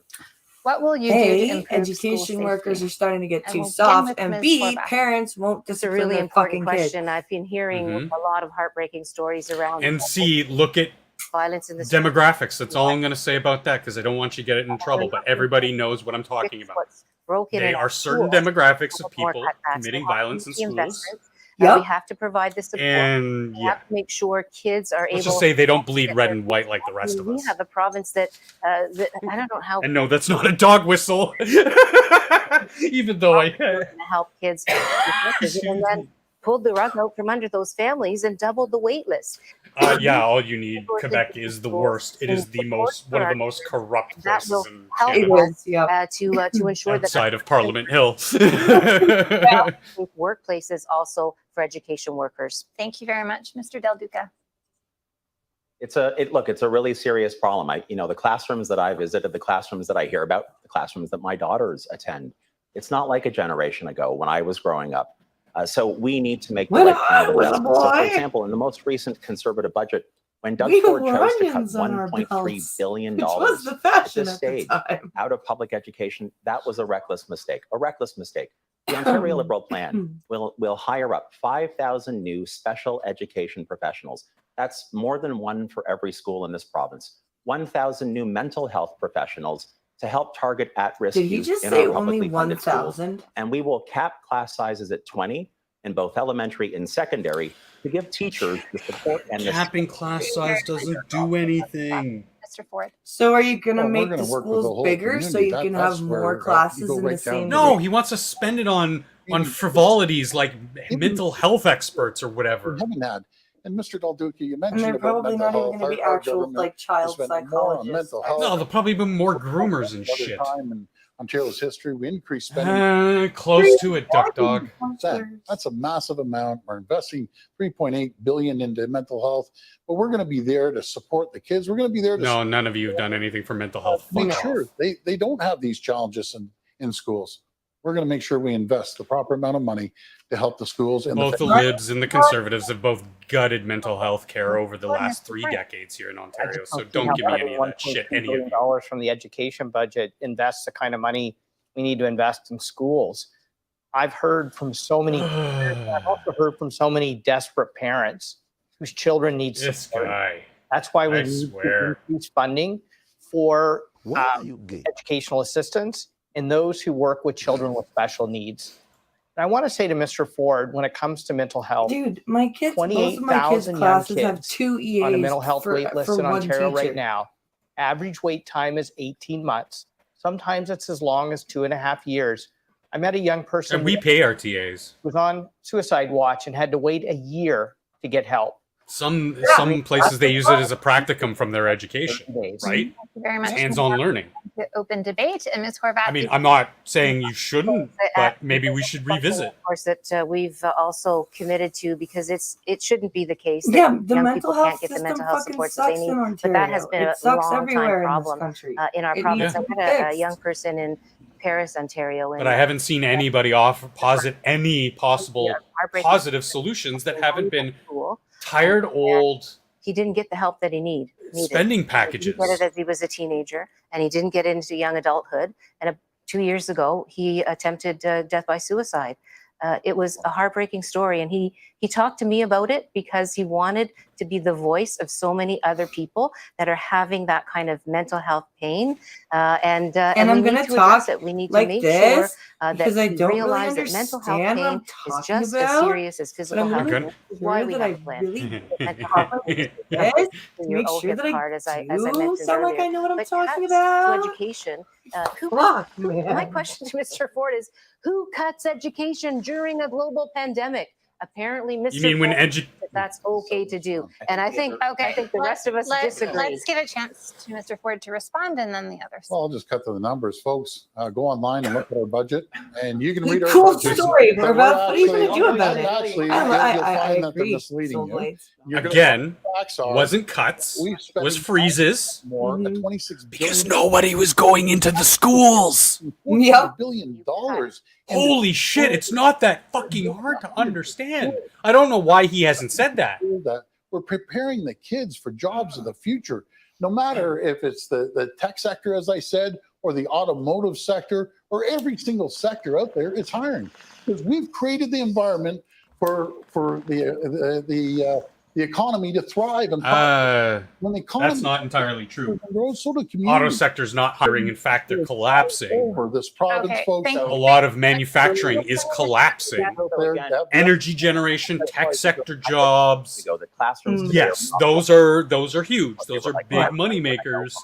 Speaker 6: What will you do to
Speaker 1: A,
Speaker 6: improve school
Speaker 1: education workers
Speaker 6: safety?
Speaker 1: are starting to get
Speaker 6: And
Speaker 1: too
Speaker 6: we'll begin
Speaker 1: soft,
Speaker 6: with
Speaker 1: and
Speaker 6: Ms.
Speaker 1: B,
Speaker 6: Horvath.
Speaker 1: parents won't
Speaker 4: It's a
Speaker 1: discipline
Speaker 4: really
Speaker 1: their
Speaker 4: important
Speaker 1: fucking kids.
Speaker 4: question. I've been hearing a lot of heartbreaking stories around
Speaker 2: And see, look at
Speaker 4: violence in the schools.
Speaker 2: demographics. That's all I'm going to say about that, because I don't want you to get in trouble, but everybody knows what I'm talking about.
Speaker 4: What's broken
Speaker 2: They
Speaker 4: in
Speaker 2: are
Speaker 4: our
Speaker 2: certain
Speaker 4: schools.
Speaker 2: demographics of
Speaker 4: More
Speaker 2: people
Speaker 4: cutbacks.
Speaker 2: committing
Speaker 4: We have
Speaker 2: violence in
Speaker 4: the
Speaker 2: schools.
Speaker 4: investments,
Speaker 1: Yep.
Speaker 4: we have to provide the support.
Speaker 2: And
Speaker 4: We
Speaker 2: yeah,
Speaker 4: have to make sure kids are
Speaker 2: let's
Speaker 4: able.
Speaker 2: just say they don't bleed red and white like the rest of
Speaker 4: We
Speaker 2: us.
Speaker 4: have a province that I don't know how
Speaker 2: And no, that's not a dog whistle. Even though I
Speaker 4: to help kids and then pulled the rug out from under those families and doubled the wait list.
Speaker 2: yeah, all you need. Quebec is the worst. It is the most one of the most corrupt
Speaker 4: That will
Speaker 2: places in
Speaker 4: help
Speaker 1: It
Speaker 2: Canada,
Speaker 1: is, yep.
Speaker 4: To ensure that
Speaker 2: outside of Parliament Hill.
Speaker 4: workplaces also for education workers.
Speaker 6: Thank you very much, Mr. Del Duca.
Speaker 8: It's a really serious problem. The classrooms that I visited, the classrooms that I hear about, the classrooms that my daughters attend, it's not like a generation ago when I was growing up. So we need to make the
Speaker 1: When
Speaker 8: right kind of
Speaker 1: I was a
Speaker 8: investments. So, for
Speaker 1: boy,
Speaker 8: example, in the most recent conservative budget, when Doug
Speaker 1: we
Speaker 8: Ford
Speaker 1: wore
Speaker 8: chose to cut
Speaker 1: onions on our
Speaker 8: $1.3
Speaker 1: belts,
Speaker 8: billion
Speaker 1: which was the fashion
Speaker 8: this
Speaker 1: at the
Speaker 8: stage
Speaker 1: time.
Speaker 8: out of public education, that was a reckless mistake. A reckless mistake. The Ontario Liberal plan will hire up 5,000 new special education professionals. That's more than one for every school in this province. 1,000 new mental health professionals to help target at-risk
Speaker 1: Did he
Speaker 8: youth
Speaker 1: just
Speaker 8: in
Speaker 1: say
Speaker 8: our
Speaker 1: only
Speaker 8: publicly funded schools.
Speaker 1: 1,000?
Speaker 8: And we will cap class sizes at 20 in both elementary and secondary to give teachers the support and the
Speaker 2: Capping class size doesn't do anything.
Speaker 6: Mr. Ford.
Speaker 1: So are you going to
Speaker 3: Well, we're
Speaker 1: make
Speaker 3: gonna
Speaker 1: the
Speaker 3: work with the
Speaker 1: schools
Speaker 3: whole
Speaker 1: bigger so
Speaker 3: community.
Speaker 1: you can
Speaker 3: That's
Speaker 1: have
Speaker 3: where,
Speaker 1: more
Speaker 3: you
Speaker 1: classes
Speaker 3: go
Speaker 1: in
Speaker 3: right
Speaker 1: the
Speaker 3: down
Speaker 1: same
Speaker 3: to
Speaker 2: No, he wants to spend it on frivolities like mental health experts or
Speaker 3: We
Speaker 2: whatever.
Speaker 3: haven't had. And Mr. Del Duca, you
Speaker 1: And
Speaker 3: mentioned
Speaker 1: they're
Speaker 3: about
Speaker 1: probably
Speaker 3: mental
Speaker 1: not even
Speaker 3: health.
Speaker 1: going to be
Speaker 3: Our
Speaker 1: actual
Speaker 3: government
Speaker 1: like child
Speaker 3: has spent more on
Speaker 1: psychologists.
Speaker 3: mental health.
Speaker 2: No, there'll probably be more groomers and
Speaker 3: Other
Speaker 2: shit.
Speaker 3: time in Ontario's history, we increased spending.
Speaker 2: Close to it, Duck Dog.
Speaker 3: That's a massive amount. We're investing $3.8 billion into mental health, but we're going to be there to support the kids. We're going to be there to
Speaker 2: No, none of you have done anything for mental health.
Speaker 3: make
Speaker 2: Fuck
Speaker 3: sure
Speaker 2: off.
Speaker 3: they don't have these challenges in schools. We're going to make sure we invest the proper amount of money to help the schools. And
Speaker 2: Both the Libs and the Conservatives have both gutted mental health care over the last 3 decades here in Ontario. So don't give me any of that shit, any of you.
Speaker 7: $1.3 from the education budget invests the kind of money we need to invest in schools. I've heard from so many, I've also heard from so many desperate parents whose children need
Speaker 2: This
Speaker 7: support.
Speaker 2: guy.
Speaker 7: That's why we
Speaker 2: I
Speaker 7: need
Speaker 2: swear.
Speaker 7: to increase funding for
Speaker 10: Why are you gay?
Speaker 7: educational assistants and those who work with children with special needs. And I want to say to Mr. Ford, when it comes to mental health,
Speaker 1: Dude, my kids, most of my kids'
Speaker 7: 28,000 young
Speaker 1: classes have
Speaker 7: kids
Speaker 1: 2 EAs
Speaker 7: on a mental health
Speaker 1: for,
Speaker 7: wait list
Speaker 1: for
Speaker 7: in
Speaker 1: one
Speaker 7: Ontario
Speaker 1: teacher.
Speaker 7: right now, average wait time is 18 months. Sometimes it's as long as 2.5 years. I met a young person
Speaker 2: And we pay our TAs.
Speaker 7: who was on suicide watch and had to wait a year to get help.
Speaker 2: Some places they use it as a practicum from their education,
Speaker 7: 30 days.
Speaker 2: right?
Speaker 6: Thank you very much.
Speaker 2: Hands-on learning.
Speaker 6: the open debate. And Ms. Horvath,
Speaker 2: I mean, I'm not saying you shouldn't, but maybe we should revisit.
Speaker 4: Of course, that we've also committed to, because it shouldn't be the case that
Speaker 1: Yeah, the
Speaker 4: young
Speaker 1: mental
Speaker 4: people
Speaker 1: health
Speaker 4: can't get the
Speaker 1: system
Speaker 4: mental health
Speaker 1: fucking
Speaker 4: supports that they
Speaker 1: sucks
Speaker 4: need.
Speaker 1: in Ontario.
Speaker 4: But that has been
Speaker 1: It
Speaker 4: a
Speaker 1: sucks
Speaker 4: long
Speaker 1: everywhere
Speaker 4: time
Speaker 1: in this
Speaker 4: problem
Speaker 1: country.
Speaker 4: in our
Speaker 1: It
Speaker 4: province.
Speaker 1: needs
Speaker 4: I
Speaker 1: to
Speaker 4: met
Speaker 1: be
Speaker 4: a
Speaker 1: fixed.
Speaker 4: young person in Paris, Ontario, and
Speaker 2: But I haven't seen anybody posit any possible
Speaker 4: heartbreaking
Speaker 2: positive solutions that haven't been
Speaker 4: school.
Speaker 2: tired old
Speaker 4: He didn't get the help that he needed.
Speaker 2: spending
Speaker 4: He
Speaker 2: packages.
Speaker 4: didn't get it as he was a teenager, and he didn't get into young adulthood. And 2 years ago, he attempted death by suicide. It was a heartbreaking story, and he talked to me about it because he wanted to be the voice of so many other people that are having that kind of mental health pain. And
Speaker 1: I'm
Speaker 4: we
Speaker 1: going
Speaker 4: need
Speaker 1: to
Speaker 4: to address
Speaker 1: talk
Speaker 4: it. We need to
Speaker 1: like
Speaker 4: make sure
Speaker 1: this
Speaker 4: that
Speaker 1: because I
Speaker 4: we
Speaker 1: don't really
Speaker 4: realize that mental health
Speaker 1: understand what
Speaker 4: pain
Speaker 1: I'm
Speaker 4: is
Speaker 1: talking
Speaker 4: just as
Speaker 1: about.
Speaker 4: serious as
Speaker 1: But
Speaker 4: physical
Speaker 1: I'm
Speaker 4: health.
Speaker 1: really
Speaker 4: This is why
Speaker 1: sure
Speaker 4: we
Speaker 1: that
Speaker 4: have
Speaker 1: I
Speaker 4: a plan.
Speaker 1: really
Speaker 4: Mental health
Speaker 1: this
Speaker 4: in
Speaker 1: to
Speaker 4: your
Speaker 1: make sure
Speaker 4: OHIP
Speaker 1: that I
Speaker 4: card, as I
Speaker 1: do
Speaker 4: mentioned
Speaker 1: sound like
Speaker 4: earlier.
Speaker 1: I know what I'm
Speaker 4: But
Speaker 1: talking
Speaker 4: cuts
Speaker 1: about.
Speaker 4: to education.
Speaker 1: Fuck,
Speaker 4: My
Speaker 1: man.
Speaker 4: question to Mr. Ford is, who cuts education during a global pandemic? Apparently, Mr.
Speaker 2: You mean when
Speaker 4: Ford, that's okay to do. And I think the rest of us disagree.
Speaker 6: Let's give a chance to Mr. Ford to respond, and then the others.
Speaker 9: Well, I'll just cut to the numbers, folks. Go online and look at our budget, and you can read our
Speaker 1: Cool
Speaker 9: budget.
Speaker 1: story,
Speaker 9: But
Speaker 1: Horvath.
Speaker 9: we're
Speaker 1: What are you going to do
Speaker 9: actually-
Speaker 1: about it?
Speaker 9: Actually,
Speaker 1: I
Speaker 9: you'll find that they're
Speaker 1: agree.
Speaker 9: misleading
Speaker 1: Soul
Speaker 9: you.
Speaker 1: blades.
Speaker 9: You're gonna
Speaker 2: Again,
Speaker 9: find the facts are
Speaker 2: wasn't cuts,
Speaker 9: we've spent
Speaker 2: was freezes.
Speaker 9: more at
Speaker 1: Mhm.
Speaker 9: 26
Speaker 2: Because
Speaker 9: billion
Speaker 2: nobody was going into the schools.
Speaker 1: Yep.
Speaker 9: $billion dollars.
Speaker 2: Holy shit, it's not that fucking hard to understand. I don't know why he hasn't said that.
Speaker 9: That we're preparing the kids for jobs of the future, no matter if it's the tech sector, as I said, or the automotive sector, or every single sector out there. It's hiring because we've created the environment for the economy to thrive and when the economy
Speaker 2: That's not entirely true.
Speaker 9: grows, so do
Speaker 2: Auto
Speaker 9: communities
Speaker 2: sector's not hiring. In fact, they're collapsing.
Speaker 9: over this province,
Speaker 6: Okay,
Speaker 9: folks.
Speaker 6: thank
Speaker 2: A
Speaker 6: you.
Speaker 2: lot of manufacturing is collapsing.
Speaker 9: They're-
Speaker 2: Energy generation, tech sector jobs.
Speaker 8: The classrooms.
Speaker 2: Yes, those are huge. Those are big money makers.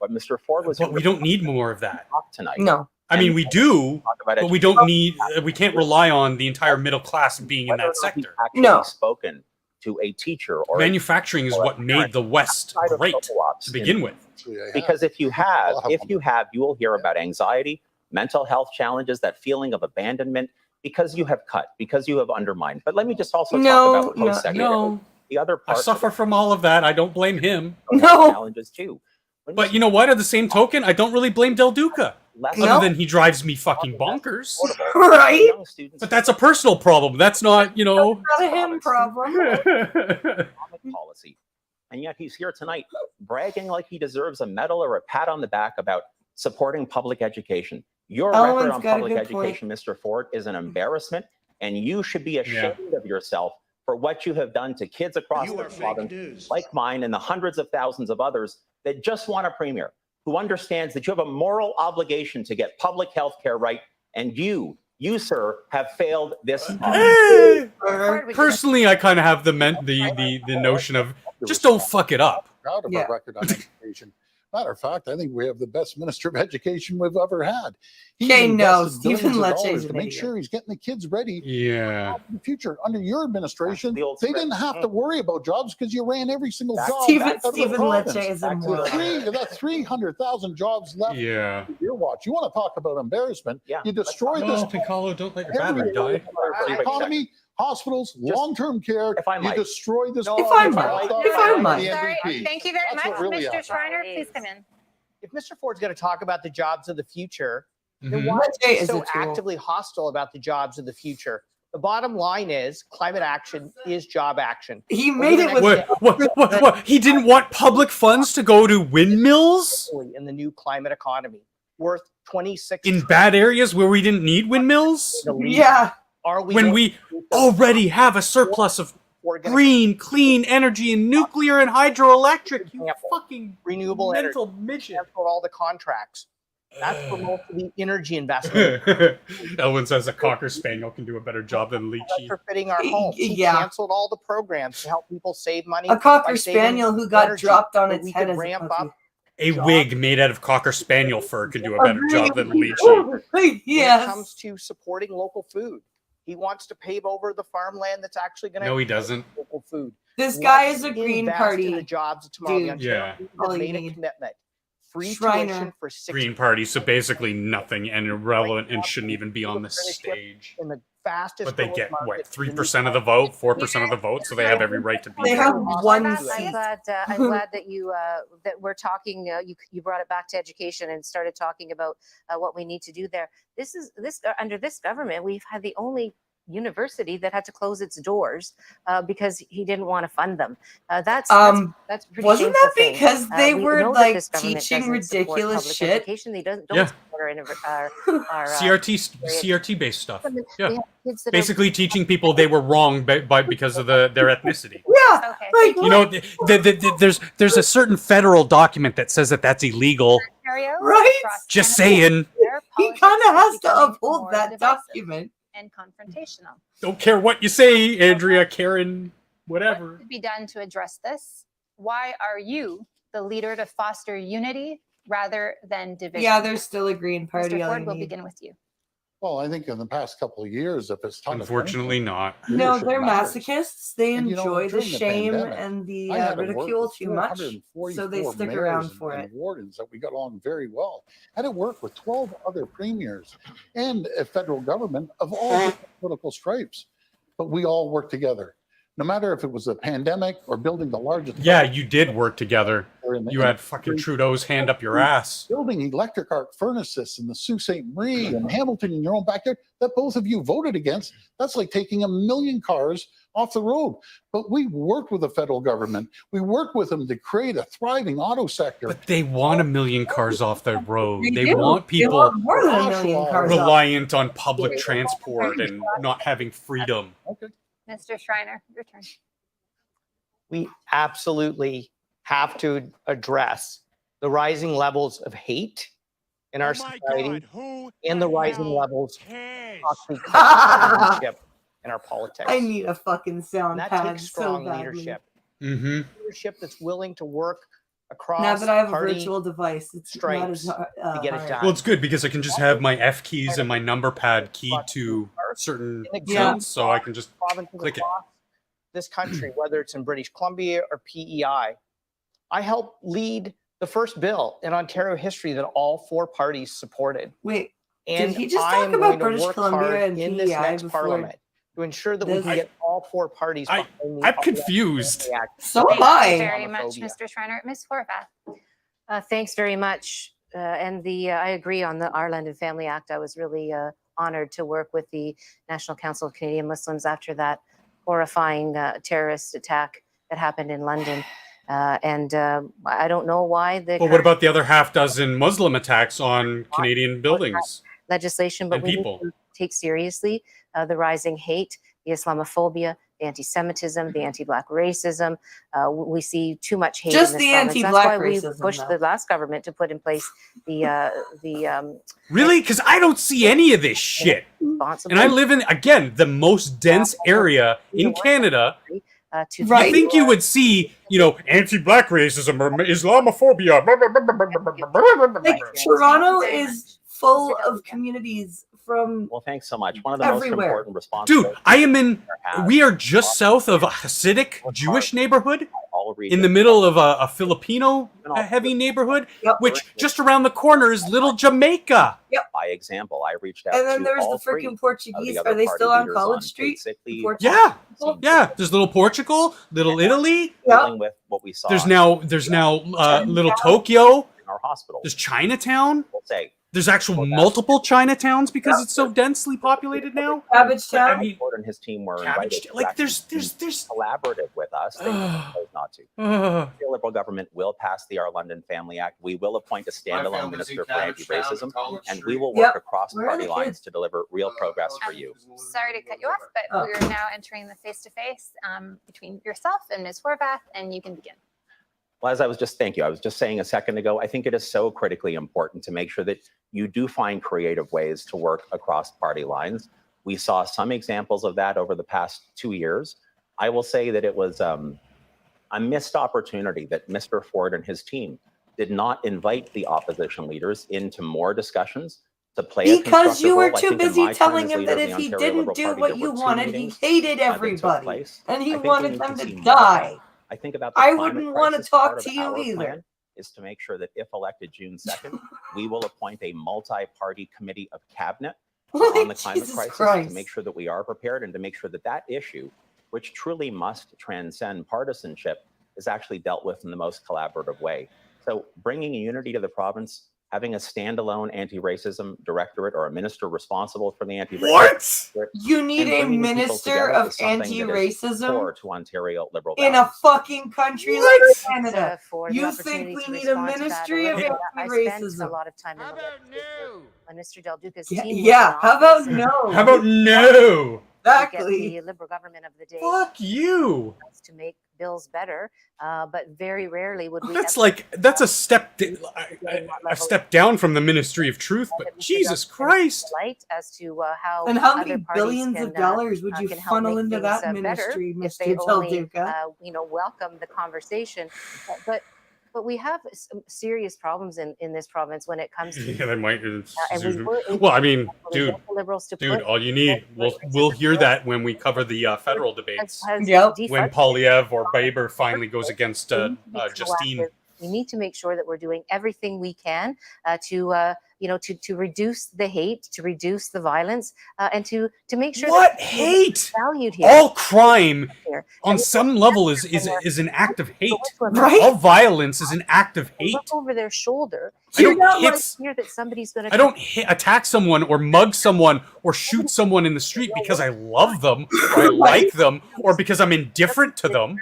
Speaker 8: But Mr. Ford was
Speaker 2: But we don't need more of that.
Speaker 8: tonight.
Speaker 1: No.
Speaker 2: I mean, we do,
Speaker 8: Talk about
Speaker 2: but we don't need. We can't rely on the entire middle class being in
Speaker 8: whether or
Speaker 2: that
Speaker 8: not he's
Speaker 2: sector.
Speaker 8: actually
Speaker 1: No.
Speaker 8: spoken to a teacher or
Speaker 2: Manufacturing is what made the West
Speaker 8: outside of
Speaker 2: great
Speaker 8: co-ops
Speaker 2: to begin with.
Speaker 9: Actually, I have.
Speaker 8: Because if you have,
Speaker 9: I'll have one.
Speaker 8: you will hear about anxiety, mental health challenges, that feeling of abandonment, because you have cut, because you have undermined. But let me just also talk about post-secondary.
Speaker 2: No,
Speaker 8: The other
Speaker 2: I
Speaker 8: part
Speaker 2: suffer from all of that. I don't blame him.
Speaker 1: No.
Speaker 8: challenges too. When
Speaker 2: But you know what? At the same token, I don't really blame Del Duca.
Speaker 8: less
Speaker 1: No.
Speaker 2: Other than he drives me fucking bonkers.
Speaker 8: affordable,
Speaker 1: Right?
Speaker 8: young students
Speaker 2: But that's a personal problem. That's not,
Speaker 1: Not a him problem.
Speaker 8: economic policy. And yet he's here tonight bragging like he deserves a medal or a pat on the back about supporting public education. Your
Speaker 1: Elwin's
Speaker 8: record on
Speaker 1: got a
Speaker 8: public
Speaker 1: good point.
Speaker 8: education, Mr. Ford, is an embarrassment, and you should be ashamed of yourself for what you have done to kids across the province, like mine and the hundreds of thousands of others that just want a premier who understands that you have a moral obligation to get public health care right, and you, sir, have failed this.
Speaker 2: Personally, I kind of have the notion of just don't fuck it up.
Speaker 9: Proud of
Speaker 1: Yeah.
Speaker 9: our record on education. Matter of fact, I think we have the best minister of education we've ever had. He's
Speaker 1: Okay, no,
Speaker 9: invested
Speaker 1: Stephen
Speaker 9: billions of
Speaker 1: Lecce
Speaker 9: dollars
Speaker 1: is
Speaker 9: to
Speaker 1: an
Speaker 9: make
Speaker 1: idiot.
Speaker 9: sure he's getting the kids ready
Speaker 2: Yeah.
Speaker 9: for the future. Under your administration,
Speaker 8: The old
Speaker 9: they
Speaker 8: script.
Speaker 9: didn't have to worry about jobs because you ran every single
Speaker 8: Back-
Speaker 9: job.
Speaker 1: Stephen
Speaker 9: out of the
Speaker 1: Stephen
Speaker 9: province.
Speaker 1: Lecce is a
Speaker 8: Back to the
Speaker 1: moron.
Speaker 9: That's 300,000 jobs left.
Speaker 2: Yeah.
Speaker 9: Your watch. You want to talk about embarrassment?
Speaker 8: Yeah,
Speaker 9: You
Speaker 8: let's
Speaker 9: destroyed
Speaker 8: talk
Speaker 9: this
Speaker 2: Oh, Piccolo, don't let your
Speaker 9: every
Speaker 2: battery die.
Speaker 9: the economy, hospitals, long-term care.
Speaker 8: if I
Speaker 9: You
Speaker 8: might.
Speaker 9: destroyed this.
Speaker 7: No,
Speaker 1: If I
Speaker 7: if
Speaker 1: might.
Speaker 7: I
Speaker 1: If I might.
Speaker 9: The
Speaker 6: Sorry,
Speaker 9: MVP.
Speaker 6: thank you very
Speaker 9: That's
Speaker 6: much.
Speaker 9: what really
Speaker 6: Mr.
Speaker 9: happened.
Speaker 6: Schreiner, please come in.
Speaker 7: If Mr. Ford's going to talk about the jobs of the future, then
Speaker 2: Mhm.
Speaker 7: why is
Speaker 1: Lecce
Speaker 7: he
Speaker 1: is
Speaker 7: so
Speaker 1: a tool.
Speaker 7: actively hostile about the jobs of the future? The bottom line is climate action is job action.
Speaker 1: He made it with
Speaker 2: What? He didn't want public funds to go to windmills
Speaker 7: In the new climate economy, worth 26
Speaker 2: in bad areas where we didn't need windmills?
Speaker 1: yeah.
Speaker 7: Are we
Speaker 2: When
Speaker 7: going
Speaker 2: we already have a surplus of
Speaker 7: we're gonna
Speaker 2: green, clean energy in nuclear and hydroelectric. You fucking
Speaker 7: renewable energy
Speaker 2: mental midget.
Speaker 7: cancel all the contracts? That's for most of the energy investment
Speaker 2: Elwin says a Cocker Spaniel can do a better job than Leachy.
Speaker 7: for fitting our homes. He
Speaker 1: Yeah.
Speaker 7: canceled all the programs to help people save money.
Speaker 1: A Cocker
Speaker 7: by saving
Speaker 1: Spaniel who got
Speaker 7: energy,
Speaker 1: dropped on
Speaker 7: so
Speaker 1: its
Speaker 7: we
Speaker 1: head
Speaker 7: could
Speaker 1: as a
Speaker 7: ramp
Speaker 1: puppy.
Speaker 7: up.
Speaker 2: A
Speaker 7: Job.
Speaker 2: wig made out of Cocker Spaniel fur can do a better job than Leachy.
Speaker 7: When it
Speaker 1: Yes.
Speaker 7: comes to supporting local food, he wants to pave over the farmland that's actually going to
Speaker 2: No, he doesn't.
Speaker 7: local food.
Speaker 1: This guy
Speaker 7: Let's
Speaker 1: is a Green
Speaker 7: invest
Speaker 1: Party.
Speaker 7: in the jobs of tomorrow. The
Speaker 1: dude.
Speaker 7: Ontario
Speaker 2: Yeah.
Speaker 7: people
Speaker 1: All
Speaker 7: have
Speaker 1: you
Speaker 7: made a
Speaker 1: need.
Speaker 7: commitment. free
Speaker 1: Schreiner.
Speaker 7: tuition for 6
Speaker 2: Green Party, so basically nothing and irrelevant and shouldn't even be on the stage.
Speaker 7: in the fastest
Speaker 2: But they
Speaker 7: growing
Speaker 2: get,
Speaker 7: market
Speaker 2: what,
Speaker 7: in
Speaker 2: 3% of the vote, 4% of the vote, so they have every right to be
Speaker 1: They
Speaker 2: there.
Speaker 1: have one
Speaker 4: I'm
Speaker 1: seat.
Speaker 4: glad that you that we're talking. You brought it back to education and started talking about what we need to do there. This under this government, we've had the only university that had to close its doors because he didn't want to fund them. That's pretty
Speaker 1: wasn't
Speaker 4: shameful
Speaker 1: that
Speaker 4: thing.
Speaker 1: because they
Speaker 4: We
Speaker 1: were
Speaker 4: know that
Speaker 1: like
Speaker 4: this government
Speaker 1: teaching
Speaker 4: doesn't support
Speaker 1: ridiculous
Speaker 4: public
Speaker 1: shit?
Speaker 4: education. They don't
Speaker 2: Yeah.
Speaker 4: support our
Speaker 2: CRT based stuff.
Speaker 4: we
Speaker 2: Yeah.
Speaker 4: have kids that are
Speaker 2: Basically teaching people they were wrong by because of their ethnicity.
Speaker 1: Yeah,
Speaker 6: Okay.
Speaker 1: like
Speaker 2: You know, there's a certain federal document that says that that's illegal.
Speaker 6: Ontario,
Speaker 1: Right?
Speaker 6: across
Speaker 2: Just
Speaker 6: Canada,
Speaker 2: saying.
Speaker 6: their
Speaker 1: he
Speaker 6: politics
Speaker 1: kind of
Speaker 6: is
Speaker 1: has to
Speaker 6: becoming
Speaker 1: uphold
Speaker 6: more
Speaker 1: that
Speaker 6: divisive
Speaker 1: document.
Speaker 6: and confrontational.
Speaker 2: Don't care what you say, Andrea, Karen,
Speaker 6: What
Speaker 2: whatever.
Speaker 6: could be done to address this? Why are you the leader to foster unity rather than division?
Speaker 1: Yeah, there's still a Green Party.
Speaker 6: Mr.
Speaker 1: all
Speaker 6: Ford,
Speaker 1: you
Speaker 6: we'll
Speaker 1: need.
Speaker 6: begin with you.
Speaker 3: Well, I think in the past couple of years, if it's taught us
Speaker 2: Unfortunately
Speaker 3: anything,
Speaker 2: not.
Speaker 1: No,
Speaker 3: leadership
Speaker 1: they're
Speaker 3: matters.
Speaker 1: masochists. They
Speaker 3: And, you know,
Speaker 1: enjoy the
Speaker 3: during the
Speaker 1: shame
Speaker 3: pandemic,
Speaker 1: and the
Speaker 3: I had to work
Speaker 1: ridicule
Speaker 3: with
Speaker 1: too much,
Speaker 3: 444
Speaker 1: so they stick
Speaker 3: mayors
Speaker 1: around
Speaker 3: and-
Speaker 1: for
Speaker 3: and
Speaker 1: it.
Speaker 3: wardens that we got along very well. I had to work with 12 other premiers and a federal government of all different political stripes, but we all worked together. No matter if it was a pandemic or building the largest.
Speaker 2: Yeah, you did work together.
Speaker 3: or in the-
Speaker 2: You
Speaker 3: in
Speaker 2: had
Speaker 3: the
Speaker 2: fucking
Speaker 3: country,
Speaker 2: Trudeau's hand up your ass.
Speaker 3: building electric arc furnaces in the Sault Ste. Marie and Hamilton in your own backyard that both of you voted against. That's like taking 1 million cars off the road. But we worked with the federal government. We worked with them to create a thriving auto sector.
Speaker 2: But they want 1 million cars off the road. They
Speaker 1: do.
Speaker 2: want
Speaker 1: They
Speaker 2: people
Speaker 1: want more than 1 million
Speaker 3: Oshawa,
Speaker 1: cars off.
Speaker 2: reliant on public transport and not having freedom.
Speaker 3: Okay.
Speaker 6: Mr. Schreiner, your turn.
Speaker 7: We absolutely have to address the rising levels of hate in our society and the rising levels of toxic leadership in our politics.
Speaker 1: I need a fucking sound
Speaker 7: And that
Speaker 1: pad
Speaker 7: takes
Speaker 1: so
Speaker 7: strong
Speaker 1: badly.
Speaker 7: leadership.
Speaker 2: Mm-hmm.
Speaker 7: Leadership that's willing to work across
Speaker 1: Now that I have a
Speaker 7: party
Speaker 1: virtual device, it's not as
Speaker 7: stripes
Speaker 1: hard.
Speaker 7: to get it
Speaker 1: hard.
Speaker 7: done.
Speaker 2: Well, it's good because I can just have my F keys and my number pad keyed to certain
Speaker 1: Yeah.
Speaker 2: cells, so I can just
Speaker 7: provinces
Speaker 2: click it.
Speaker 7: across this country, whether it's in British Columbia or PEI. I helped lead the first bill in Ontario history that all 4 parties supported.
Speaker 1: Wait,
Speaker 7: And
Speaker 1: he just
Speaker 7: I
Speaker 1: talk
Speaker 7: am
Speaker 1: about
Speaker 7: going to
Speaker 1: British
Speaker 7: work
Speaker 1: Columbia
Speaker 7: hard
Speaker 1: and
Speaker 7: in this
Speaker 1: PEI
Speaker 7: next
Speaker 1: before
Speaker 7: parliament to ensure that we
Speaker 1: this?
Speaker 7: can get all 4 parties
Speaker 2: I-
Speaker 7: behind the
Speaker 2: I'm
Speaker 7: All
Speaker 2: confused.
Speaker 7: Family Act.
Speaker 1: So am
Speaker 6: Thank
Speaker 1: I.
Speaker 6: you very much,
Speaker 7: Homophobia.
Speaker 6: Mr. Schreiner. Ms. Horvath.
Speaker 4: Thanks very much. And I agree on the Our Land and Family Act. I was really honored to work with the National Council of Canadian Muslims after that horrifying terrorist attack that happened in London. I don't know why the
Speaker 2: Well, what about the other half dozen Muslim attacks on Canadian buildings?
Speaker 4: legislation, but
Speaker 2: and
Speaker 4: we
Speaker 2: people?
Speaker 4: need to take seriously the rising hate, the Islamophobia, the anti-Semitism, the anti-Black racism. We see too much hate
Speaker 1: Just
Speaker 4: in this
Speaker 1: the
Speaker 4: province.
Speaker 1: anti-Black
Speaker 4: That's why we
Speaker 1: racism,
Speaker 4: pushed
Speaker 1: though.
Speaker 4: the last government to put in place the
Speaker 2: Really? Because I don't see any of this shit.
Speaker 4: responsible
Speaker 2: And I live in, again, the most dense area in Canada.
Speaker 4: to
Speaker 1: Right.
Speaker 2: You think you would see, anti-black racism or Islamophobia.
Speaker 1: Like Toronto is full of communities from
Speaker 8: Well, thanks so much. One of the most
Speaker 1: Everywhere.
Speaker 8: important responsibilities.
Speaker 2: Dude, I am in, we are just south of a Hasidic Jewish neighborhood
Speaker 8: all
Speaker 2: in the middle of a Filipino heavy neighborhood,
Speaker 1: Yep.
Speaker 2: which just around the corner is little Jamaica.
Speaker 8: By example, I reached out
Speaker 1: and then
Speaker 8: to
Speaker 1: there's
Speaker 8: all
Speaker 1: the
Speaker 8: three
Speaker 1: freaking
Speaker 8: of
Speaker 1: Portuguese.
Speaker 8: the other
Speaker 1: Are they
Speaker 8: party
Speaker 1: still on
Speaker 8: leaders
Speaker 1: College
Speaker 8: paid
Speaker 1: Street?
Speaker 8: sick leave,
Speaker 1: Portuguese
Speaker 2: Yeah,
Speaker 1: people?
Speaker 2: yeah. There's little Portugal, little Italy.
Speaker 1: Yep.
Speaker 8: dealing with what we saw
Speaker 2: There's now little Tokyo.
Speaker 8: in our hospital.
Speaker 2: There's Chinatown.
Speaker 8: We'll say
Speaker 2: There's actual multiple Chinatowns because it's so densely populated now.
Speaker 1: Cabbage
Speaker 2: But, I
Speaker 1: Town.
Speaker 2: mean,
Speaker 8: Ford and his team were
Speaker 2: Cabbage,
Speaker 8: invited to
Speaker 2: like
Speaker 8: actually
Speaker 2: there's
Speaker 8: be collaborative with us. They chose not to. The Liberal government will pass the Our London Family Act. We will appoint a standalone minister for anti-racism, and we will work
Speaker 1: Yep.
Speaker 8: across
Speaker 1: Where are
Speaker 8: party
Speaker 1: the
Speaker 8: lines
Speaker 1: kids?
Speaker 8: to deliver real progress for you.
Speaker 6: Sorry to cut you off, but
Speaker 1: Oh.
Speaker 6: we're now entering the face-to-face between yourself and Ms. Horvath, and you can begin.
Speaker 8: Well, as I was just saying a second ago, I think it is so critically important to make sure that you do find creative ways to work across party lines. We saw some examples of that over the past 2 years. I will say that it was a missed opportunity that Mr. Ford and his team did not invite the opposition leaders into more discussions to play a
Speaker 1: Because
Speaker 8: constructive
Speaker 1: you were
Speaker 8: role. I
Speaker 1: too
Speaker 8: think in
Speaker 1: busy
Speaker 8: my time
Speaker 1: telling
Speaker 8: as
Speaker 1: him
Speaker 8: leader
Speaker 1: that
Speaker 8: of
Speaker 1: if
Speaker 8: the
Speaker 1: he
Speaker 8: Ontario
Speaker 1: didn't
Speaker 8: Liberal
Speaker 1: do
Speaker 8: Party,
Speaker 1: what
Speaker 8: there
Speaker 1: you
Speaker 8: were two
Speaker 1: wanted, he
Speaker 8: meetings
Speaker 1: hated
Speaker 8: that took
Speaker 1: everybody.
Speaker 8: place.
Speaker 1: And he
Speaker 8: I think we
Speaker 1: wanted
Speaker 8: need
Speaker 1: them
Speaker 8: see
Speaker 1: to
Speaker 8: more of
Speaker 1: die.
Speaker 8: that. I think about the
Speaker 1: I
Speaker 8: climate
Speaker 1: wouldn't want to
Speaker 8: crisis part
Speaker 1: talk
Speaker 8: of
Speaker 1: to you
Speaker 8: our
Speaker 1: either.
Speaker 8: plan is to make sure that if elected June 2nd, we will appoint a multi-party committee of cabinet on the climate
Speaker 1: Jesus
Speaker 8: crisis
Speaker 1: Christ.
Speaker 8: to make sure that we are prepared and to make sure that that issue, which truly must transcend partisanship, is actually dealt with in the most collaborative way. So bringing unity to the province, having a standalone anti-racism directorate or a minister responsible for the anti-racism.
Speaker 2: What?
Speaker 1: You need a minister of anti-racism
Speaker 8: to Ontario Liberal
Speaker 1: in a
Speaker 8: values.
Speaker 1: fucking country like Canada.
Speaker 4: For the
Speaker 1: You
Speaker 4: opportunity
Speaker 1: think
Speaker 4: to
Speaker 1: we need a
Speaker 4: respond to that
Speaker 1: ministry
Speaker 4: a
Speaker 1: of
Speaker 4: little bit. I spent a
Speaker 1: anti-racism?
Speaker 4: lot of time in the legislature when Mr. Del Duca's
Speaker 1: Yeah,
Speaker 4: team was
Speaker 1: yeah.
Speaker 4: in
Speaker 1: How about
Speaker 4: office and
Speaker 1: no?
Speaker 2: How about no?
Speaker 4: to get
Speaker 1: Exactly.
Speaker 4: the Liberal government of the day
Speaker 2: Fuck you.
Speaker 4: to make bills better, but very rarely would we.
Speaker 2: That's a step down from the Ministry of Truth. But Jesus Christ!
Speaker 4: Light as to how
Speaker 1: And how
Speaker 4: other
Speaker 1: many
Speaker 4: parties
Speaker 1: billions
Speaker 4: can,
Speaker 1: of dollars would you
Speaker 4: can help
Speaker 1: funnel
Speaker 4: make
Speaker 1: into
Speaker 4: things,
Speaker 1: that
Speaker 4: better
Speaker 1: ministry,
Speaker 4: if they
Speaker 1: Mr. Del
Speaker 4: only,
Speaker 1: Duca?
Speaker 4: welcome the conversation. But we have some serious problems in this province when it comes to.
Speaker 2: Yeah, that might.
Speaker 4: and we were able
Speaker 2: Well, I mean,
Speaker 4: for the
Speaker 2: dude,
Speaker 4: local Liberals to
Speaker 2: dude,
Speaker 4: put
Speaker 2: all you need, we'll hear that when we cover the federal debates.
Speaker 1: Yep.
Speaker 2: When Polyev or Baber finally goes against Justine.
Speaker 4: We need to make sure that we're doing everything we can to reduce the hate, to reduce the violence, and to make sure
Speaker 2: What
Speaker 4: that
Speaker 2: hate?
Speaker 4: valued here.
Speaker 2: All crime,
Speaker 4: Here.
Speaker 2: on some level, is an act of hate.
Speaker 1: Right?
Speaker 2: All violence is an act of hate.
Speaker 4: Look over their shoulder.
Speaker 2: I don't
Speaker 4: not
Speaker 2: hit-
Speaker 4: like hear that somebody's going to.
Speaker 2: I don't attack someone or mug someone or shoot someone in the street because I love them or I like them or because I'm indifferent to them.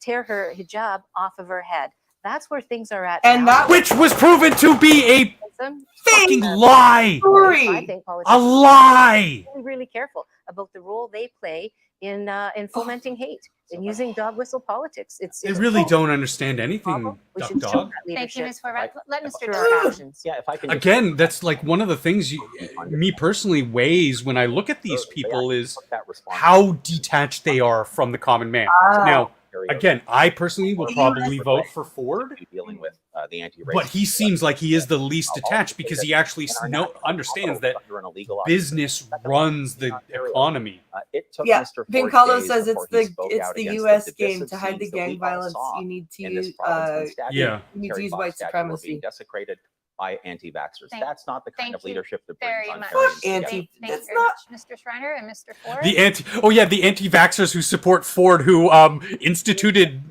Speaker 4: Tear her hijab off of her head. That's where things are at.
Speaker 1: And
Speaker 4: now.
Speaker 1: that
Speaker 2: Which was proven to be a fucking lie.
Speaker 4: I
Speaker 1: story.
Speaker 4: think
Speaker 2: A
Speaker 4: politicians
Speaker 2: lie.
Speaker 4: are really careful about the role they play in fomenting hate and using dog whistle politics.
Speaker 2: They really don't understand anything,
Speaker 4: We
Speaker 2: Duck
Speaker 4: should show
Speaker 2: Dog.
Speaker 4: that
Speaker 6: Thank you,
Speaker 4: leadership
Speaker 6: Ms. Horvath. Let Mr.
Speaker 4: through
Speaker 6: Del
Speaker 4: our actions.
Speaker 8: Yeah, if I can just-
Speaker 2: Again, that's like one of the things me personally weighs when I look at these people is how detached they are from the common man. Now, again, I personally will probably vote for Ford,
Speaker 8: dealing with the anti-racist.
Speaker 2: but he seems like he is the least detached because he actually understands that business runs the economy.
Speaker 8: It took
Speaker 1: Yeah,
Speaker 8: Mr. Ford
Speaker 1: Vincalo
Speaker 8: days
Speaker 1: says
Speaker 8: before
Speaker 1: it's
Speaker 8: he spoke out
Speaker 1: the
Speaker 8: against
Speaker 1: U.S.
Speaker 8: the
Speaker 1: game
Speaker 8: divisive
Speaker 1: to hide the
Speaker 8: scenes that we
Speaker 1: gang
Speaker 8: all
Speaker 1: violence.
Speaker 8: saw
Speaker 1: You need to
Speaker 8: in this
Speaker 1: use
Speaker 8: province when
Speaker 2: Yeah.
Speaker 1: you need to
Speaker 8: Terry
Speaker 1: use
Speaker 8: Fox
Speaker 1: white
Speaker 8: statue were being
Speaker 1: supremacy.
Speaker 8: desecrated by anti-vaxxers.
Speaker 6: Thank-
Speaker 8: That's not the kind
Speaker 6: thank
Speaker 8: of
Speaker 6: you
Speaker 8: leadership that brings
Speaker 6: very much.
Speaker 8: Ontarians together.
Speaker 1: Anti-
Speaker 6: Thank you
Speaker 1: That's
Speaker 6: very
Speaker 1: not-
Speaker 6: much, Mr. Schreiner and Mr. Ford.
Speaker 2: The anti-vaxxers who support Ford, who instituted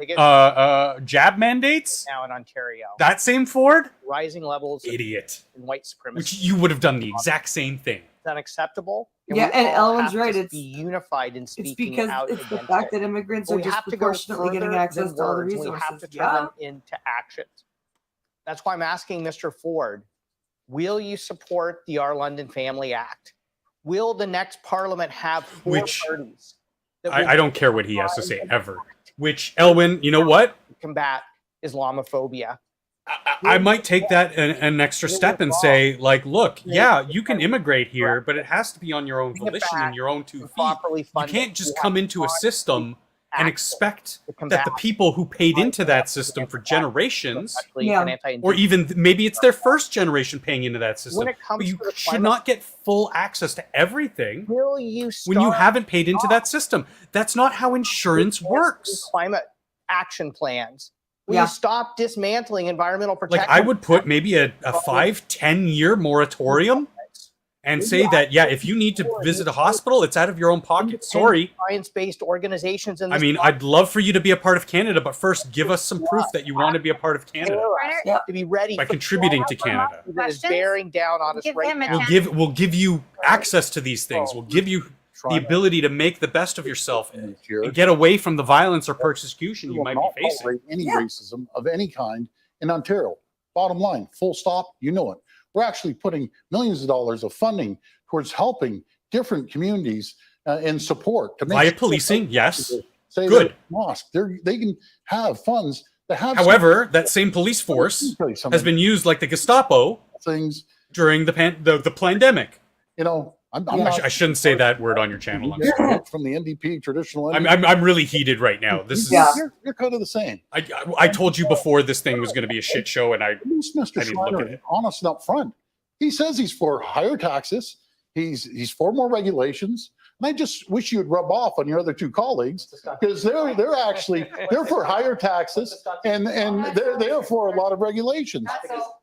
Speaker 2: jab mandates.
Speaker 7: Now in Ontario,
Speaker 2: That same Ford,
Speaker 7: rising levels
Speaker 2: idiot.
Speaker 7: in white supremacy
Speaker 2: Which you would have done the exact same thing.
Speaker 7: is unacceptable.
Speaker 1: Yeah,
Speaker 7: we
Speaker 1: and
Speaker 7: all
Speaker 1: Ellen's
Speaker 7: have
Speaker 1: right,
Speaker 7: to
Speaker 1: it's-
Speaker 7: be unified in
Speaker 1: It's
Speaker 7: speaking
Speaker 1: because
Speaker 7: out
Speaker 1: it's the
Speaker 7: against
Speaker 1: fact
Speaker 7: it.
Speaker 1: that immigrants
Speaker 7: But
Speaker 1: are
Speaker 7: we have to go
Speaker 1: disproportionately getting
Speaker 7: further
Speaker 1: access
Speaker 7: than
Speaker 1: to all the
Speaker 7: words, and
Speaker 1: resources.
Speaker 7: we have to turn
Speaker 1: Yeah.
Speaker 7: them into actions. That's why I'm asking Mr. Ford, will you support the Our London Family Act? Will the next parliament have four
Speaker 2: Which-
Speaker 7: parties that will
Speaker 2: I don't care what he has to say ever. Which, Elwin, you know what?
Speaker 7: combat Islamophobia?
Speaker 2: I might take that an extra step and say, like, look, yeah, you can immigrate here, but it has to be on your own
Speaker 7: Bring it
Speaker 2: volition
Speaker 7: back
Speaker 2: and your own 2 feet.
Speaker 7: Properly
Speaker 2: You
Speaker 7: funded.
Speaker 2: can't just
Speaker 7: We
Speaker 2: come
Speaker 7: have
Speaker 2: into a
Speaker 7: to
Speaker 2: system and
Speaker 7: act
Speaker 2: expect
Speaker 7: to
Speaker 2: that
Speaker 7: combat
Speaker 2: the people who paid into that system for generations,
Speaker 7: especially
Speaker 1: Yeah.
Speaker 7: an anti-indigenous-
Speaker 2: or even maybe it's their first generation paying into that system,
Speaker 7: When it comes
Speaker 2: but you
Speaker 7: to the
Speaker 2: should
Speaker 7: climate-
Speaker 2: not get full access to everything
Speaker 7: will you
Speaker 2: when you
Speaker 7: start
Speaker 2: haven't paid into that system. That's not how insurance works.
Speaker 7: climate action plans? Will
Speaker 1: Yeah.
Speaker 7: you stop dismantling environmental protection?
Speaker 2: Like, I would put maybe a 5-10 year moratorium and say that, yeah, if you need to visit a hospital, it's out of your own pocket. Sorry.
Speaker 7: Science-based organizations in
Speaker 2: I
Speaker 7: this
Speaker 2: mean, I'd love for you to be a part of Canada, but first give us some proof that you want to be a part of Canada
Speaker 6: Schreiner,
Speaker 7: to be ready
Speaker 2: by
Speaker 7: for
Speaker 2: contributing to Canada.
Speaker 7: that is
Speaker 6: Questions?
Speaker 7: bearing down on us
Speaker 6: Give
Speaker 7: right
Speaker 6: him a
Speaker 7: now.
Speaker 6: chance.
Speaker 2: We'll give you access to these things. We'll give you the ability to make the best of yourself and get away from the violence or persecution you might be facing.
Speaker 9: Tolerate any racism of any kind in Ontario. Bottom line, full stop, you know it. We're actually putting millions of dollars of funding towards helping different communities in support to make
Speaker 2: Via
Speaker 9: sure
Speaker 2: policing,
Speaker 9: that
Speaker 2: yes.
Speaker 9: say
Speaker 2: Good.
Speaker 9: that mosque, they can have funds to have.
Speaker 2: However, that same police force has been used like the Gestapo
Speaker 9: things,
Speaker 2: during the pandemic.
Speaker 9: you know. I'm
Speaker 2: I
Speaker 9: not
Speaker 2: shouldn't say that word on your channel.
Speaker 9: from the NDP traditional.
Speaker 2: I'm really heated right now. This is
Speaker 1: Yeah.
Speaker 9: You're kind of the same.
Speaker 2: I told you before this thing was going to be a shit show, and
Speaker 9: At least Mr.
Speaker 2: I didn't look
Speaker 9: Schreiner
Speaker 2: at
Speaker 9: is
Speaker 2: it.
Speaker 9: honest and up front. He says he's for higher taxes. He's for more regulations.
Speaker 3: And I just wish you'd rub off on your other two colleagues because they're for higher taxes and they're there for a lot of regulations.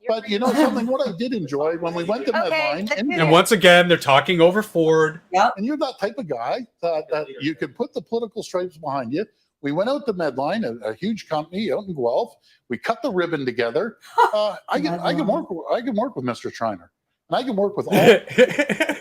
Speaker 3: But you know something, what I did enjoy when we went to Medline,
Speaker 2: And once again, they're talking over Ford.
Speaker 3: and you're that type of guy that you could put the political stripes behind you. We went out to Medline, a huge company out in Guelph. We cut the ribbon together. I can work with Mr. Schreiner, and I can work with all.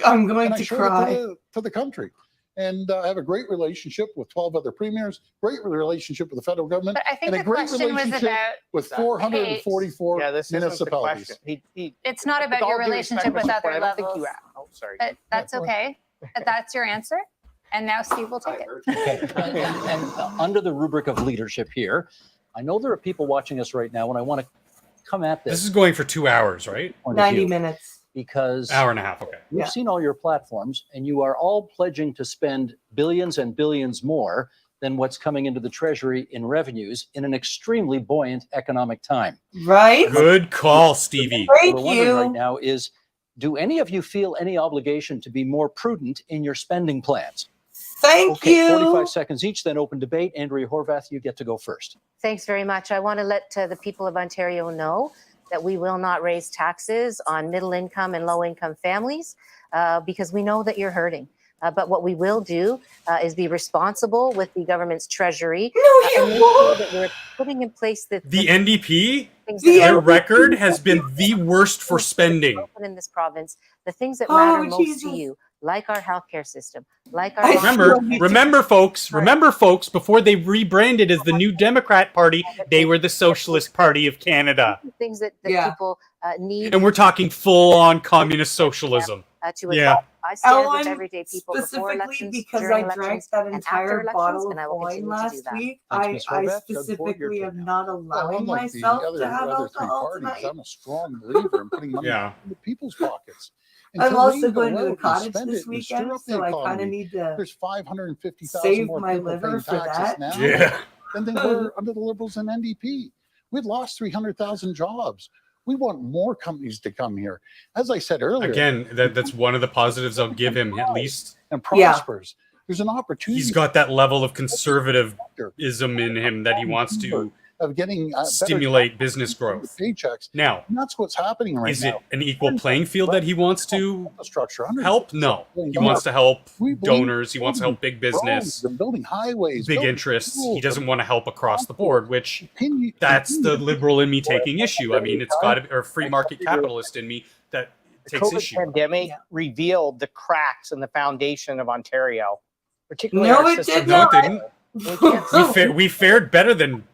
Speaker 1: I'm going to
Speaker 3: showed
Speaker 1: cry.
Speaker 3: it to the country. And I have a great relationship with 12 other premiers, great relationship with the federal government,
Speaker 6: But I think
Speaker 3: and a
Speaker 6: the
Speaker 3: great
Speaker 6: question was
Speaker 3: relationship
Speaker 6: about
Speaker 3: with 444
Speaker 7: Yeah, this isn't the
Speaker 3: municipalities.
Speaker 7: question.
Speaker 6: it's not about
Speaker 7: With all
Speaker 6: your
Speaker 7: due
Speaker 6: relationship with
Speaker 7: respect, Mr.
Speaker 6: other
Speaker 7: Ford, I don't think
Speaker 6: levels.
Speaker 7: oh, sorry.
Speaker 6: But that's okay. That's your answer. And now Steve will take it.
Speaker 5: Okay. And under the rubric of leadership here, I know there are people watching us right now, and I want to come at
Speaker 2: This
Speaker 5: this
Speaker 2: is going for 2 hours, right?
Speaker 5: point of
Speaker 1: 90
Speaker 5: view,
Speaker 1: minutes.
Speaker 5: because
Speaker 2: Hour and a half. Okay.
Speaker 5: we've
Speaker 1: Yeah.
Speaker 5: seen all your platforms, and you are all pledging to spend billions and billions more than what's coming into the Treasury in revenues in an extremely buoyant economic time.
Speaker 1: Right?
Speaker 2: Good call, Stevie.
Speaker 5: What
Speaker 1: Thank
Speaker 5: we're wondering right
Speaker 1: you.
Speaker 5: now is, do any of you feel any obligation to be more prudent in your spending plans?
Speaker 1: Thank
Speaker 5: Okay,
Speaker 1: you.
Speaker 5: 45 seconds each, then open debate. Andrea Horvath, you get to go first.
Speaker 4: Thanks very much. I want to let the people of Ontario know that we will not raise taxes on middle income and low income families because we know that you're hurting. But what we will do is be responsible with the government's treasury
Speaker 1: No,
Speaker 4: and
Speaker 1: you
Speaker 4: make sure
Speaker 1: won't.
Speaker 4: that we're putting in place the
Speaker 2: The NDP,
Speaker 4: things
Speaker 1: The
Speaker 4: that
Speaker 2: their
Speaker 4: are
Speaker 2: record has been the worst for spending.
Speaker 4: broken in this province, the things that
Speaker 1: Oh,
Speaker 4: matter most
Speaker 1: Jesus.
Speaker 4: to you, like our healthcare system, like our
Speaker 1: I
Speaker 2: Remember, folks, before they rebranded as the New Democrat Party, they were the Socialist Party of Canada.
Speaker 4: things that
Speaker 1: Yeah.
Speaker 4: people need
Speaker 2: And we're talking full-on communist socialism.
Speaker 4: to
Speaker 2: Yeah.
Speaker 4: adopt. I stand with
Speaker 1: Ellen,
Speaker 4: everyday people before
Speaker 1: specifically
Speaker 4: elections,
Speaker 1: because
Speaker 4: during
Speaker 1: I drank
Speaker 4: elections,
Speaker 1: that
Speaker 4: and
Speaker 1: entire
Speaker 4: after elections,
Speaker 1: bottle
Speaker 4: and I
Speaker 1: of
Speaker 4: will
Speaker 1: wine
Speaker 4: continue to do
Speaker 1: last
Speaker 4: that.
Speaker 1: week.
Speaker 5: Thanks,
Speaker 1: I
Speaker 5: Ms. Horvath. Doug Ford, your
Speaker 1: specifically
Speaker 5: turn
Speaker 1: am
Speaker 5: now.
Speaker 1: not
Speaker 3: Well,
Speaker 1: allowing
Speaker 3: unlike the
Speaker 1: myself
Speaker 3: other
Speaker 1: to have
Speaker 3: three
Speaker 1: alcohol
Speaker 3: parties,
Speaker 1: tonight.
Speaker 3: I'm a strong believer in putting money
Speaker 2: Yeah.
Speaker 3: in the people's pockets.
Speaker 1: I'm
Speaker 3: Until
Speaker 1: also
Speaker 3: they
Speaker 1: going
Speaker 3: go
Speaker 1: to the
Speaker 3: out and
Speaker 1: cottage
Speaker 3: spend
Speaker 1: this
Speaker 3: it and stir
Speaker 1: weekend,
Speaker 3: up the
Speaker 1: so I kind of
Speaker 3: economy.
Speaker 1: need to
Speaker 3: There's 550,000
Speaker 1: save
Speaker 3: more
Speaker 1: my
Speaker 3: people
Speaker 1: liver
Speaker 3: paying
Speaker 1: for
Speaker 3: taxes
Speaker 1: that.
Speaker 3: now
Speaker 2: Yeah.
Speaker 3: than they were under the Liberals and NDP. We'd lost 300,000 jobs. We want more companies to come here. As I said earlier,
Speaker 2: Again, that's one of the positives I'll give him. At least
Speaker 3: and
Speaker 1: Yeah.
Speaker 3: prospers. There's an opportunity
Speaker 2: he's got that level of conservatism in him that he wants to
Speaker 3: of getting
Speaker 2: stimulate business growth.
Speaker 3: paychecks.
Speaker 2: Now,
Speaker 3: And that's what's happening right
Speaker 2: is
Speaker 3: now.
Speaker 2: it an equal playing field that he wants to
Speaker 3: Infrastructure,
Speaker 2: help? No. He wants to help
Speaker 3: We believe
Speaker 2: donors. He wants to help big business,
Speaker 3: roads and building highways,
Speaker 2: big
Speaker 3: building
Speaker 2: interests. He
Speaker 3: schools,
Speaker 2: doesn't want to help across the board, which
Speaker 3: continue-
Speaker 2: that's the
Speaker 3: continue.
Speaker 2: liberal in me taking issue. I mean, it's got to be, or free market capitalist in me that
Speaker 7: The
Speaker 2: takes
Speaker 7: COVID
Speaker 2: issue.
Speaker 7: pandemic
Speaker 1: Yeah.
Speaker 7: revealed the cracks in the foundation of Ontario, particularly
Speaker 1: No,
Speaker 7: our
Speaker 1: it
Speaker 7: system.
Speaker 1: did
Speaker 2: No, it
Speaker 1: not.
Speaker 2: didn't. We fared better than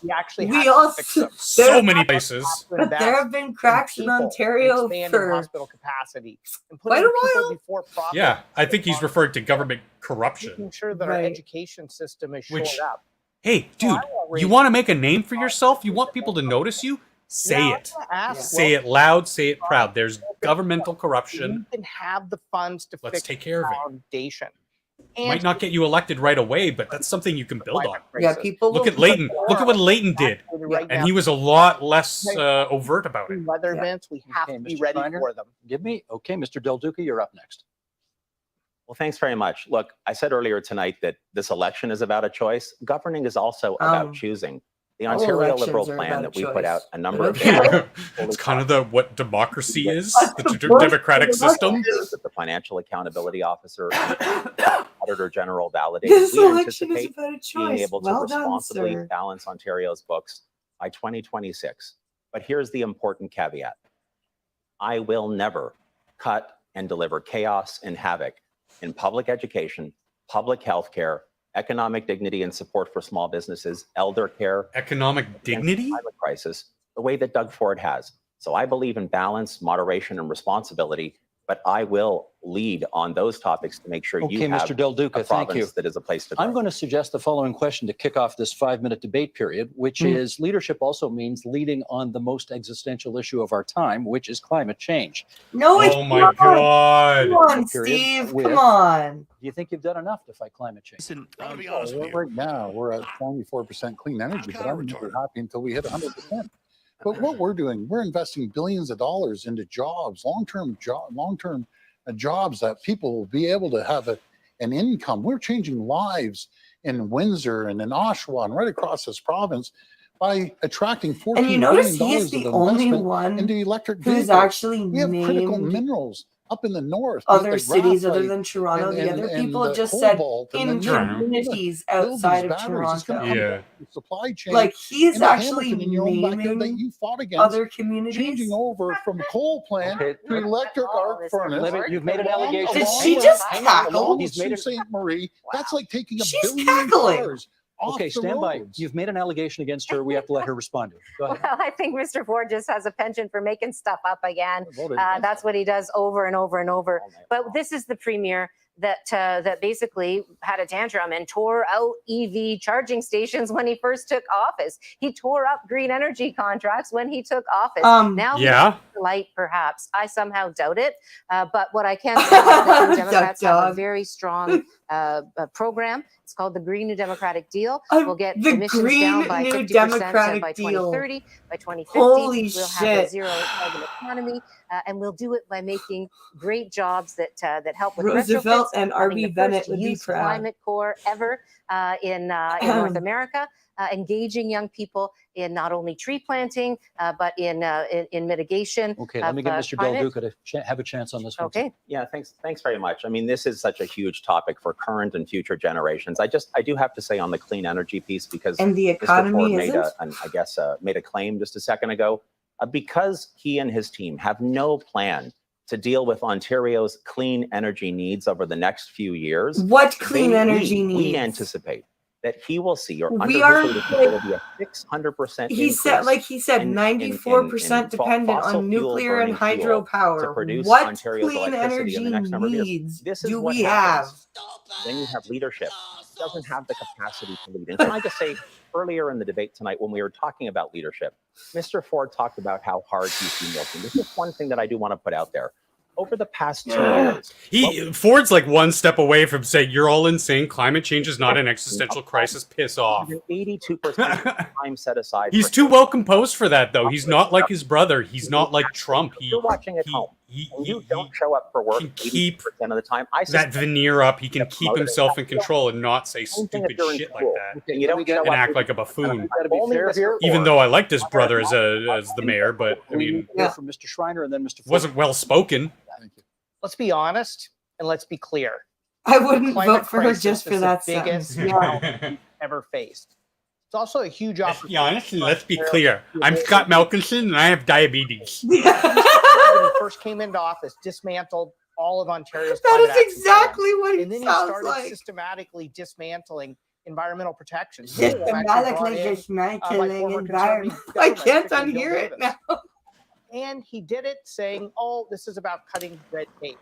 Speaker 7: We actually
Speaker 1: We
Speaker 7: have to
Speaker 1: also
Speaker 7: fix them.
Speaker 2: so many places.
Speaker 7: To
Speaker 1: But there
Speaker 7: invest
Speaker 1: have been cracks in
Speaker 7: people,
Speaker 1: Ontario
Speaker 7: expand in
Speaker 1: for
Speaker 7: hospital capacity, and
Speaker 1: quite
Speaker 7: putting
Speaker 1: a
Speaker 7: people
Speaker 1: while.
Speaker 7: before profit.
Speaker 2: Yeah, I think he's referring to government corruption.
Speaker 7: Making sure that our
Speaker 1: Right.
Speaker 7: education system is
Speaker 2: Which-
Speaker 7: shored up.
Speaker 2: Hey,
Speaker 7: So I
Speaker 2: dude,
Speaker 7: won't
Speaker 2: you
Speaker 7: raise-
Speaker 2: want to make a name for yourself? You want people to notice you? Say
Speaker 7: Now,
Speaker 2: it.
Speaker 7: I'm gonna ask,
Speaker 2: Say it loud, say it proud. There's governmental
Speaker 7: We
Speaker 2: corruption.
Speaker 7: can have the funds to
Speaker 2: Let's
Speaker 7: fix
Speaker 2: take care of
Speaker 7: the
Speaker 2: it.
Speaker 7: foundation.
Speaker 2: Might not get you elected right away, but that's something you can build on.
Speaker 1: Yeah, people
Speaker 2: Look
Speaker 1: will
Speaker 2: at Leighton. Look at what Leighton did.
Speaker 7: Right
Speaker 2: And
Speaker 7: now,
Speaker 2: he was a lot less overt about it.
Speaker 7: weather
Speaker 1: Yeah.
Speaker 7: events, we have
Speaker 5: Okay,
Speaker 7: to be
Speaker 5: Mr.
Speaker 7: ready
Speaker 5: Schreiner?
Speaker 7: for them.
Speaker 5: Give me. Okay, Mr. Del Duca, you're up next.
Speaker 8: Well, thanks very much. Look, I said earlier tonight that this election is about a choice. Governing is also about choosing. The
Speaker 1: all
Speaker 8: Ontario
Speaker 1: elections
Speaker 8: Liberal
Speaker 1: are
Speaker 8: plan
Speaker 1: about
Speaker 8: that
Speaker 1: a
Speaker 8: we put out
Speaker 1: choice.
Speaker 8: a number of
Speaker 1: Okay.
Speaker 2: It's kind of the what democracy is,
Speaker 1: That's
Speaker 2: the
Speaker 1: the worst
Speaker 2: democratic
Speaker 1: of
Speaker 2: system.
Speaker 8: that the Financial Accountability Officer, Auditor General validated.
Speaker 1: This
Speaker 8: We
Speaker 1: election is
Speaker 8: anticipate
Speaker 1: about a
Speaker 8: being
Speaker 1: choice.
Speaker 8: able to
Speaker 1: Well done,
Speaker 8: responsibly
Speaker 1: sir.
Speaker 8: balance Ontario's books by 2026. But here's the important caveat. I will never cut and deliver chaos and havoc in public education, public health care, economic dignity and support for small businesses, elder care,
Speaker 2: Economic
Speaker 8: against
Speaker 2: dignity?
Speaker 8: the climate crisis, the way that Doug Ford has. So I believe in balance, moderation, and responsibility, but I will lead on those topics to make sure
Speaker 5: Okay,
Speaker 8: you have
Speaker 5: Mr. Del Duca,
Speaker 8: a
Speaker 5: thank
Speaker 8: province
Speaker 5: you.
Speaker 8: that is a place to grow.
Speaker 5: I'm going to suggest the following question to kick off this 5-minute debate period, which is leadership also means leading on the most existential issue of our time, which is climate change.
Speaker 1: No, it's
Speaker 2: Oh my
Speaker 1: not.
Speaker 2: God.
Speaker 1: Come on,
Speaker 5: Period
Speaker 1: Steve.
Speaker 5: with-
Speaker 1: Come on.
Speaker 5: Do you think you've done enough to fight climate change?
Speaker 10: Listen,
Speaker 9: Well,
Speaker 10: to be honest with you,
Speaker 9: right now, we're at 94% clean energy, but
Speaker 10: kinda
Speaker 9: I'm never
Speaker 10: retarded.
Speaker 9: happy until we hit 100%. But what we're doing, we're investing billions of dollars into jobs, long-term jobs that people will be able to have an income. We're changing lives in Windsor and in Oshawa and right across this province by attracting $14
Speaker 1: And you notice he's
Speaker 9: billion
Speaker 1: the
Speaker 9: of
Speaker 1: only
Speaker 9: investment
Speaker 1: one
Speaker 9: into electric
Speaker 1: who's
Speaker 9: vehicles.
Speaker 1: actually
Speaker 9: We have critical
Speaker 1: named
Speaker 9: minerals up in the north.
Speaker 1: other
Speaker 9: the
Speaker 1: cities other
Speaker 9: graphite
Speaker 1: than Toronto.
Speaker 9: and-
Speaker 1: The other
Speaker 9: and
Speaker 1: people have
Speaker 9: the
Speaker 1: just said
Speaker 9: cobalt and
Speaker 1: in
Speaker 9: the nickel.
Speaker 1: communities
Speaker 9: Build these
Speaker 1: outside of
Speaker 9: batteries. It's gonna
Speaker 1: Toronto.
Speaker 9: come
Speaker 2: Yeah.
Speaker 9: from the supply chain.
Speaker 1: Like he's
Speaker 9: into
Speaker 1: actually
Speaker 9: Hamilton in your own backyard that
Speaker 1: naming
Speaker 9: you fought against,
Speaker 1: other communities.
Speaker 9: changing over from a coal plant
Speaker 5: Okay.
Speaker 9: to electric arc furnace.
Speaker 5: Libby, you've made an
Speaker 9: Along-
Speaker 5: allegation.
Speaker 1: Did
Speaker 9: along
Speaker 1: she
Speaker 9: with-
Speaker 1: just
Speaker 9: along
Speaker 1: cackle?
Speaker 9: with
Speaker 5: He's made
Speaker 9: Sault
Speaker 5: it-
Speaker 9: Ste. Marie. That's like taking a
Speaker 1: She's
Speaker 9: billion
Speaker 1: cackling.
Speaker 9: cars off
Speaker 5: Okay,
Speaker 9: the
Speaker 5: stand by.
Speaker 9: roads.
Speaker 5: You've made an allegation against her. We have to let her respond to it. Go ahead.
Speaker 4: Well, I think Mr. Ford just has a penchant for making stuff up again.
Speaker 9: Voted against
Speaker 4: That's what he does over and over and over.
Speaker 8: All night
Speaker 4: But
Speaker 8: long.
Speaker 4: this is the premier that basically had a tantrum and tore out EV charging stations when he first took office. He tore up green energy contracts when he took office. Now he's
Speaker 2: Yeah.
Speaker 4: light, perhaps. I somehow doubt it. But what I can say is that the Democrats have a
Speaker 1: Dog.
Speaker 4: very strong program. It's called the Green New Democratic Deal.
Speaker 1: Um,
Speaker 4: We'll get
Speaker 1: the
Speaker 4: emissions
Speaker 1: Green
Speaker 4: down by
Speaker 1: New
Speaker 4: 50%
Speaker 1: Democratic
Speaker 4: by
Speaker 1: Deal.
Speaker 4: 2030. By 2050,
Speaker 1: Holy
Speaker 4: we'll have a
Speaker 1: shit.
Speaker 4: zero carbon economy, and we'll do it by making great jobs that help with
Speaker 1: Roosevelt
Speaker 4: retrofits,
Speaker 1: and
Speaker 4: having
Speaker 1: R.B.
Speaker 4: the
Speaker 1: Bennett
Speaker 4: first
Speaker 1: would be
Speaker 4: youth
Speaker 1: proud.
Speaker 4: climate corps ever in North America, engaging young people in not only tree planting but in mitigation.
Speaker 5: Okay, let me
Speaker 4: of,
Speaker 5: give Mr. Del
Speaker 4: climate.
Speaker 5: Duca to have a chance on this one.
Speaker 4: Okay.
Speaker 8: Yeah, thanks very much. I mean, this is such a huge topic for current and future generations. I do have to say on the clean energy piece, because
Speaker 1: And the
Speaker 8: Mr. Ford
Speaker 1: economy
Speaker 8: made
Speaker 1: isn't.
Speaker 8: made a claim just a second ago, because he and his team have no plan to deal with Ontario's clean energy needs over the next few years.
Speaker 1: What clean energy
Speaker 8: we
Speaker 1: needs?
Speaker 8: anticipate that he will see, or
Speaker 1: We
Speaker 8: under his
Speaker 1: are-
Speaker 8: leadership, there will be a 600%
Speaker 1: He said, like he said,
Speaker 8: in
Speaker 1: 94% dependent
Speaker 8: fossil
Speaker 1: on
Speaker 8: fuel
Speaker 1: nuclear and
Speaker 8: burning fuel to
Speaker 1: hydropower.
Speaker 8: produce
Speaker 1: What
Speaker 8: Ontario's
Speaker 1: clean
Speaker 8: electricity
Speaker 1: energy
Speaker 8: in the next number of years.
Speaker 1: needs
Speaker 8: This is
Speaker 1: do
Speaker 8: what
Speaker 1: we have?
Speaker 8: happens when you have leadership that doesn't have the capacity to lead. And can I just say, earlier in the debate tonight, when we were talking about leadership, Mr. Ford talked about how hard he's been working. This is one thing that I do want to put out there. Over the past 2 years,
Speaker 2: Ford's like one step away from saying you're all insane. Climate change is not an existential crisis. Piss off.
Speaker 8: 82% time set aside.
Speaker 2: He's
Speaker 8: for
Speaker 2: too well composed for that, though. He's not like his brother. He's not like Trump.
Speaker 8: You're watching at home, and you don't show up for work
Speaker 2: can keep
Speaker 8: 80% of the time. I
Speaker 2: that
Speaker 8: suspect
Speaker 2: veneer up. He can keep himself in control and not say
Speaker 8: Same thing if
Speaker 2: stupid
Speaker 8: you're in
Speaker 2: shit like
Speaker 8: school.
Speaker 2: that
Speaker 8: and you don't show
Speaker 2: and
Speaker 8: up
Speaker 2: act like a
Speaker 8: and
Speaker 2: buffoon.
Speaker 5: Gotta be
Speaker 8: only
Speaker 5: fair
Speaker 8: Mr.
Speaker 5: here.
Speaker 2: Even
Speaker 8: Ford-
Speaker 2: though I liked his brother as the mayor, but I
Speaker 5: We
Speaker 2: mean,
Speaker 5: hear from Mr. Schreiner and then Mr. Ford.
Speaker 2: wasn't well spoken.
Speaker 7: Let's be honest and let's be clear.
Speaker 1: I wouldn't
Speaker 7: Climate
Speaker 1: vote for her
Speaker 7: crisis
Speaker 1: just for
Speaker 7: is
Speaker 1: that
Speaker 7: the biggest
Speaker 1: sentence.
Speaker 7: challenge we've ever faced. It's also a huge opportunity.
Speaker 2: honest, let's be clear. I'm Scott Malkinson and I have diabetes.
Speaker 7: When he first came into office, dismantled all of Ontario's
Speaker 1: That
Speaker 7: climate
Speaker 1: is
Speaker 7: action
Speaker 1: exactly
Speaker 7: plans.
Speaker 1: what
Speaker 7: And then
Speaker 1: he
Speaker 7: he
Speaker 1: sounds
Speaker 7: started
Speaker 1: like.
Speaker 7: systematically dismantling environmental protections. He was actually
Speaker 1: Systematically
Speaker 7: brought in
Speaker 1: dismantling
Speaker 7: former
Speaker 1: environment.
Speaker 7: Conservative
Speaker 1: I
Speaker 7: government,
Speaker 1: can't
Speaker 7: particularly
Speaker 1: unhear
Speaker 7: Bill
Speaker 1: it
Speaker 7: Davis.
Speaker 1: now.
Speaker 7: And he did it saying, oh, this is about cutting red tape.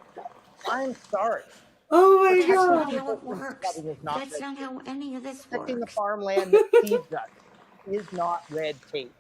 Speaker 7: I'm sorry.
Speaker 1: Oh my
Speaker 7: Protecting
Speaker 1: god.
Speaker 7: people from flooding is not
Speaker 10: That's
Speaker 7: red
Speaker 10: not
Speaker 7: tape.
Speaker 10: how any of this
Speaker 7: Protecting the
Speaker 10: works.
Speaker 7: farmland that feeds us is not red tape.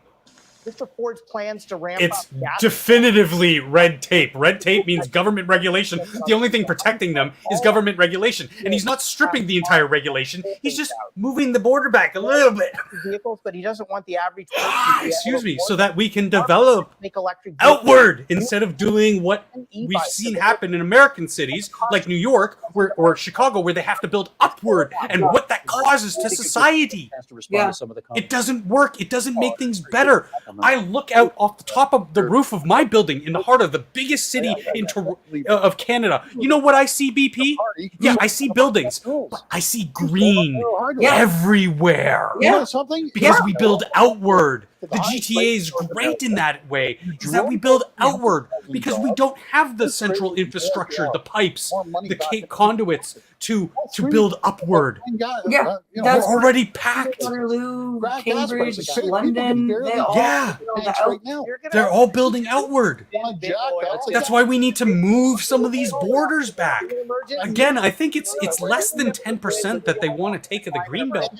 Speaker 7: Mr. Ford's plans to ramp
Speaker 2: It's
Speaker 7: up gas
Speaker 2: definitively red tape.Red tape means government regulation. The only thing protecting them is government regulation. And he's not stripping the entire regulation. He's just moving the border back a little bit.
Speaker 7: vehicles, but he doesn't want the average person to be able
Speaker 2: Excuse
Speaker 7: to
Speaker 2: me,
Speaker 7: afford
Speaker 2: so that we can develop
Speaker 7: make electric vehicles
Speaker 2: outward instead of doing what
Speaker 7: and
Speaker 2: we've
Speaker 7: e-bikes.
Speaker 2: seen happen in American cities like New York or Chicago, where they have to build upward, and what that causes to society.
Speaker 5: Has to respond
Speaker 1: Yeah.
Speaker 5: to some of the comments.
Speaker 2: It doesn't work. It doesn't make things better. I look out off the top of the roof of my building in the heart of the biggest city of Canada. You know what I see, BP? Yeah, I see buildings. I see green everywhere.
Speaker 9: You know something?
Speaker 2: Because we build outward. The GTA is great in that way, is that we build outward because we don't have the central infrastructure, the pipes, the conduits to build upward.
Speaker 1: Yeah,
Speaker 2: We're
Speaker 1: that's
Speaker 2: already packed.
Speaker 1: Waterloo,
Speaker 9: Gas
Speaker 1: Cambridge,
Speaker 9: prices. People
Speaker 1: London,
Speaker 9: can barely
Speaker 1: they all
Speaker 2: Yeah.
Speaker 1: build
Speaker 9: Thanks
Speaker 1: out.
Speaker 9: right now.
Speaker 7: You're gonna
Speaker 2: They're all building outward.
Speaker 9: Want to jack that?
Speaker 2: That's why we need to move some of these borders back. Again, I think it's less than 10% that they want to take of the greenbelt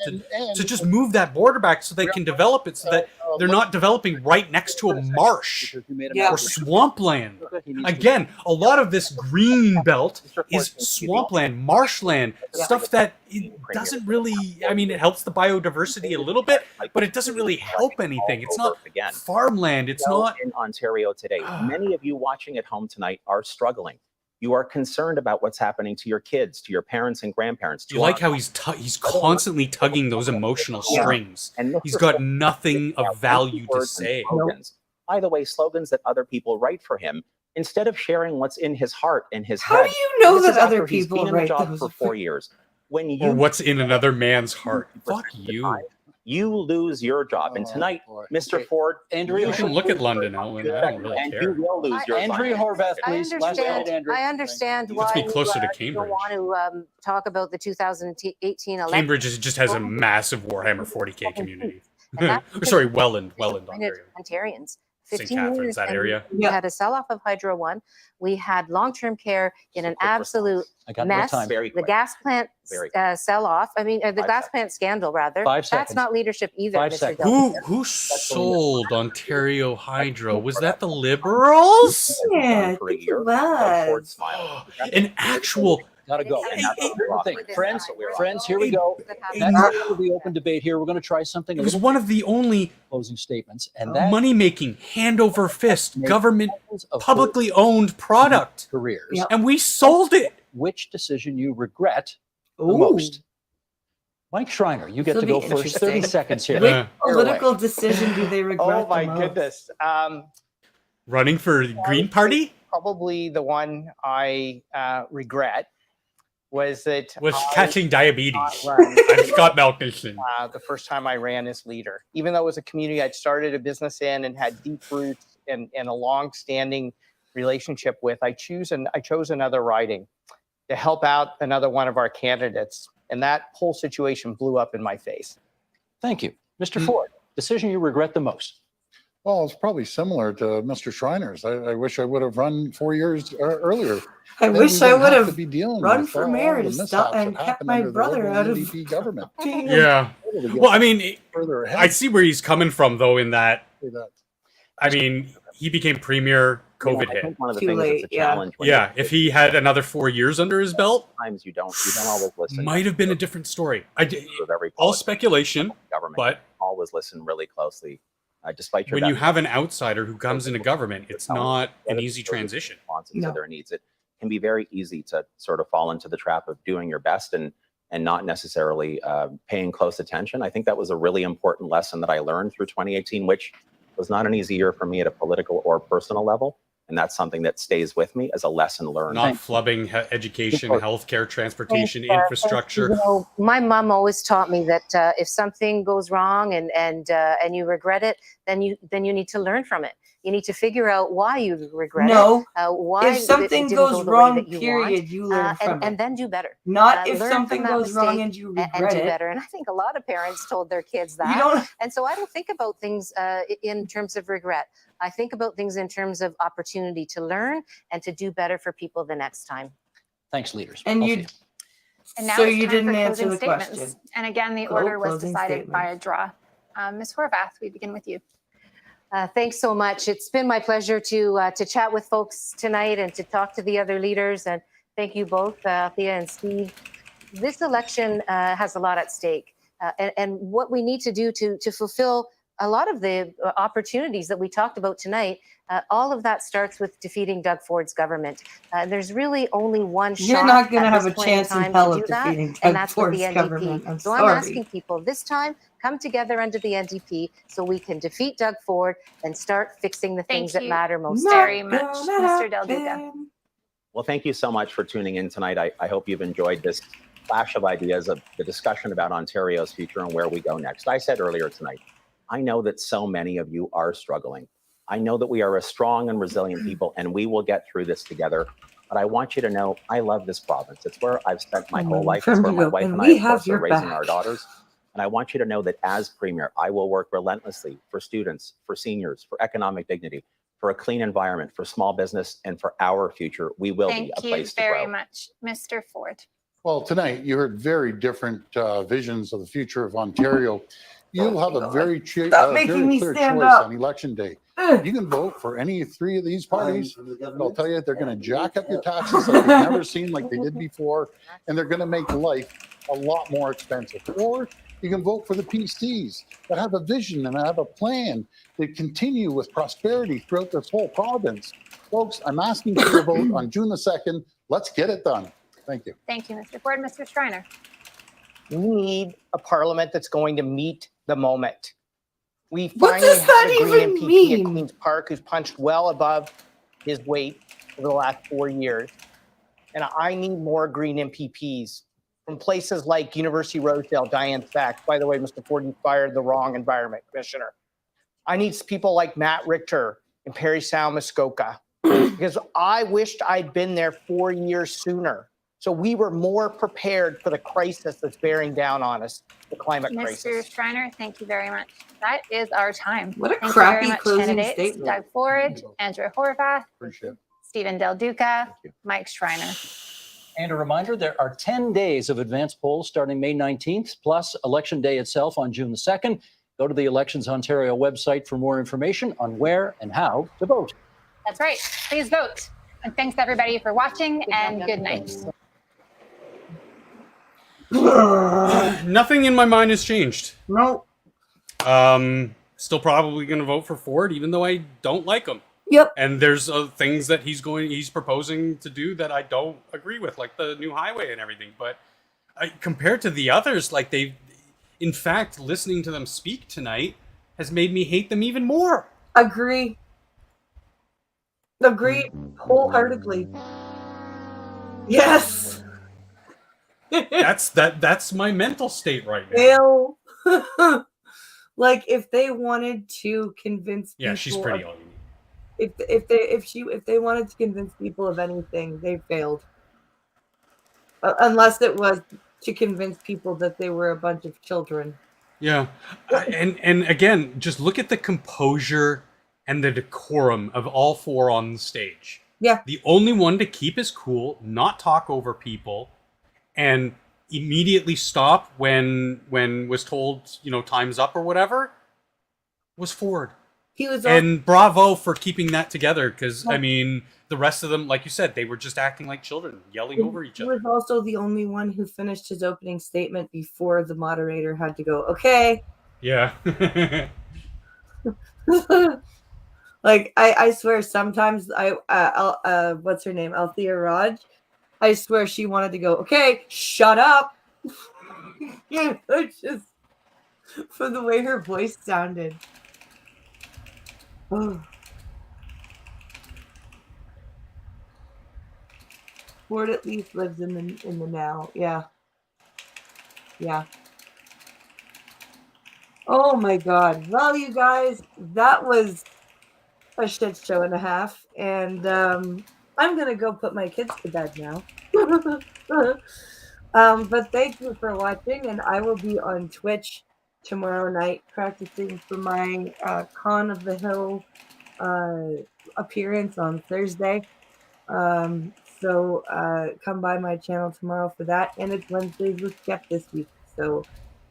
Speaker 2: to just move that border back so they can develop it so that they're not developing right next to a marsh
Speaker 5: Because you made an
Speaker 1: Yeah.
Speaker 2: or
Speaker 5: allegation.
Speaker 2: swampland.
Speaker 5: He needs to-
Speaker 2: Again, a lot of this green belt is swampland, marshland, stuff that it doesn't really, I mean, it helps the biodiversity a little bit, but it doesn't really help anything. It's not farmland. It's not.
Speaker 8: in Ontario today. Many of you watching at home tonight are struggling. You are concerned about what's happening to your kids, to your parents and grandparents.
Speaker 2: Do you like how he's constantly tugging those emotional strings?
Speaker 8: And
Speaker 2: He's got nothing of value to say.
Speaker 8: Slogans. By the way, slogans that other people write for him, instead of sharing what's in his heart and his
Speaker 1: How
Speaker 8: head.
Speaker 1: do you know
Speaker 8: This is
Speaker 1: that other
Speaker 8: after he's
Speaker 1: people
Speaker 8: been in the
Speaker 1: write
Speaker 8: job
Speaker 1: those?
Speaker 8: for 4 years. When you
Speaker 2: Or what's in another man's heart? Fuck you.
Speaker 8: you lose your job. And tonight, Mr. Ford,
Speaker 5: Andrea,
Speaker 2: You can look at London, Ellen. I don't really
Speaker 8: and
Speaker 2: care.
Speaker 8: you will lose your
Speaker 5: Andrea Horvath,
Speaker 4: I
Speaker 5: please. Last minute,
Speaker 4: understand.
Speaker 5: Andrea.
Speaker 4: I understand why
Speaker 2: Let's be closer to
Speaker 4: you
Speaker 2: Cambridge.
Speaker 4: don't want to talk about the 2018 election.
Speaker 2: Cambridge just has a massive Warhammer 40k community.
Speaker 4: And that's
Speaker 2: Sorry, Welland,
Speaker 4: disappointed
Speaker 2: Ontario.
Speaker 4: Ontarians.
Speaker 2: St.
Speaker 4: 15
Speaker 2: Catharines,
Speaker 4: years,
Speaker 2: that
Speaker 4: and
Speaker 2: area.
Speaker 4: We had a sell-off of Hydro One. We had long-term care in an absolute
Speaker 5: I got no
Speaker 4: mess.
Speaker 5: time.
Speaker 8: Very
Speaker 4: The
Speaker 8: quick.
Speaker 4: gas plant
Speaker 8: Very
Speaker 4: sell-off. I mean, the
Speaker 8: 5
Speaker 4: gas
Speaker 8: seconds.
Speaker 4: plant scandal, rather.
Speaker 5: 5
Speaker 4: That's
Speaker 5: seconds.
Speaker 4: not leadership either,
Speaker 5: 5
Speaker 4: Mr.
Speaker 5: seconds.
Speaker 4: Del.
Speaker 2: Who sold Ontario Hydro? Was that the Liberals?
Speaker 1: Yeah,
Speaker 8: For a
Speaker 1: I think
Speaker 8: year.
Speaker 1: it was.
Speaker 8: Ford smiled.
Speaker 2: An actual.
Speaker 5: Gotta go.
Speaker 8: And that's what we're off.
Speaker 5: Friends, here we go. That's the end of the open debate here. We're going to try something.
Speaker 2: It was one of the only
Speaker 5: closing statements, and that
Speaker 2: money-making, hand over fist, government,
Speaker 5: of
Speaker 2: publicly owned product,
Speaker 5: careers.
Speaker 1: Yep.
Speaker 2: and we sold it.
Speaker 5: Which decision you regret the
Speaker 1: Ooh.
Speaker 5: most? Mike Schreiner, you get
Speaker 1: This'll
Speaker 5: to go
Speaker 1: be
Speaker 5: first. 30
Speaker 1: interesting.
Speaker 5: seconds here.
Speaker 2: Yeah.
Speaker 1: Which political decision do they regret
Speaker 7: Oh my
Speaker 1: the most?
Speaker 7: goodness.
Speaker 2: Running for the Green Party
Speaker 7: Probably the one I regret was that
Speaker 2: was
Speaker 7: I
Speaker 2: catching diabetes.
Speaker 7: ran,
Speaker 2: I'm Scott Malkinson.
Speaker 7: the first time I ran as leader. Even though it was a community I'd started a business in and had deep roots and a long-standing relationship with, I chose another riding to help out another one of our candidates. And that whole situation blew up in my face.
Speaker 5: Thank you. Mr. Ford, decision you regret the most?
Speaker 9: Well, it's probably similar to Mr. Schreiner's. I wish I would have run 4 years earlier.
Speaker 1: I
Speaker 9: Then
Speaker 1: wish
Speaker 9: we
Speaker 1: I
Speaker 9: wouldn't
Speaker 1: would
Speaker 9: to
Speaker 1: have
Speaker 9: be dealing
Speaker 1: run
Speaker 9: with
Speaker 1: for
Speaker 9: all
Speaker 1: mayor
Speaker 9: the
Speaker 1: to
Speaker 9: mishaps
Speaker 1: stop
Speaker 9: that
Speaker 1: and kept
Speaker 9: happened
Speaker 1: my
Speaker 9: under the
Speaker 1: brother
Speaker 9: Liberal
Speaker 1: out of
Speaker 9: NDP government.
Speaker 1: being
Speaker 2: Yeah. Well, I mean,
Speaker 9: Further ahead.
Speaker 2: I see where he's coming from, though, in that,
Speaker 9: Say that.
Speaker 2: I mean, he became premier, COVID
Speaker 8: I
Speaker 2: hit.
Speaker 8: think one of the
Speaker 1: Too
Speaker 8: things
Speaker 1: late,
Speaker 8: that's a
Speaker 1: yeah.
Speaker 8: challenge. when
Speaker 2: Yeah,
Speaker 8: you-
Speaker 2: if he had another 4 years under his belt,
Speaker 8: Sometimes you don't always listen.
Speaker 2: might have been a different story.
Speaker 8: With every
Speaker 2: All
Speaker 8: politician,
Speaker 2: speculation,
Speaker 8: government,
Speaker 2: but
Speaker 8: always listen really closely. Despite your
Speaker 2: when you
Speaker 8: best
Speaker 2: have an outsider who comes into government, it's not an easy transition.
Speaker 8: responses
Speaker 1: No.
Speaker 8: to their needs, it can be very easy to sort of fall into the trap of doing your best and not necessarily paying close attention. I think that was a really important lesson that I learned through 2018, which was not an easy year for me at a political or personal level. And that's something that stays with me as a lesson learned.
Speaker 2: Not flubbing education, healthcare, transportation,
Speaker 4: Thanks,
Speaker 2: infrastructure.
Speaker 4: You know, my mom always taught me that if something goes wrong and you regret it, then you need to learn from it. You need to figure out why you regret
Speaker 1: No.
Speaker 4: it. Why
Speaker 1: If something
Speaker 4: it didn't
Speaker 1: goes
Speaker 4: go the way
Speaker 1: wrong,
Speaker 4: that you
Speaker 1: period,
Speaker 4: want,
Speaker 1: you learn from it.
Speaker 4: and then do better.
Speaker 1: Not if
Speaker 4: learn
Speaker 1: something
Speaker 4: from that
Speaker 1: goes wrong
Speaker 4: mistake
Speaker 1: and you
Speaker 4: and
Speaker 1: regret
Speaker 4: do
Speaker 1: it.
Speaker 4: better. And I think a lot of parents told their kids that.
Speaker 1: You don't.
Speaker 4: And so I don't think about things in terms of regret. I think about things in terms of opportunity to learn and to do better for people the next time.
Speaker 5: Thanks, leaders.
Speaker 1: And
Speaker 5: Both
Speaker 1: you.
Speaker 5: of you.
Speaker 6: And now
Speaker 1: So
Speaker 6: it's
Speaker 1: you
Speaker 6: time
Speaker 1: didn't
Speaker 6: for
Speaker 1: answer
Speaker 6: closing
Speaker 1: the
Speaker 6: statements.
Speaker 1: question.
Speaker 6: And again, the
Speaker 1: Go
Speaker 6: order was
Speaker 1: closing
Speaker 6: decided by a
Speaker 1: statements.
Speaker 6: draw. Ms. Horvath, we begin with you.
Speaker 4: Thanks so much. It's been my pleasure to chat with folks tonight and to talk to the other leaders. And thank you both, Thea and Steve. This election has a lot at stake. And what we need to do to fulfill a lot of the opportunities that we talked about tonight, all of that starts with defeating Doug Ford's government. There's really only one shot.
Speaker 1: You're not going to
Speaker 4: at
Speaker 1: have
Speaker 4: this
Speaker 1: a
Speaker 4: point in
Speaker 1: chance in
Speaker 4: time
Speaker 1: hell
Speaker 4: to
Speaker 1: of
Speaker 4: do that,
Speaker 1: defeating
Speaker 4: and
Speaker 1: Doug
Speaker 4: that's with
Speaker 1: Ford's
Speaker 4: the NDP.
Speaker 1: government. I'm
Speaker 4: So I'm
Speaker 1: sorry.
Speaker 4: asking people this time, come together under the NDP so we can defeat Doug Ford and start fixing the things that
Speaker 6: you.
Speaker 4: matter most.
Speaker 1: Not
Speaker 6: very much,
Speaker 1: gonna
Speaker 6: Mr. Del Duca.
Speaker 1: happen.
Speaker 8: Well, thank you so much for tuning in tonight. I hope you've enjoyed this flash of ideas of the discussion about Ontario's future and where we go next. I said earlier tonight, I know that so many of you are struggling. I know that we are a strong and resilient people and we will get through this together. But I want you to know I love this province. It's where I've spent my whole life. It's where my wife and I, of course, are raising our daughters. And I want you to know that as Premier, I will work relentlessly for students, for seniors, for economic dignity, for a clean environment, for small business, and for our future. We will
Speaker 6: Thank
Speaker 8: be a
Speaker 6: you
Speaker 8: place to
Speaker 6: very
Speaker 8: grow.
Speaker 6: much, Mr. Ford.
Speaker 9: Well, tonight you heard very different visions of the future of Ontario. You'll have a very,
Speaker 1: Stop making
Speaker 9: very
Speaker 1: me
Speaker 9: clear
Speaker 1: stand
Speaker 9: choice
Speaker 1: up.
Speaker 9: on election day.
Speaker 1: Ugh.
Speaker 9: You can vote for any three of these parties. But I'll tell you, they're going to jack up your taxes like you've never seen, like they did before, and they're going to make life a lot more expensive. Or you can vote for the PCs that have a vision and have a plan to continue with prosperity throughout this whole province.
Speaker 3: Folks, I'm asking for your vote on June the 2nd. Let's get it done. Thank you.
Speaker 6: Thank you, Mr. Ford. Mr. Schreiner.
Speaker 7: We need a parliament that's going to meet the moment. We
Speaker 1: What
Speaker 7: finally
Speaker 1: does that
Speaker 7: have a green
Speaker 1: even
Speaker 7: MPP
Speaker 1: mean?
Speaker 7: at Queen's Park who's punched well above his weight over the last 4 years. And I need more green MPPs from places like University of Rosedale, Diane Sachs. By the way, Mr. Ford, you fired the wrong environment commissioner. I need people like Matt Richter and Parry Sound Muskoka, because I wished I'd been there 4 years sooner. So we were more prepared for the crisis that's bearing down on us, the climate
Speaker 6: Mr.
Speaker 7: crisis.
Speaker 6: Schreiner, thank you very much. That is our time.
Speaker 1: What a
Speaker 6: Thank
Speaker 1: crappy
Speaker 6: you very much,
Speaker 1: closing
Speaker 6: candidates.
Speaker 1: statement.
Speaker 6: Doug Ford, Andrew Horvath,
Speaker 3: Appreciate it.
Speaker 6: Stephen Del Duca, Mike Schreiner.
Speaker 5: And a reminder, there are 10 days of advance polls starting May 19th, plus Election Day itself on June the 2nd. Go to the Elections Ontario website for more information on where and how to vote.
Speaker 6: That's right. Please vote. And thanks everybody for watching, and good night.
Speaker 2: Nothing in my mind has changed.
Speaker 1: No.
Speaker 2: Still probably going to vote for Ford, even though I don't like him.
Speaker 1: Yep.
Speaker 2: And there's things that he's proposing to do that I don't agree with, like the new highway and everything. But compared to the others, like in fact, listening to them speak tonight has made me hate them even more.
Speaker 1: Agree. Agree wholeheartedly. Yes.
Speaker 2: That's my mental state right now.
Speaker 1: Ew. Like if they wanted to convince people,
Speaker 2: Yeah, she's pretty ugly.
Speaker 1: If they wanted to convince people of anything, they failed. Unless it was to convince people that they were a bunch of children.
Speaker 2: Yeah, and again, just look at the composure and the decorum of all four on the stage.
Speaker 1: Yeah.
Speaker 2: The only one to keep his cool, not talk over people, and immediately stop when was told, time's up or whatever, was Ford.
Speaker 1: He was
Speaker 2: and bravo for keeping that together, because I mean, the rest of them, like you said, they were just acting like children, yelling over each other.
Speaker 1: He was also the only one who finished his opening statement before the moderator had to go, okay.
Speaker 2: Yeah.
Speaker 1: Like I swear sometimes what's her name? Althea Raj. I swear she wanted to go, okay, shut up. Just for the way her voice sounded. Oh. Ford at least lives in the now. Yeah. Yeah. Oh my God. Well, you guys, that was a shit show and a half. And I'm going to go put my kids to bed now. But thank you for watching. And I will be on Twitch tomorrow night practicing for my Con of the Hill appearance on Thursday. So come by my channel tomorrow for that. And it's Wednesdays with Jeff this week. So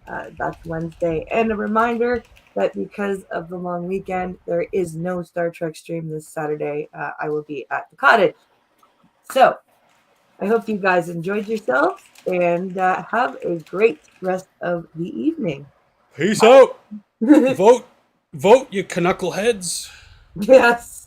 Speaker 1: that's Wednesday. And a reminder that because of the long weekend, there is no Star Trek stream this Saturday. I will be at the cottage. So I hope you guys enjoyed yourselves and have a great rest of the evening.
Speaker 2: Peace out. Vote, you knuckleheads.
Speaker 1: Yes.